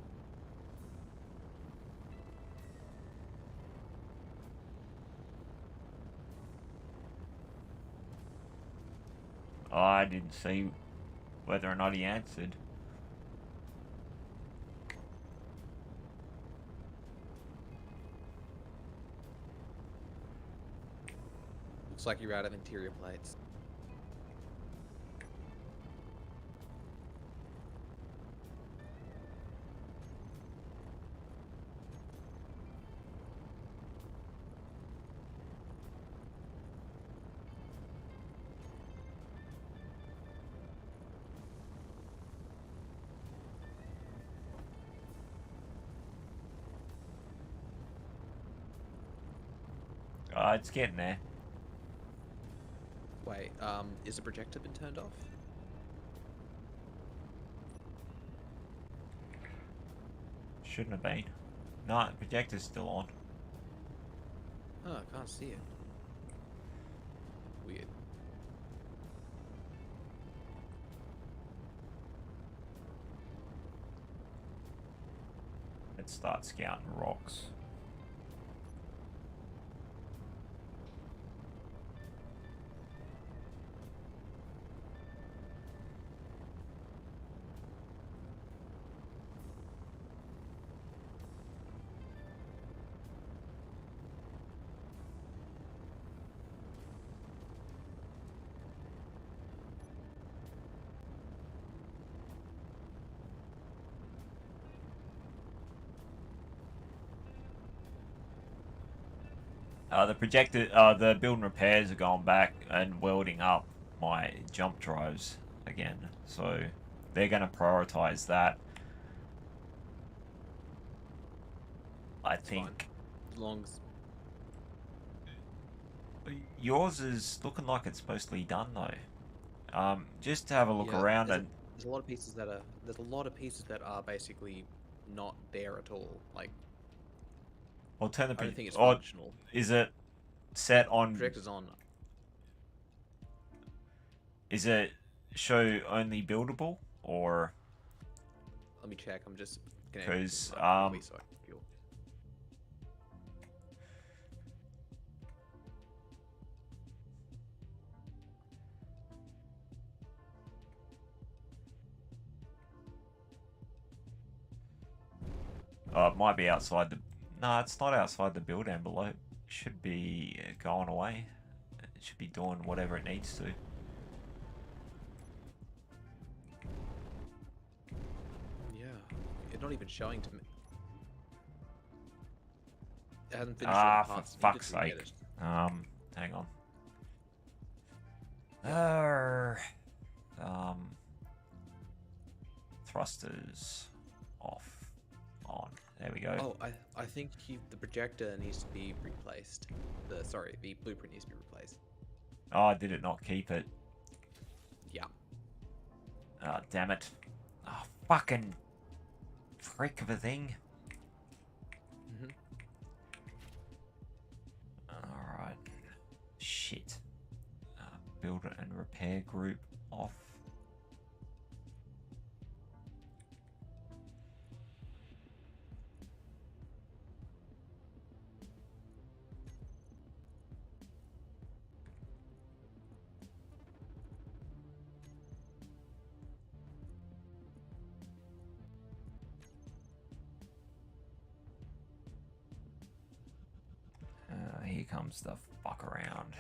I didn't see whether or not he answered. Looks like you're out of interior plates. It's getting there. Wait, is the projector been turned off? Shouldn't have been. No, the projector's still on. Oh, I can't see it. Weird. Let's start scouting rocks. The projector, the build and repairs are going back and welding up my jump drives again. So they're going to prioritize that. I think. Fine. As long as... Yours is looking like it's mostly done though. Just to have a look Yeah, around and there's a lot of pieces that are basically not there at all. Like, I'll turn the I don't think it's or functional. is it set on? Projector's on. Is it show only buildable or? Let me check. I'm just Because so I can feel. It might be outside the. No, it's not outside the build envelope. It should be going away. It should be doing whatever it needs to. Yeah, it's not even showing to me. It hasn't finished Ah, all the for parts fuck's needed to sake. get it. Hang on. Thrusters off, on. There we go. Oh, I think the projector needs to be replaced. The blueprint needs to be replaced. Oh, did it not keep it? Yeah. Oh, damn it. Oh, fucking freak of a thing. Mhm. Alright. Shit. Build and repair group off. Here comes the fuck around.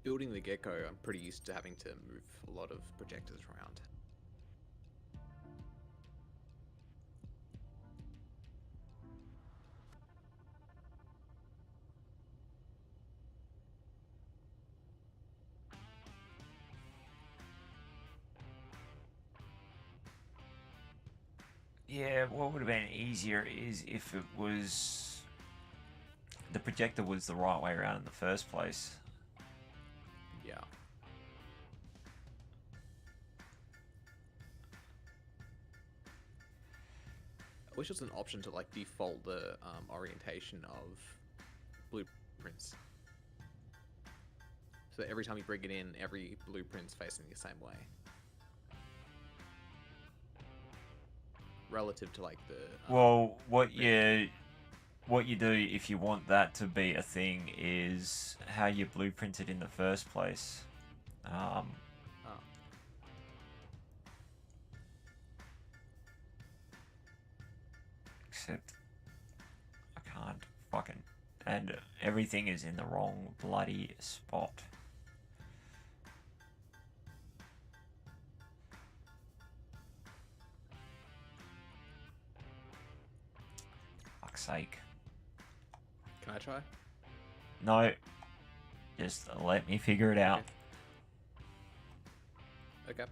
Building the gecko, I'm pretty used to having to move a lot of projectors around. Yeah, what would have been easier is if it was... the projector was the right way around in the first place. Yeah. I wish it was an option to like default the orientation of blueprints. So that every time you bring it in, every blueprint's facing the same way. Relative to like the... Well, what you do if you want that to be a thing is how you blueprinted in the first place. Except I can't fucking... and everything is in the wrong bloody spot. Fuck's sake. Can I try? No. Just let me figure it out. Okay.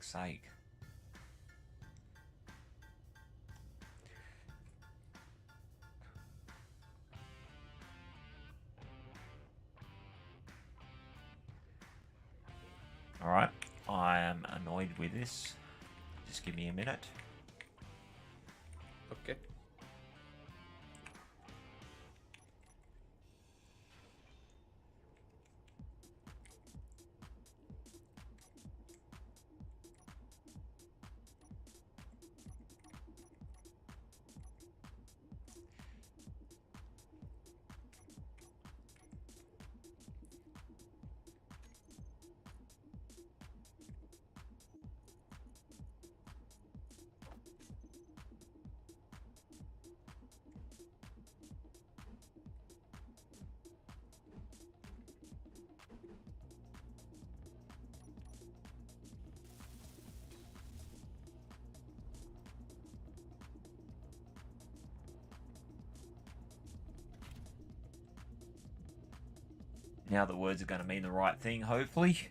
fuck's sake. Alright, I am annoyed with this. Just give me a minute. Okay. Now the words are going to mean the right thing, hopefully.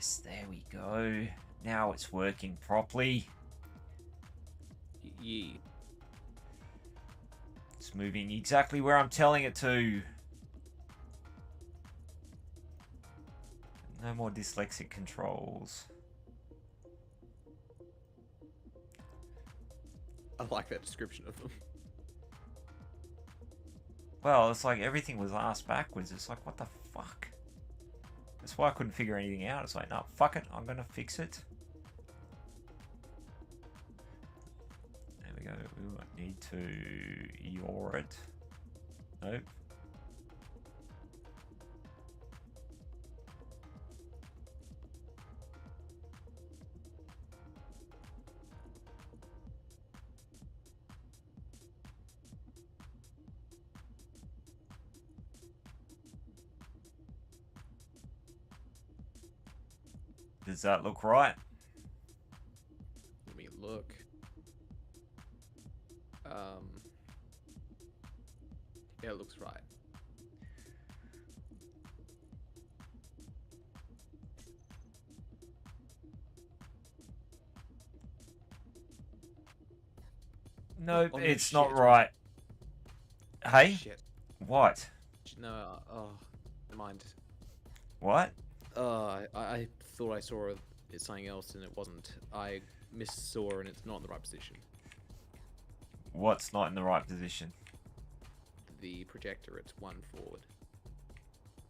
Yes, there we go. Now it's working properly. Yeah. It's moving exactly where I'm telling it to. No more dyslexic controls. I like that description of them. Well, it's like everything was asked backwards. It's like, what the fuck? That's why I couldn't figure anything out. It's like, no, fuck it. I'm going to fix it. There we go. Ooh, I need to yaw it. Nope. Does that look right? Let me look. Yeah, it looks right. Nope, Oh, no it's not shit. right. Hey? Shit. What? No, oh, never mind. What? I thought I saw it something else and it wasn't. I missaw and it's not in the right position. What's not in the right position? The projector, it's one forward.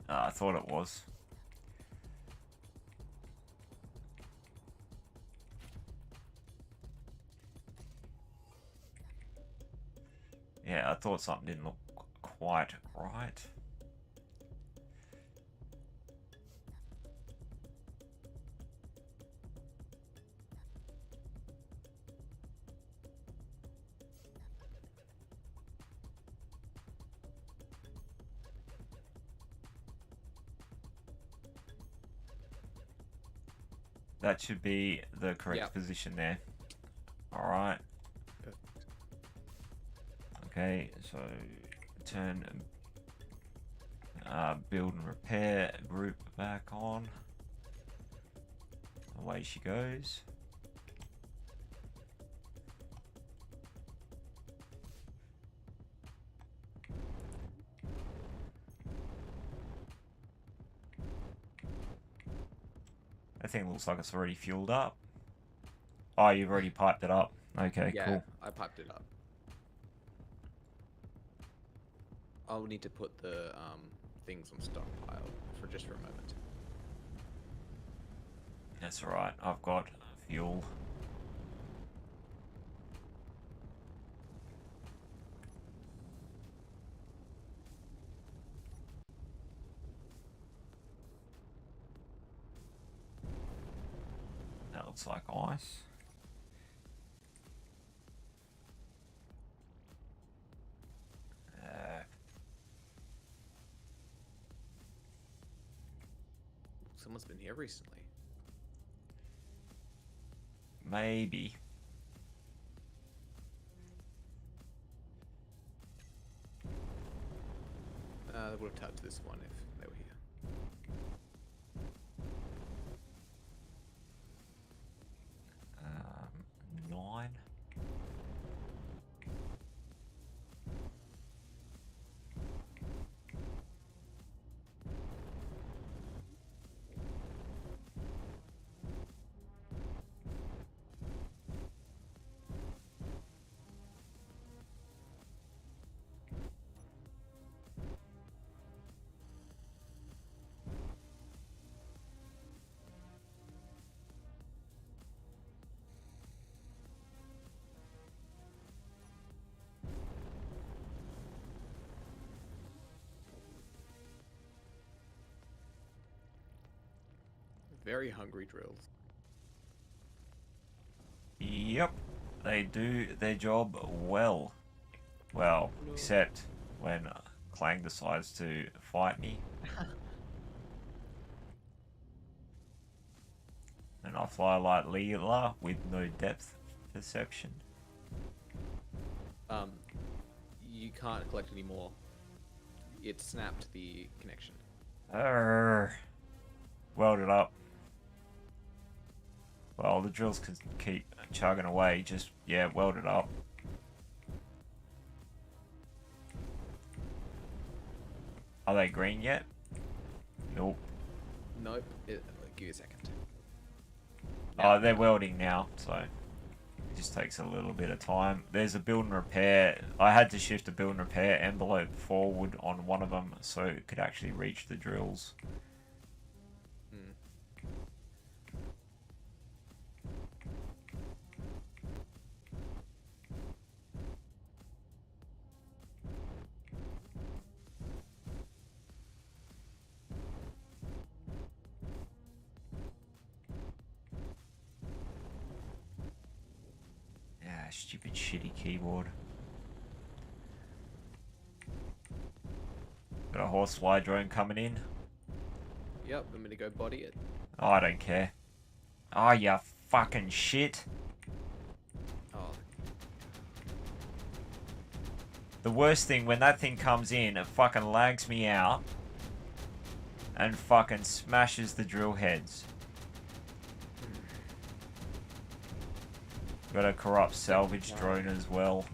I thought it was. Yeah, I thought something didn't look quite right. That should be the correct position there. Alright. Okay, so turn build and repair group back on. Away she goes. That thing looks like it's already fueled up. Oh, you've already piped it up. Okay, Yeah, cool. I piped it up. I'll need to put the things on stockpile for just for a moment. That's alright. I've got fuel. That looks like ice. Someone's been here recently. Maybe. They would have touched this one if they were here. 9. Very hungry drills. Yep, they do their job well. Well, No. except when Clang decides to fight me. And I fly like Leela with no depth perception. You can't collect any more. It snapped the connection. Arrgh. Weld it up. Well, the drills can keep chugging away. Just, yeah, weld it up. Are they green yet? Nope. Nope. Give you a second. Oh, they're welding now, so it just takes a little bit of time. There's a build and repair. I had to shift a build and repair envelope forward on one of them so it could actually reach the drills. Stupid shitty keyboard. Got a horsefly drone coming in. Yep, I'm gonna go body it. Oh, I don't care. Oh, you fucking shit. Oh, The worst thing, when that thing comes in, it fucking lags me out and fucking smashes the drill heads. Got a corrupt salvage drone as well.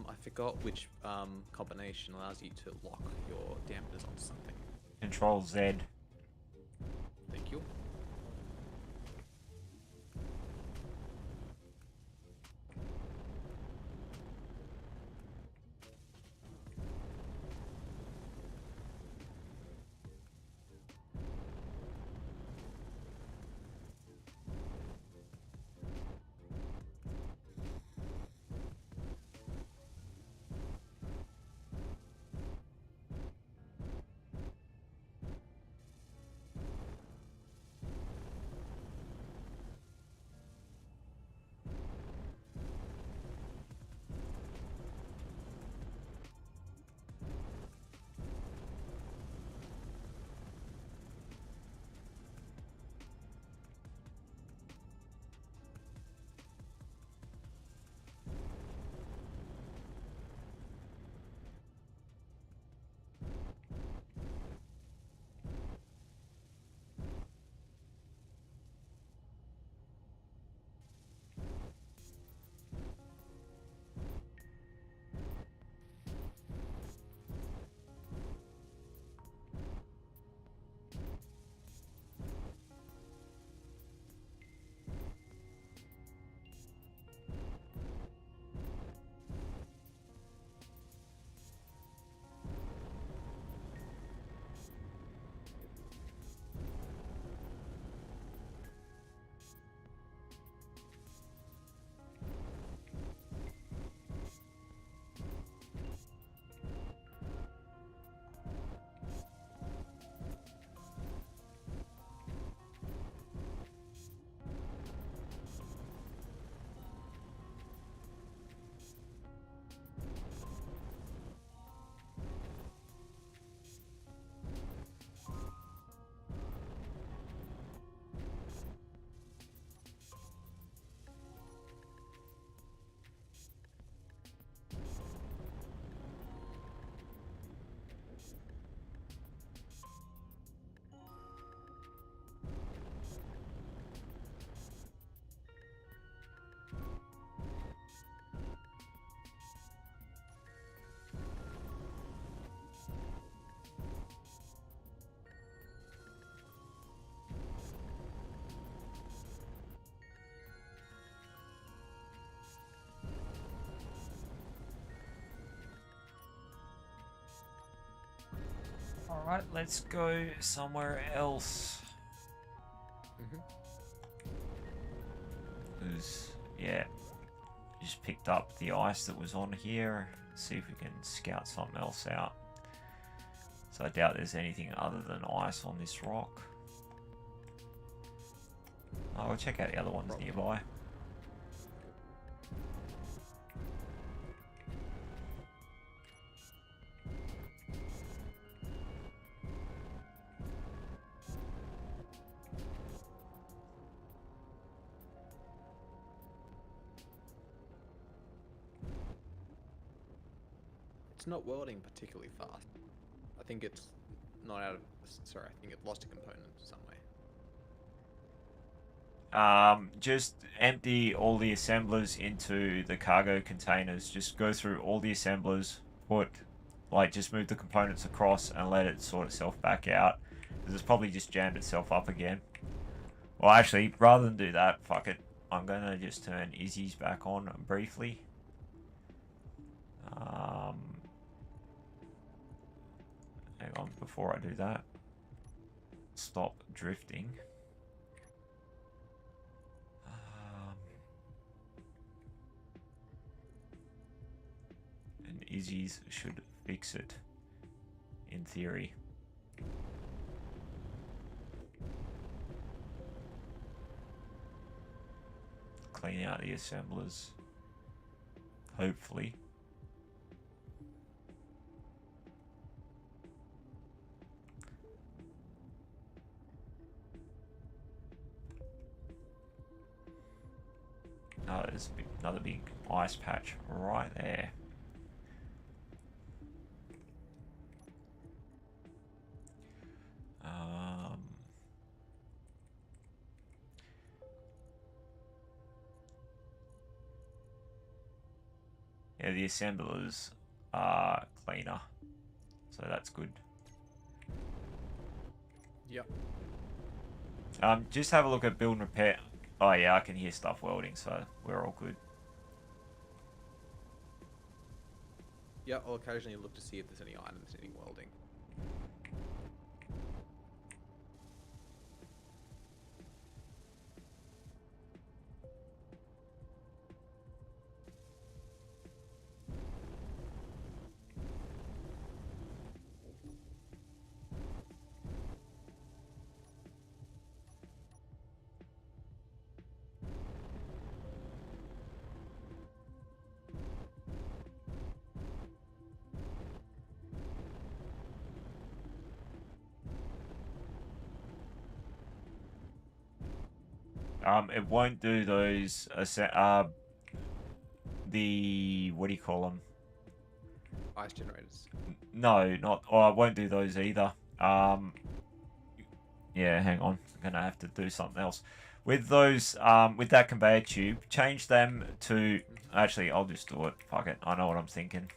I forgot which combination allows you to lock your dampeners onto something. Control Z. Thank you. Alright, let's go somewhere else. Mhm. Yeah, just picked up the ice that was on here. See if we can scout something else out. So I doubt there's anything other than ice on this rock. Oh, we'll check out the other ones nearby. It's not welding particularly fast. I think it's not out of. Sorry, I think it lost a component some way. Just empty all the assemblers into the cargo containers. Just go through all the assemblers, just move the components across and let it sort itself back out. Because it's probably just jammed itself up again. Well, actually, rather than do that, fuck it. I'm gonna just turn Izzy's back on briefly. Hang on, before I do that. Stop drifting. And Izzy's should fix it, in theory. Clean out the assemblers. Hopefully. Oh, there's another big ice patch right there. Yeah, the assemblers are cleaner, so that's good. Yep. Just have a look at build and repair. Oh yeah, I can hear stuff welding, so we're all good. Yeah, I'll occasionally look to see if there's any items needing welding. It won't do those, the, what do you call them? Ice generators. No, not, oh, it won't do those either. Yeah, hang on. I'm gonna have to do something else. With those, with that conveyor tube, change them to, actually, I'll just do it. Fuck it. I know what I'm thinking.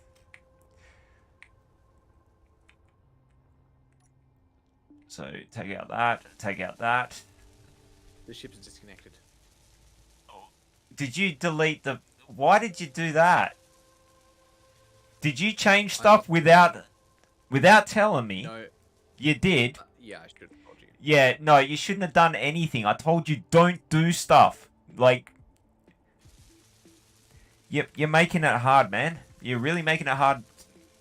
So, take out that, take out that. The ship's disconnected. Did you delete the... Why did you do that? Did you change stuff without telling me? No. You did? Yeah, I should have told you. Yeah, no, you shouldn't have done anything. I told you don't do stuff. Like... You're making it hard, man. You're really making it hard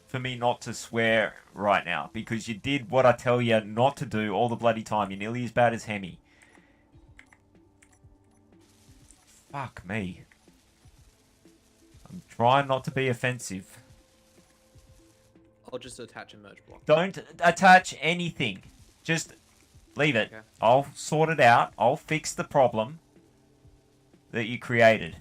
for me not to swear right now. Because you did what I tell you not to do all the bloody time. You're nearly as bad as Hemi. Fuck me. I'm trying not to be offensive. I'll just attach a merge block. Don't attach anything. Just leave it. Okay. I'll sort it out. I'll fix the problem that you created.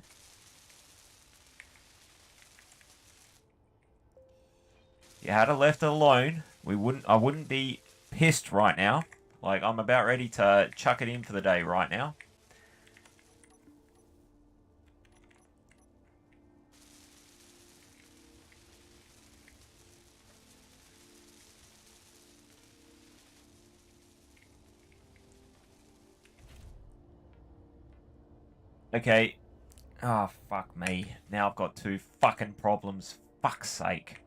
You had it left alone, I wouldn't be pissed right now. Like, I'm about ready to chuck it in for the day right now. Okay. Oh, fuck me. Now I've got two fucking problems. Fuck's sake.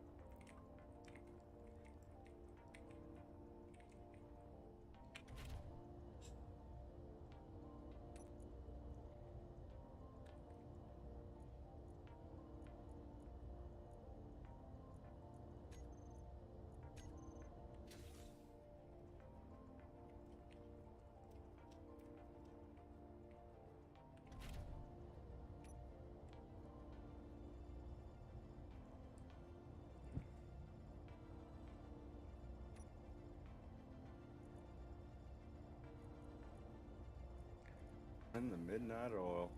And the midnight oil.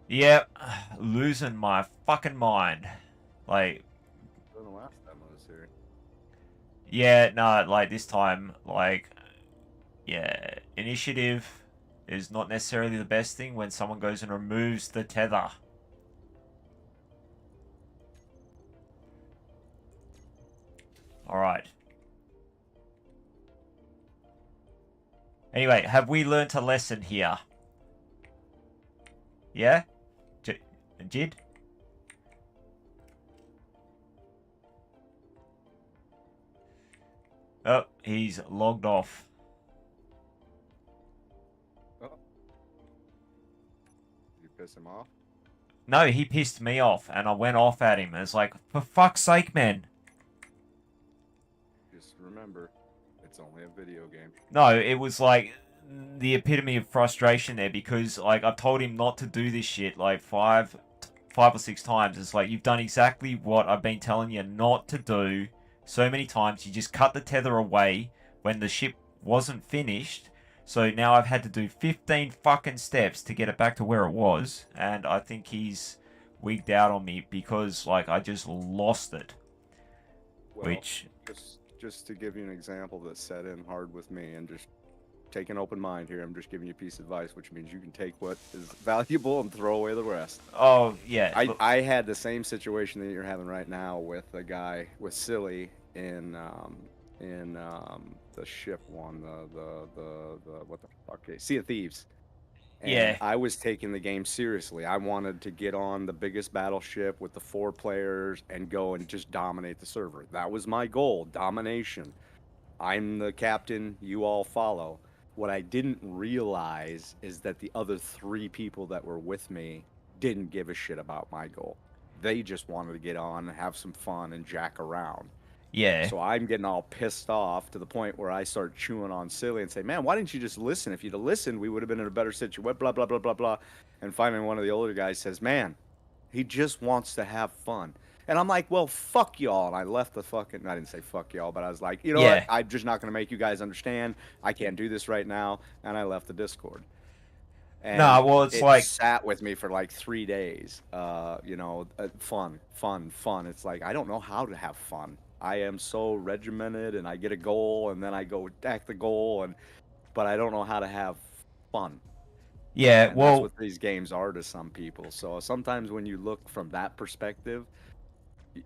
Yep, losing my fucking mind. Like, Been the last time I was here. yeah, no, like this time, like, yeah, initiative is not necessarily the best thing when someone goes and removes the tether. Alright. Anyway, have we learnt a lesson here? Yeah? Jid? Oh, he's logged off. Oh. Did you piss him off? No, he pissed me off, and I went off at him. It's like, for fuck's sake, man. Just remember, it's only a video game. No, it was like the epitome of frustration there because, like, I've told him not to do this shit like five or six times. It's like, you've done exactly what I've been telling you not to do so many times. You just cut the tether away when the ship wasn't finished. So now I've had to do 15 fucking steps to get it back to where it was. And I think he's wigged out on me because, like, I just lost it. Well, Which... just to give you an example that set in hard with me, and just take an open mind here. I'm just giving you a piece of advice, which means you can take what is valuable and throw away the rest. Oh, yeah. I had the same situation that you're having right now with a guy with Silly in the ship one, the what the fuck, Sea of Thieves. And Yeah. I was taking the game seriously. I wanted to get on the biggest battleship with the 4 players and go and just dominate the server. That was my goal, domination. I'm the captain, you all follow. What I didn't realize is that the other 3 people that were with me didn't give a shit about my goal. They just wanted to get on and have some fun and jack around. Yeah. So I'm getting all pissed off to the point where I start chewing on Silly and say, man, why didn't you just listen? If you'd have listened, we would have been in a better situation, blah, blah, blah, blah, blah. And finally, one of the older guys says, man, he just wants to have fun. And I'm like, well, fuck y'all. And I left the fucking, I didn't say fuck y'all, but I was like, you know what? I'm just not going to make you guys understand. I can't do this right now. And I left the Discord. And nah, well, it's like... sat with me for like 3 days. Fun. It's like, I don't know how to have fun. I am so regimented, and I get a goal, and then I go attack the goal, but I don't know how to have fun. Yeah, and well... that's what these games are to some people. So sometimes when you look from that perspective,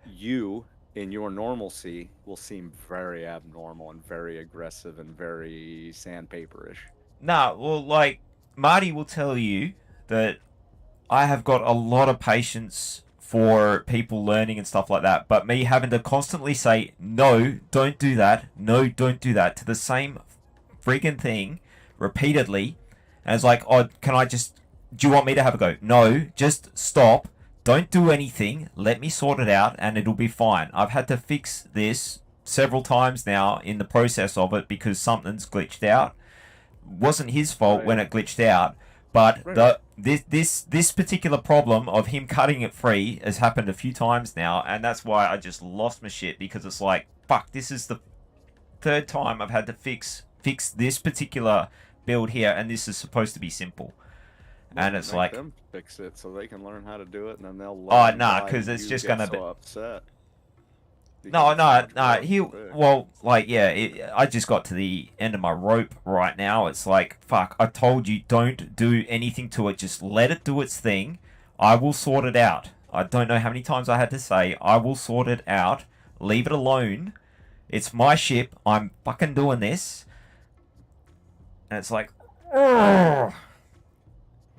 you, in your normalcy, will seem very abnormal and very aggressive and very sandpaperish. Nah, well, like, Marty will tell you that I have got a lot of patience for people learning and stuff like that, but me having to constantly say, no, don't do that, no, don't do that, to the same freaking thing repeatedly, and it's like, oh, do you want me to have a go? No, just stop, don't do anything, let me sort it out, and it'll be fine. I've had to fix this several times now in the process of it because something's glitched out. Wasn't his fault when it glitched out, but this particular problem of him cutting it free has happened a few times now, and that's why I just lost my shit, because it's like, fuck, this is the 3rd time I've had to fix this particular build here, and this is supposed to be simple. And it's like, them fix it so they can learn how to do it, and then they'll learn. Oh, nah, because it's just gonna be upset. No. I just got to the end of my rope right now. It's like, fuck, I told you, don't do anything to it. Just let it do its thing. I will sort it out. I don't know how many times I had to say, I will sort it out. Leave it alone. It's my ship. I'm fucking doing this. And it's like, ugh.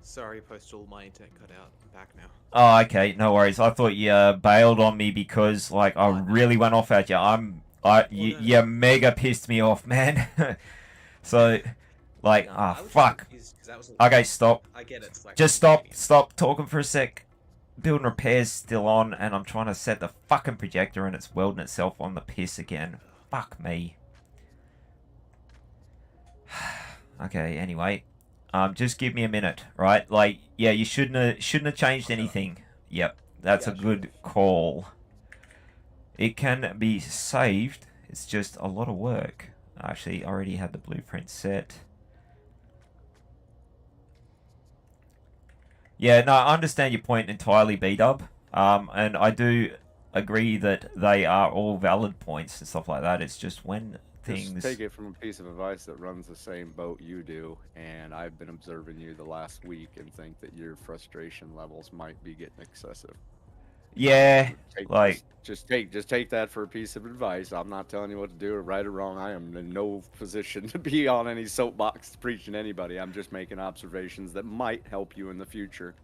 Sorry, Postal, my internet cut out. I'm back now. Oh, okay, no worries. I thought you bailed on me because, like, I really went off at you. You mega pissed me off, man. So, like, fuck. Okay, stop. I get it. Like, just stop talking for a sec. Building repairs still on, and I'm trying to set the fucking projector, and it's welding itself on the piss again. Fuck me. Okay, anyway. Just give me a minute, right? Like, yeah, you shouldn't have changed anything. Yep, that's a good call. It can be saved. It's just a lot of work. Actually, I already had the blueprint set. Yeah, no, I understand your point entirely, B-Dub. And I do agree that they are all valid points and stuff like that. It's just when Just things... take it from a piece of advice that runs the same boat you do, and I've been observing you the last week and think that your frustration levels might be getting excessive. Yeah, Take, like... just take that for a piece of advice. I'm not telling you what to do or right or wrong. I am in no position to be on any soapbox preaching to anybody. I'm just making observations that might help you in the future.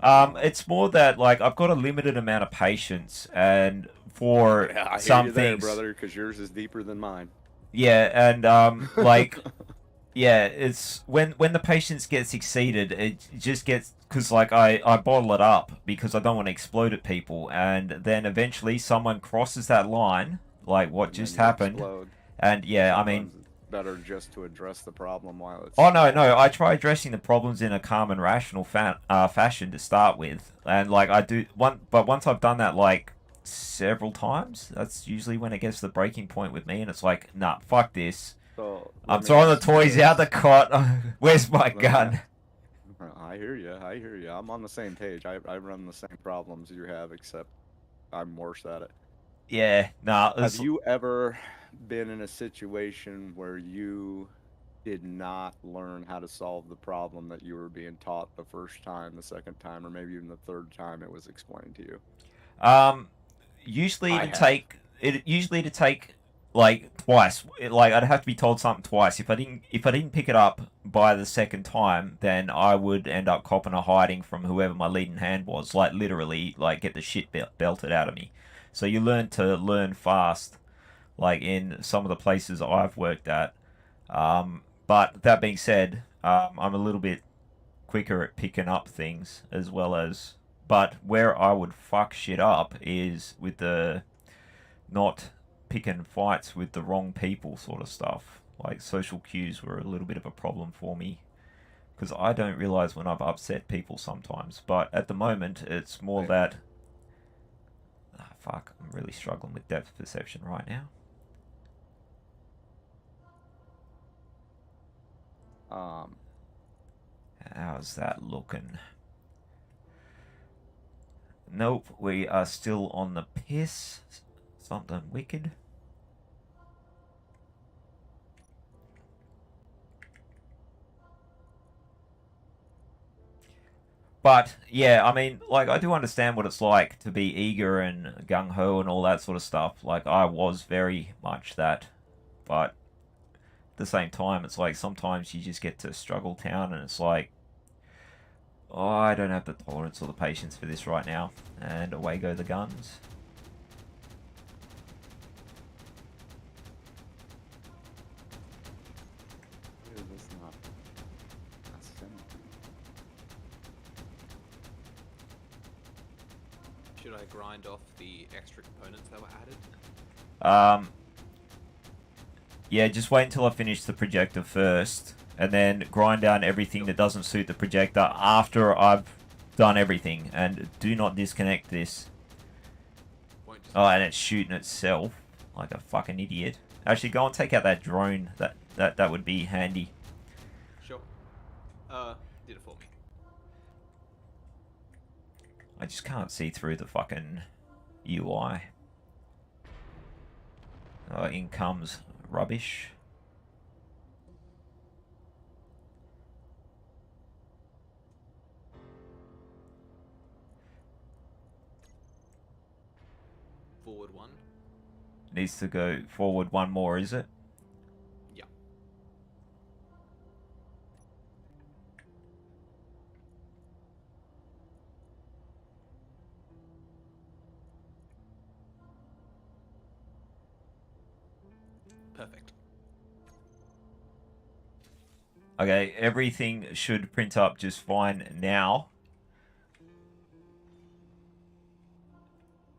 It's more that, like, I've got a limited amount of patience, and for Yeah, I hear some you there, things... brother, because yours is deeper than mine. Yeah, and, like... Yeah, it's when the patience gets exceeded, it just gets, because like I bottle it up because I don't want to explode at people, and then eventually someone crosses that line, like what And just then you happened, explode. and yeah, I mean, Sometimes it's better just to address the problem while it's oh no, small. no, I try addressing the problems in a calm and rational fashion to start with, and like I do but once I've done that like several times, that's usually when it gets to the breaking point with me, and it's like, nah, fuck this. So I'm let me throwing the ask you toys out the this. cot. Where's my Let me gun? I hear you. I hear you. I'm on the same page. I run the same problems you have, except I'm worse at it. Yeah, nah. Have you ever been in a situation where you did not learn how to solve the problem that you were being taught the first time, the second time, or maybe even the third time it was explained to you? Usually I to have. take like twice. Like I'd have to be told something twice. If I didn't pick it up by the second time, then I would end up copping a hiding from whoever my leading hand was. Like literally, like get the shit belted out of me. So you learn fast. Like in some of the places I've worked at. But that being said, I'm a little bit quicker at picking up things as well as. But where I would fuck shit up is with the not picking fights with the wrong people sort of stuff. Like social cues were a little bit of a problem for me because I don't realize when I've upset people sometimes. But at the moment, it's more that. Fuck, I'm really struggling with depth perception right now. How's that looking? Nope, we are still on the piss. Something wicked. But, yeah, I mean, like, I do understand what it's like to be eager and gung-ho and all that sort of stuff. Like, I was very much that. But, at the same time, it's like, sometimes you just get to struggle town and it's like, oh, I don't have the tolerance or the patience for this right now. And away go the guns. Should I grind off the extra components that were added? Yeah, just wait until I finish the projector first, and then grind down everything that doesn't suit the projector after I've done everything, and do not disconnect this. Oh, and it's shooting itself like a fucking idiot. Actually, go and take out that drone. That would be handy. Sure. Did it for me. I just can't see through the fucking UI. In comes rubbish. Forward one. Needs to go forward one more, is it? Yeah. Perfect. Okay, everything should print up just fine now.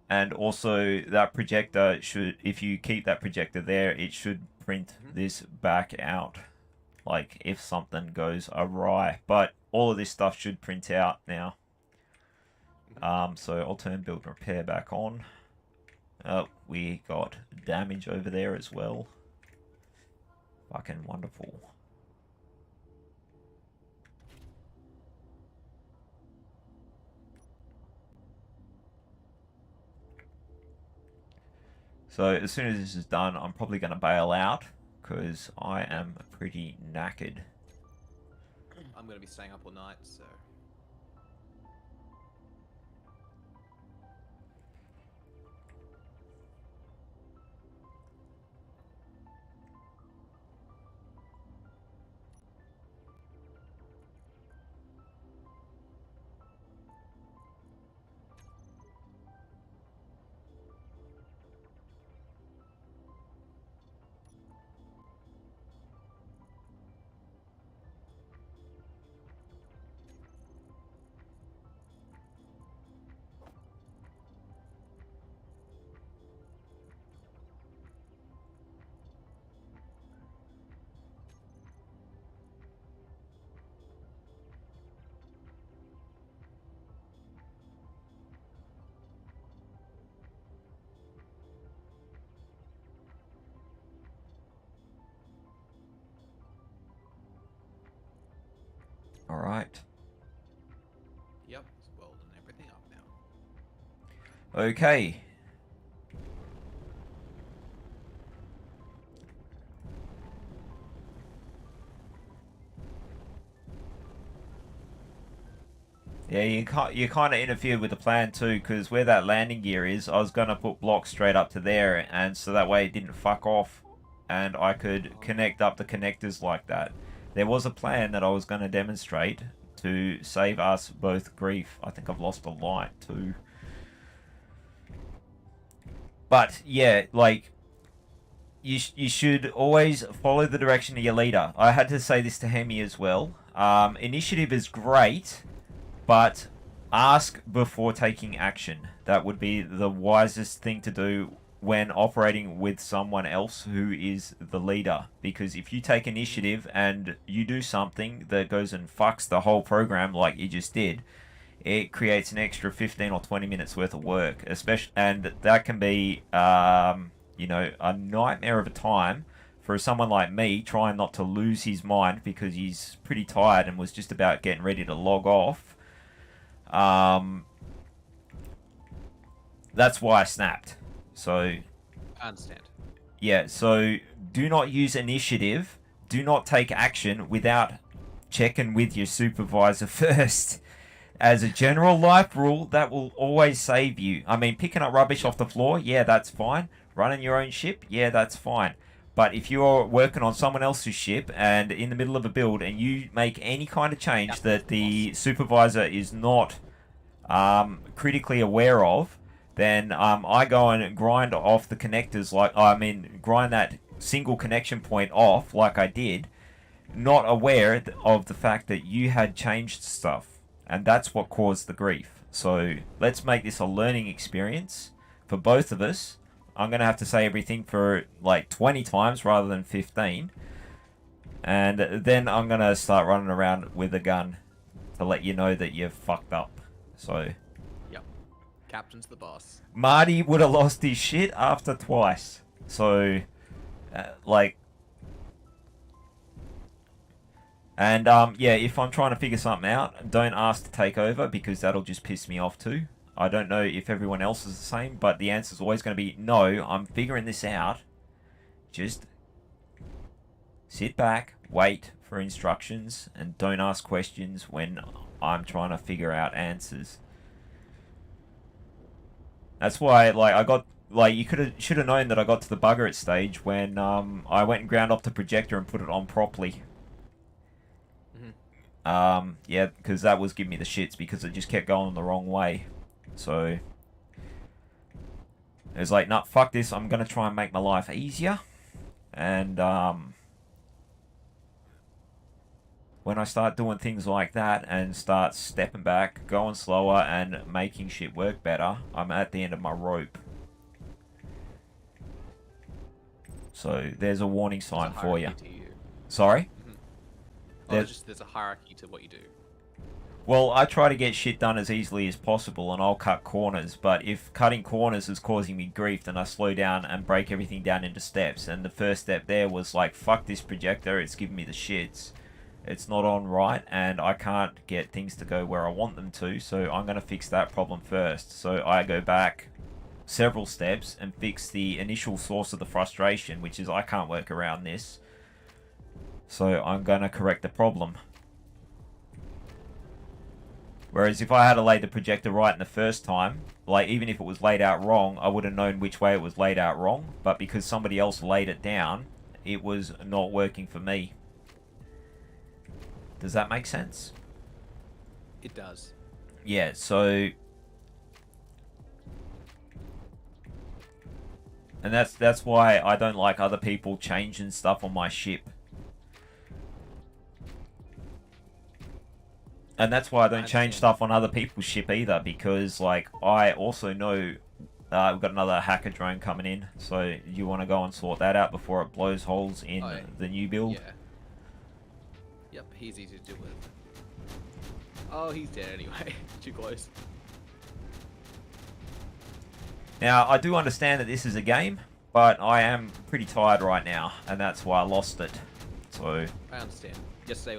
And also, that projector should, if you keep that projector there, it should print this back out. Like, if something goes awry. But all of this stuff should print out now. So I'll turn build and repair back on. We got damage over there as well. Fucking wonderful. So as soon as this is done, I'm probably going to bail out because I am pretty knackered. I'm going to be staying up all night, so... All right. Yep, it's welding everything up now. Okay. Yeah, you kind of interfered with the plan too, because where that landing gear is, I was going to put blocks straight up to there, and so that way it didn't fuck off, and I could connect up the connectors like that. There was a plan that I was going to demonstrate to save us both grief. I think I've lost a light too. But yeah, like, you should always follow the direction of your leader. I had to say this to Hemi as well. Initiative is great, but ask before taking action. That would be the wisest thing to do when operating with someone else who is the leader. Because if you take initiative and you do something that goes and fucks the whole program like you just did, it creates an extra 15 or 20 minutes worth of work. And that can be, you know, a nightmare of a time for someone like me trying not to lose his mind because he's pretty tired and was just about getting ready to log off. That's why I snapped. So, I understand. yeah, so do not use initiative. Do not take action without checking with your supervisor first. As a general life rule, that will always save you. I mean, picking up rubbish off the floor, yeah, that's fine. Running your own ship, yeah, that's fine. But if you're working on someone else's ship and in the middle of a build and you make any kind of change that the supervisor is not critically aware of, then I go and grind off the connectors, grind that single connection point off like I did, not aware of the fact that you had changed stuff. And that's what caused the grief. So let's make this a learning experience for both of us. I'm going to have to say everything for like 20 times rather than 15. And then I'm going to start running around with a gun to let you know that you've fucked up. So... Yep. Captain's the boss. Marty would have lost his shit after twice. So, And, yeah, if I'm trying to figure something out, don't ask to take over, because that'll just piss me off too. I don't know if everyone else is the same, but the answer's always going to be, no, I'm figuring this out. Just sit back, wait for instructions, and don't ask questions when I'm trying to figure out answers. That's why, you should have known that I got to the bugger it stage when I went and ground up the projector and put it on properly. Yeah, because that was giving me the shits because it just kept going the wrong way. So, it was like, nah, fuck this, I'm going to try and make my life easier. And, when I start doing things like that and start stepping back, going slower and making shit work better, I'm at the end of my rope. So, there's a warning sign for you. Sorry? There's a hierarchy to what you do. Well, I try to get shit done as easily as possible, and I'll cut corners, but if cutting corners is causing me grief, then I slow down and break everything down into steps, and the first step there was like, fuck this projector, it's giving me the shits. It's not on right, and I can't get things to go where I want them to, so I'm going to fix that problem first. So I go back, several steps and fix the initial source of the frustration, which is I can't work around this. So I'm going to correct the problem. Whereas if I had laid the projector right in the first time, like even if it was laid out wrong, I would have known which way it was laid out wrong. But because somebody else laid it down, it was not working for me. Does that make sense? It does. Yeah, so... And that's why I don't like other people changing stuff on my ship. And that's why I don't change stuff on other people's ship either, because like I also know we've got another hacker drone coming in, so you want to go and sort that out before it blows holes in the new build. Yeah. Yep, he's easy to deal with. Oh, he's dead anyway. Too close. Now, I do understand that this is a game, but I am pretty tired right now, and that's why I lost it. So I understand. Yesterday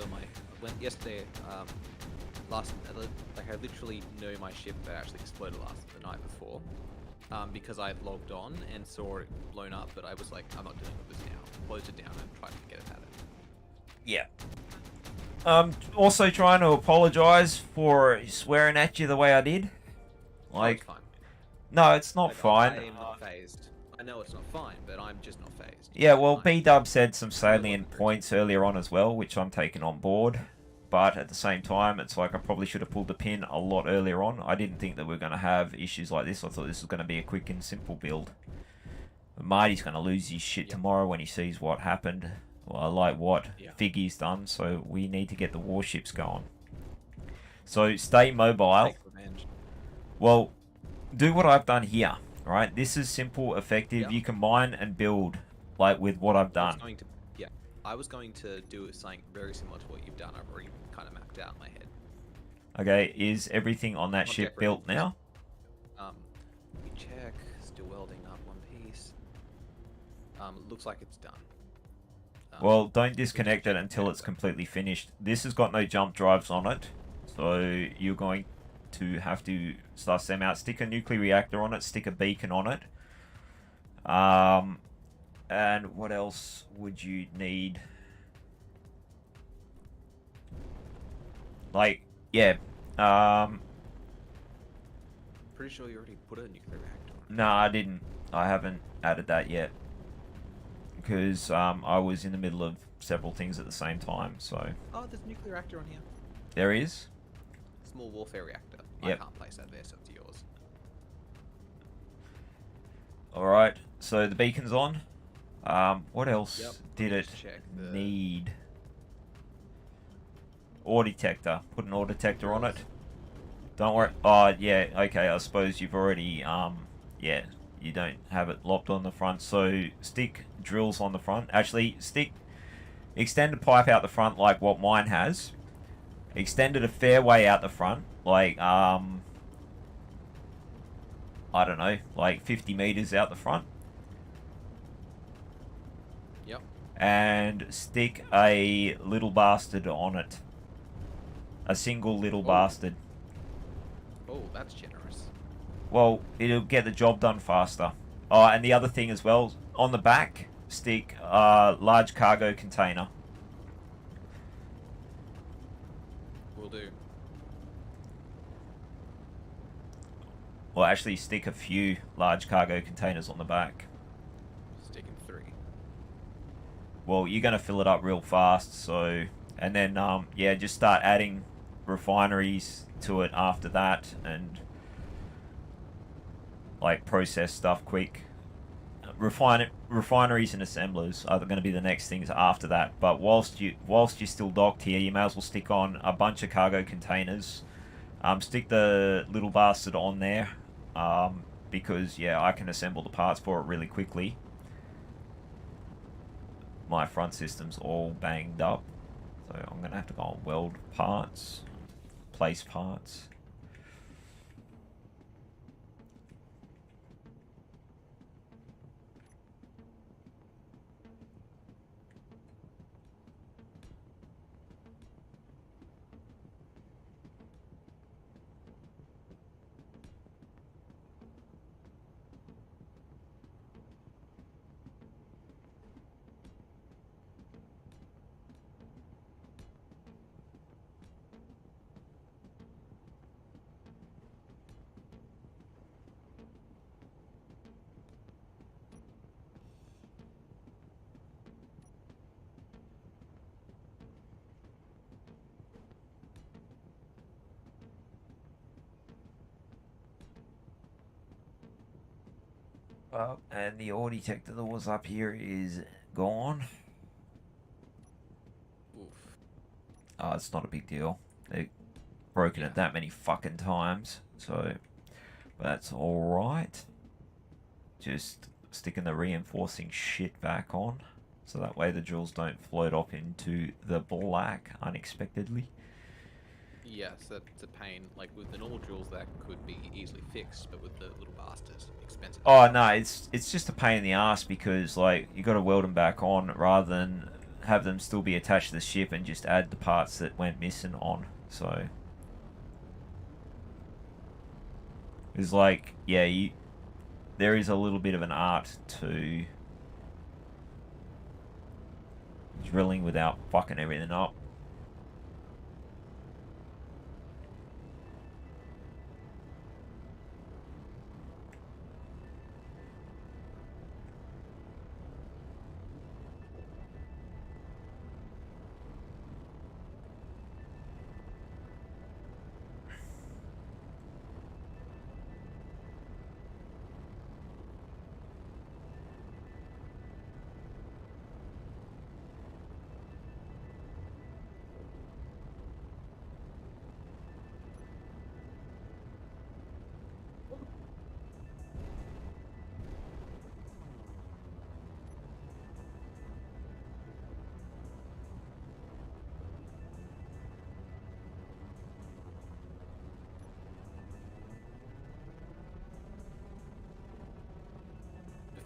I literally know my ship that actually exploded the night before, because I logged on and saw it blown up, but I was like, I'm not dealing with this now. Closed it down and tried to forget about it. yeah. Also trying to apologise for swearing at you the way I did. Like, it's fine. no, it's not Like, fine. I am not phased. I know it's not fine, but I'm just not phased. Yeah, well, Fine. B-Dub said some salient points earlier on as well, which I'm taking on board. But at the same time, it's like I probably should have pulled the pin a lot earlier on. I didn't think that we are going to have issues like this. I thought this was going to be a quick and simple build. But Marty's going to lose his shit tomorrow when he sees what happened. Well, I like what Figgy's done, so we need to get the warships going. So stay mobile. Take revenge. Well, do what I've done here, right? This is simple, effective. Yeah. You can mine and build, like with what I've done. I was going to do something very similar to what you've done. I've already kind of mapped out in my head. Okay, is everything on that Not ship yet, built now? Let me check. Still welding up one piece. Looks like it's done. Well, don't disconnect it until it's completely finished. This has got no jump drives on it, so you're going to have to suss them out. Stick a nuclear reactor on it, stick a beacon on it. And what else would you need? Like, yeah. Pretty sure you already put a nuclear reactor on. No, I didn't. I haven't added that yet. Because I was in the middle of several things at the same time, so... Oh, there's a nuclear reactor on here. There is? Small warfare reactor. Yep. I can't place that there, so it's yours. Alright, so the beacon's on. What else did it need? Ore detector. Put an ore detector on it. Don't worry. Oh, yeah, okay, I suppose you've already, yeah, you don't have it locked on the front. So, stick drills on the front. Actually, stick extended pipe out the front like what mine has. Extended a fair way out the front. Like, I don't know, like 50 meters out the front. Yep. And stick a little bastard on it. A single little bastard. Oh, that's generous. Well, it'll get the job done faster. Oh, and the other thing as well, on the back, stick a large cargo container. Will do. Well, actually stick a few large cargo containers on the back. Sticking 3. Well, you're going to fill it up real fast, so... And then, yeah, just start adding refineries to it after that, and... like, process stuff quick. Refineries and assemblers are going to be the next things after that, but whilst you're still docked here, you may as well stick on a bunch of cargo containers. Stick the little bastard on there, because, yeah, I can assemble the parts for it really quickly. My front system's all banged up, so I'm going to have to go and weld parts, place parts. And the ore detector that was up here is gone. Oof. Oh, it's not a big deal. They've broken it that many fucking times, so that's alright. Just sticking the reinforcing shit back on, so that way the drills don't float off into the black unexpectedly. Yes, that's a pain. Like with the normal drills, that could be easily fixed, but with the little bastards, expensive. Oh no, it's just a pain in the ass because like you got to weld them back on rather than have them still be attached to the ship and just add the parts that went missing on. So it's like, yeah, there is a little bit of an art to drilling without fucking everything up.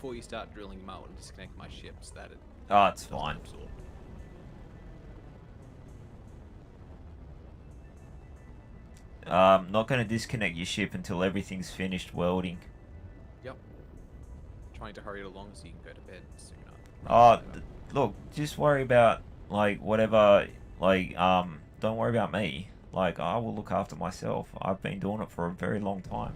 Before you start drilling them, I want to disconnect my ships. That it Oh, it's doesn't fine. absorb. Not going to disconnect your ship until everything's finished welding. Yep. Trying to hurry it along so you can go to bed sooner. Oh, look, just worry about, like, whatever, like, don't worry about me. Like, I will look after myself. I've been doing it for a very long time.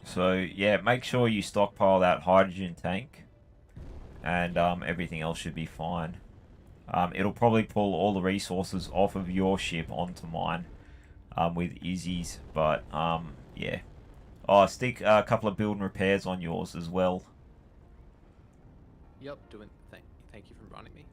So, yeah, make sure you stockpile that hydrogen tank. And everything else should be fine. It'll probably pull all the resources off of your ship onto mine with Izzy's. But, yeah. Oh, stick a couple of build and repairs on yours as well. Yep. Doing. Thank you for reminding me.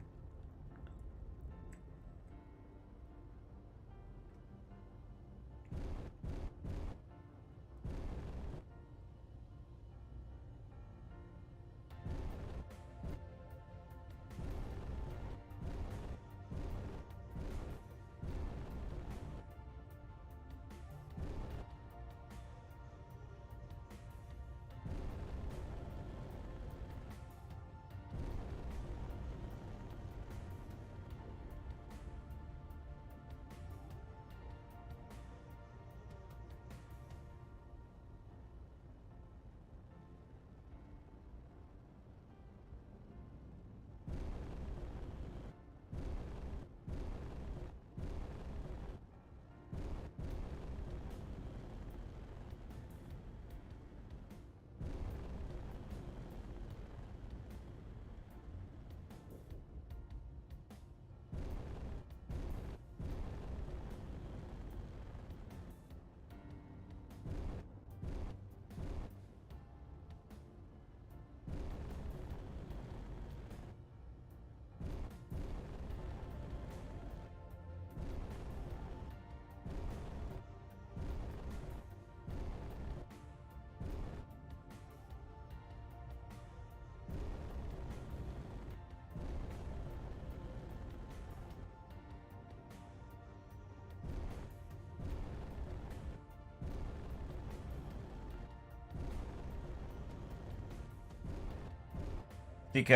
Stick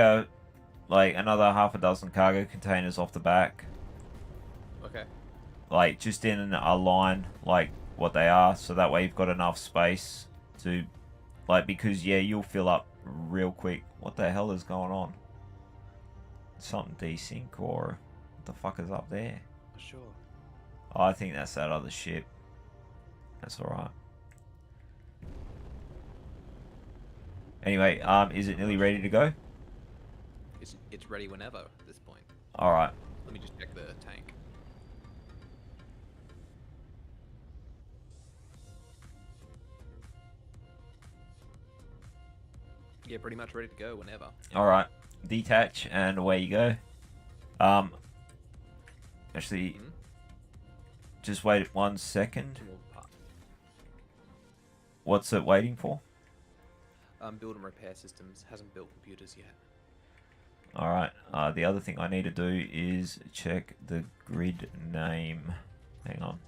like another half a dozen cargo containers off the back. Okay. Like just in a line, like what they are, so that way you've got enough space to, like, because yeah, you'll fill up real quick. What the hell is going on? Something desync, or what the fuck is up there? Sure. Oh, I think that's that other ship. That's alright. Anyway, is it nearly ready to go? It's ready whenever at this point. Alright. Let me just check the tank. Yeah, pretty much ready to go whenever. Alright. Detach and away you go. Actually, just wait 1 second. What's it waiting for? Build and repair systems. Hasn't built computers yet. Alright, the other thing I need to do is check the grid name. Hang on.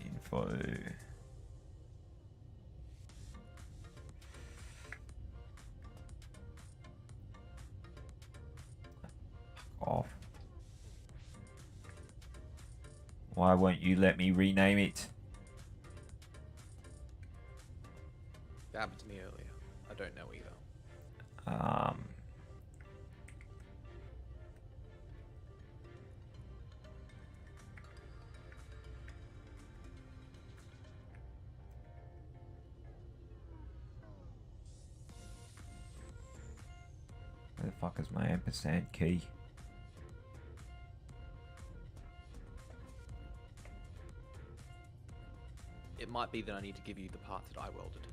Info. Off. Why won't you let me rename it? That happened to me earlier. I don't know either. Where the fuck is my ampersand key? It might be that I need to give you the part that I welded.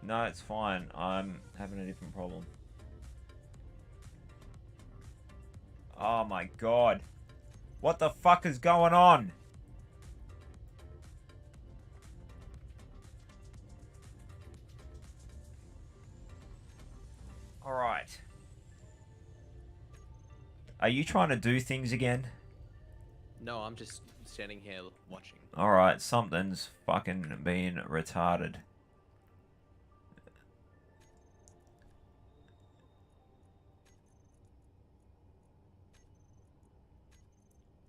No, it's fine. I'm having a different problem. Oh my god. What the fuck is going on? Alright. Are you trying to do things again? No, I'm just standing here watching. Alright, something's fucking being retarded.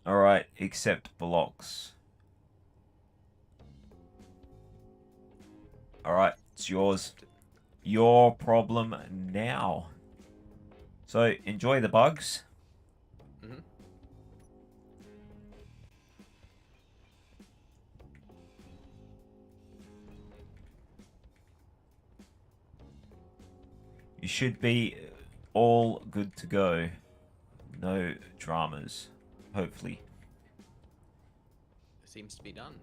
Alright, accept blocks. Alright, it's yours. Your problem now. So, enjoy the bugs. Mm-hmm. You should be all good to go. No dramas, hopefully. Seems to be done.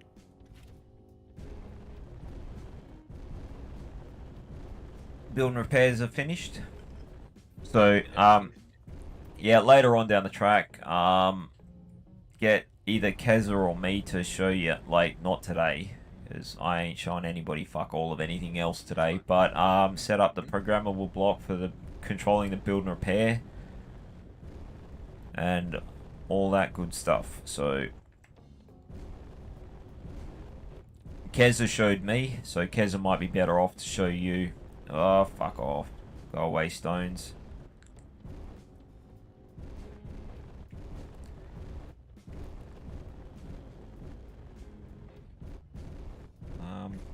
Build and repairs are finished. So, yeah, later on down the track, get either Keza or me to show you, like, not today, because I ain't showing anybody fuck all of anything else today, but set up the programmable block for the controlling the build and repair and all that good stuff. So Keza showed me, so Keza might be better off to show you. Oh, fuck off. Go away, stones.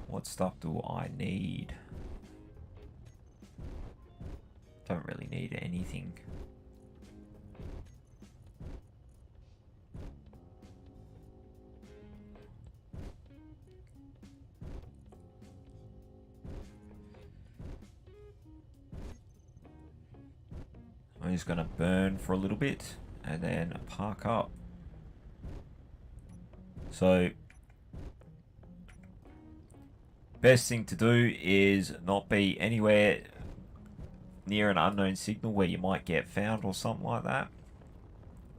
What stuff do I need? Don't really need anything. I'm just gonna burn for a little bit and then park up. So best thing to do is not be anywhere near an unknown signal where you might get found or something like that.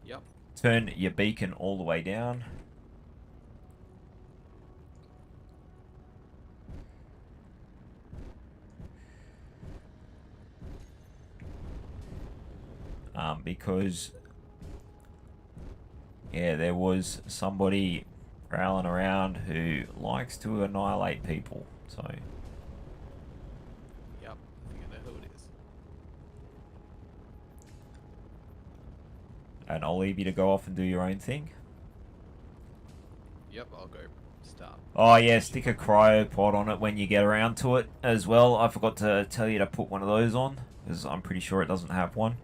Yep. Turn your beacon all the way down. Because yeah, there was somebody prowling around who likes to annihilate people, so Yep. I think I know who it is. and I'll leave you to go off and do your own thing. Yep, I'll go stuff. Oh yeah, stick a cryopod on it when you get around to it as well. I forgot to tell you to put one of those on, because I'm pretty sure it doesn't have one.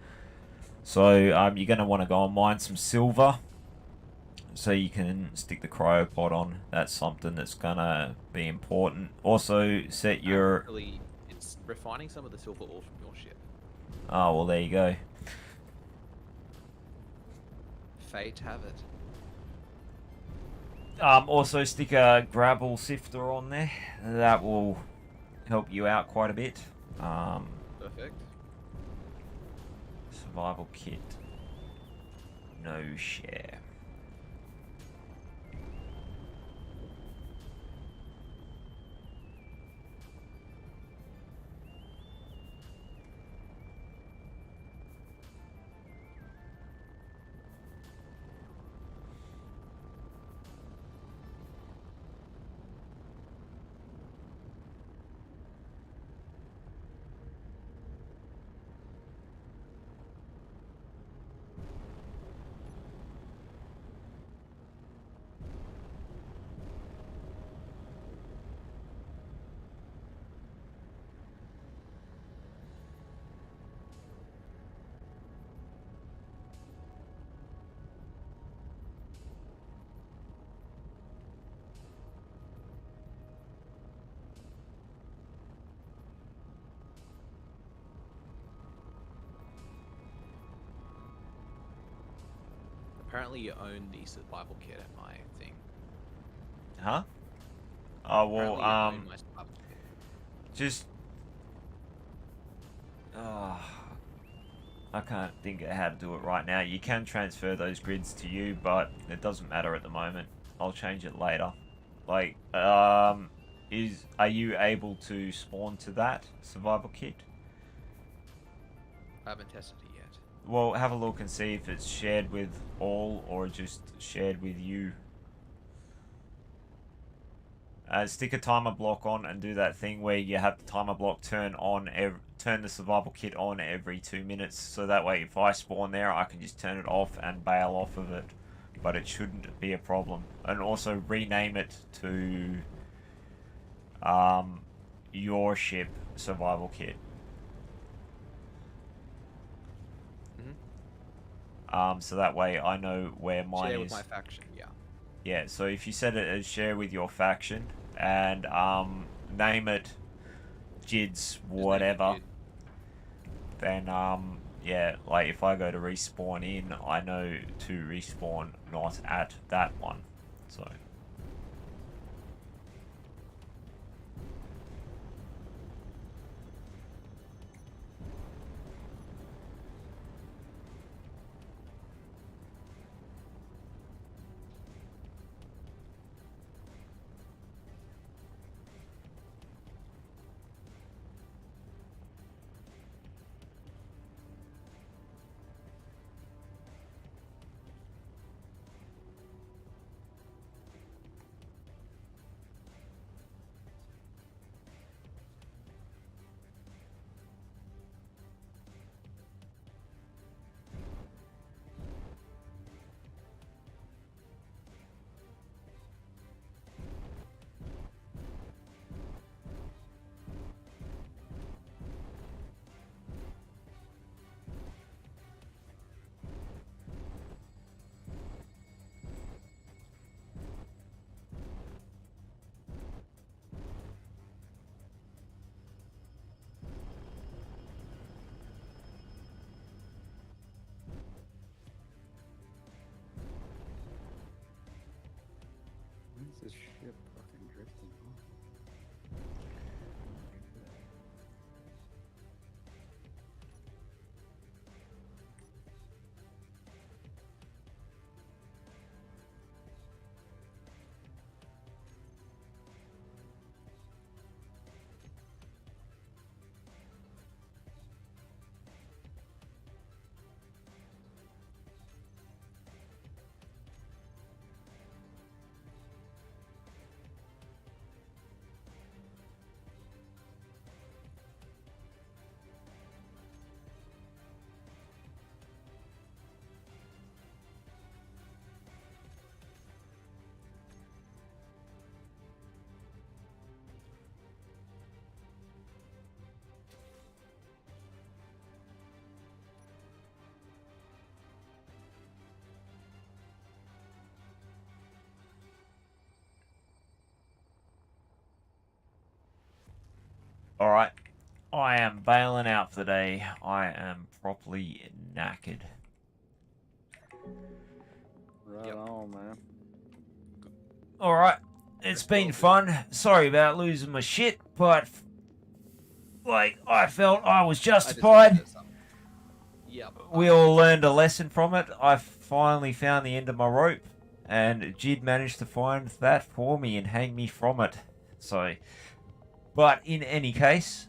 So you're going to want to go and mine some silver, so you can stick the cryopod on. That's something that's going to be important. Also, set your... Actually, it's refining some of the silver ore from your ship. Oh, well, there you go. Fate have it. Also, stick a gravel sifter on there. That will help you out quite a bit. Perfect. Survival kit. No share. Apparently, you own the survival kit at my thing. Huh? Oh, well, Apparently, you own my survival kit. just... Oh, I can't think of how to do it right now. You can transfer those grids to you, but it doesn't matter at the moment. I'll change it later. Like, are you able to spawn to that survival kit? I haven't tested it yet. Well, have a look and see if it's shared with all or just shared with you. Stick a timer block on and do that thing where you have the timer block turn the survival kit on every 2 minutes, so that way if I spawn there I can just turn it off and bail off of it, but it shouldn't be a problem. And also rename it to your ship survival kit. So that way I know where mine Share is. with my faction, yeah. Yeah, so if you set it as share with your faction and name it Jids whatever, then yeah, like if I go to respawn in, I know to respawn not at that one. So Alright. I am bailing out for the day. I am properly knackered. Right Yep. on, man. Alright. It's been fun. Sorry about losing my shit, but like I felt I was I justified. deserved it, so. Yep. We all learned a lesson from it. I finally found the end of my rope, and Jid managed to find that for me and hang me from it. So, but in any case,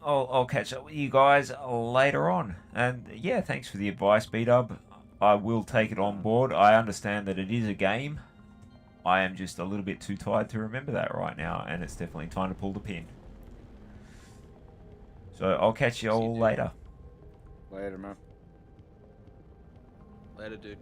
I'll catch up with you guys later on. And yeah, thanks for the advice, B-Dub. I will take it on board. I understand that it is a game. I am just a little bit too tired to remember that right now, and it's definitely time to pull the pin. So I'll catch you all later. Later, man. Later, dude.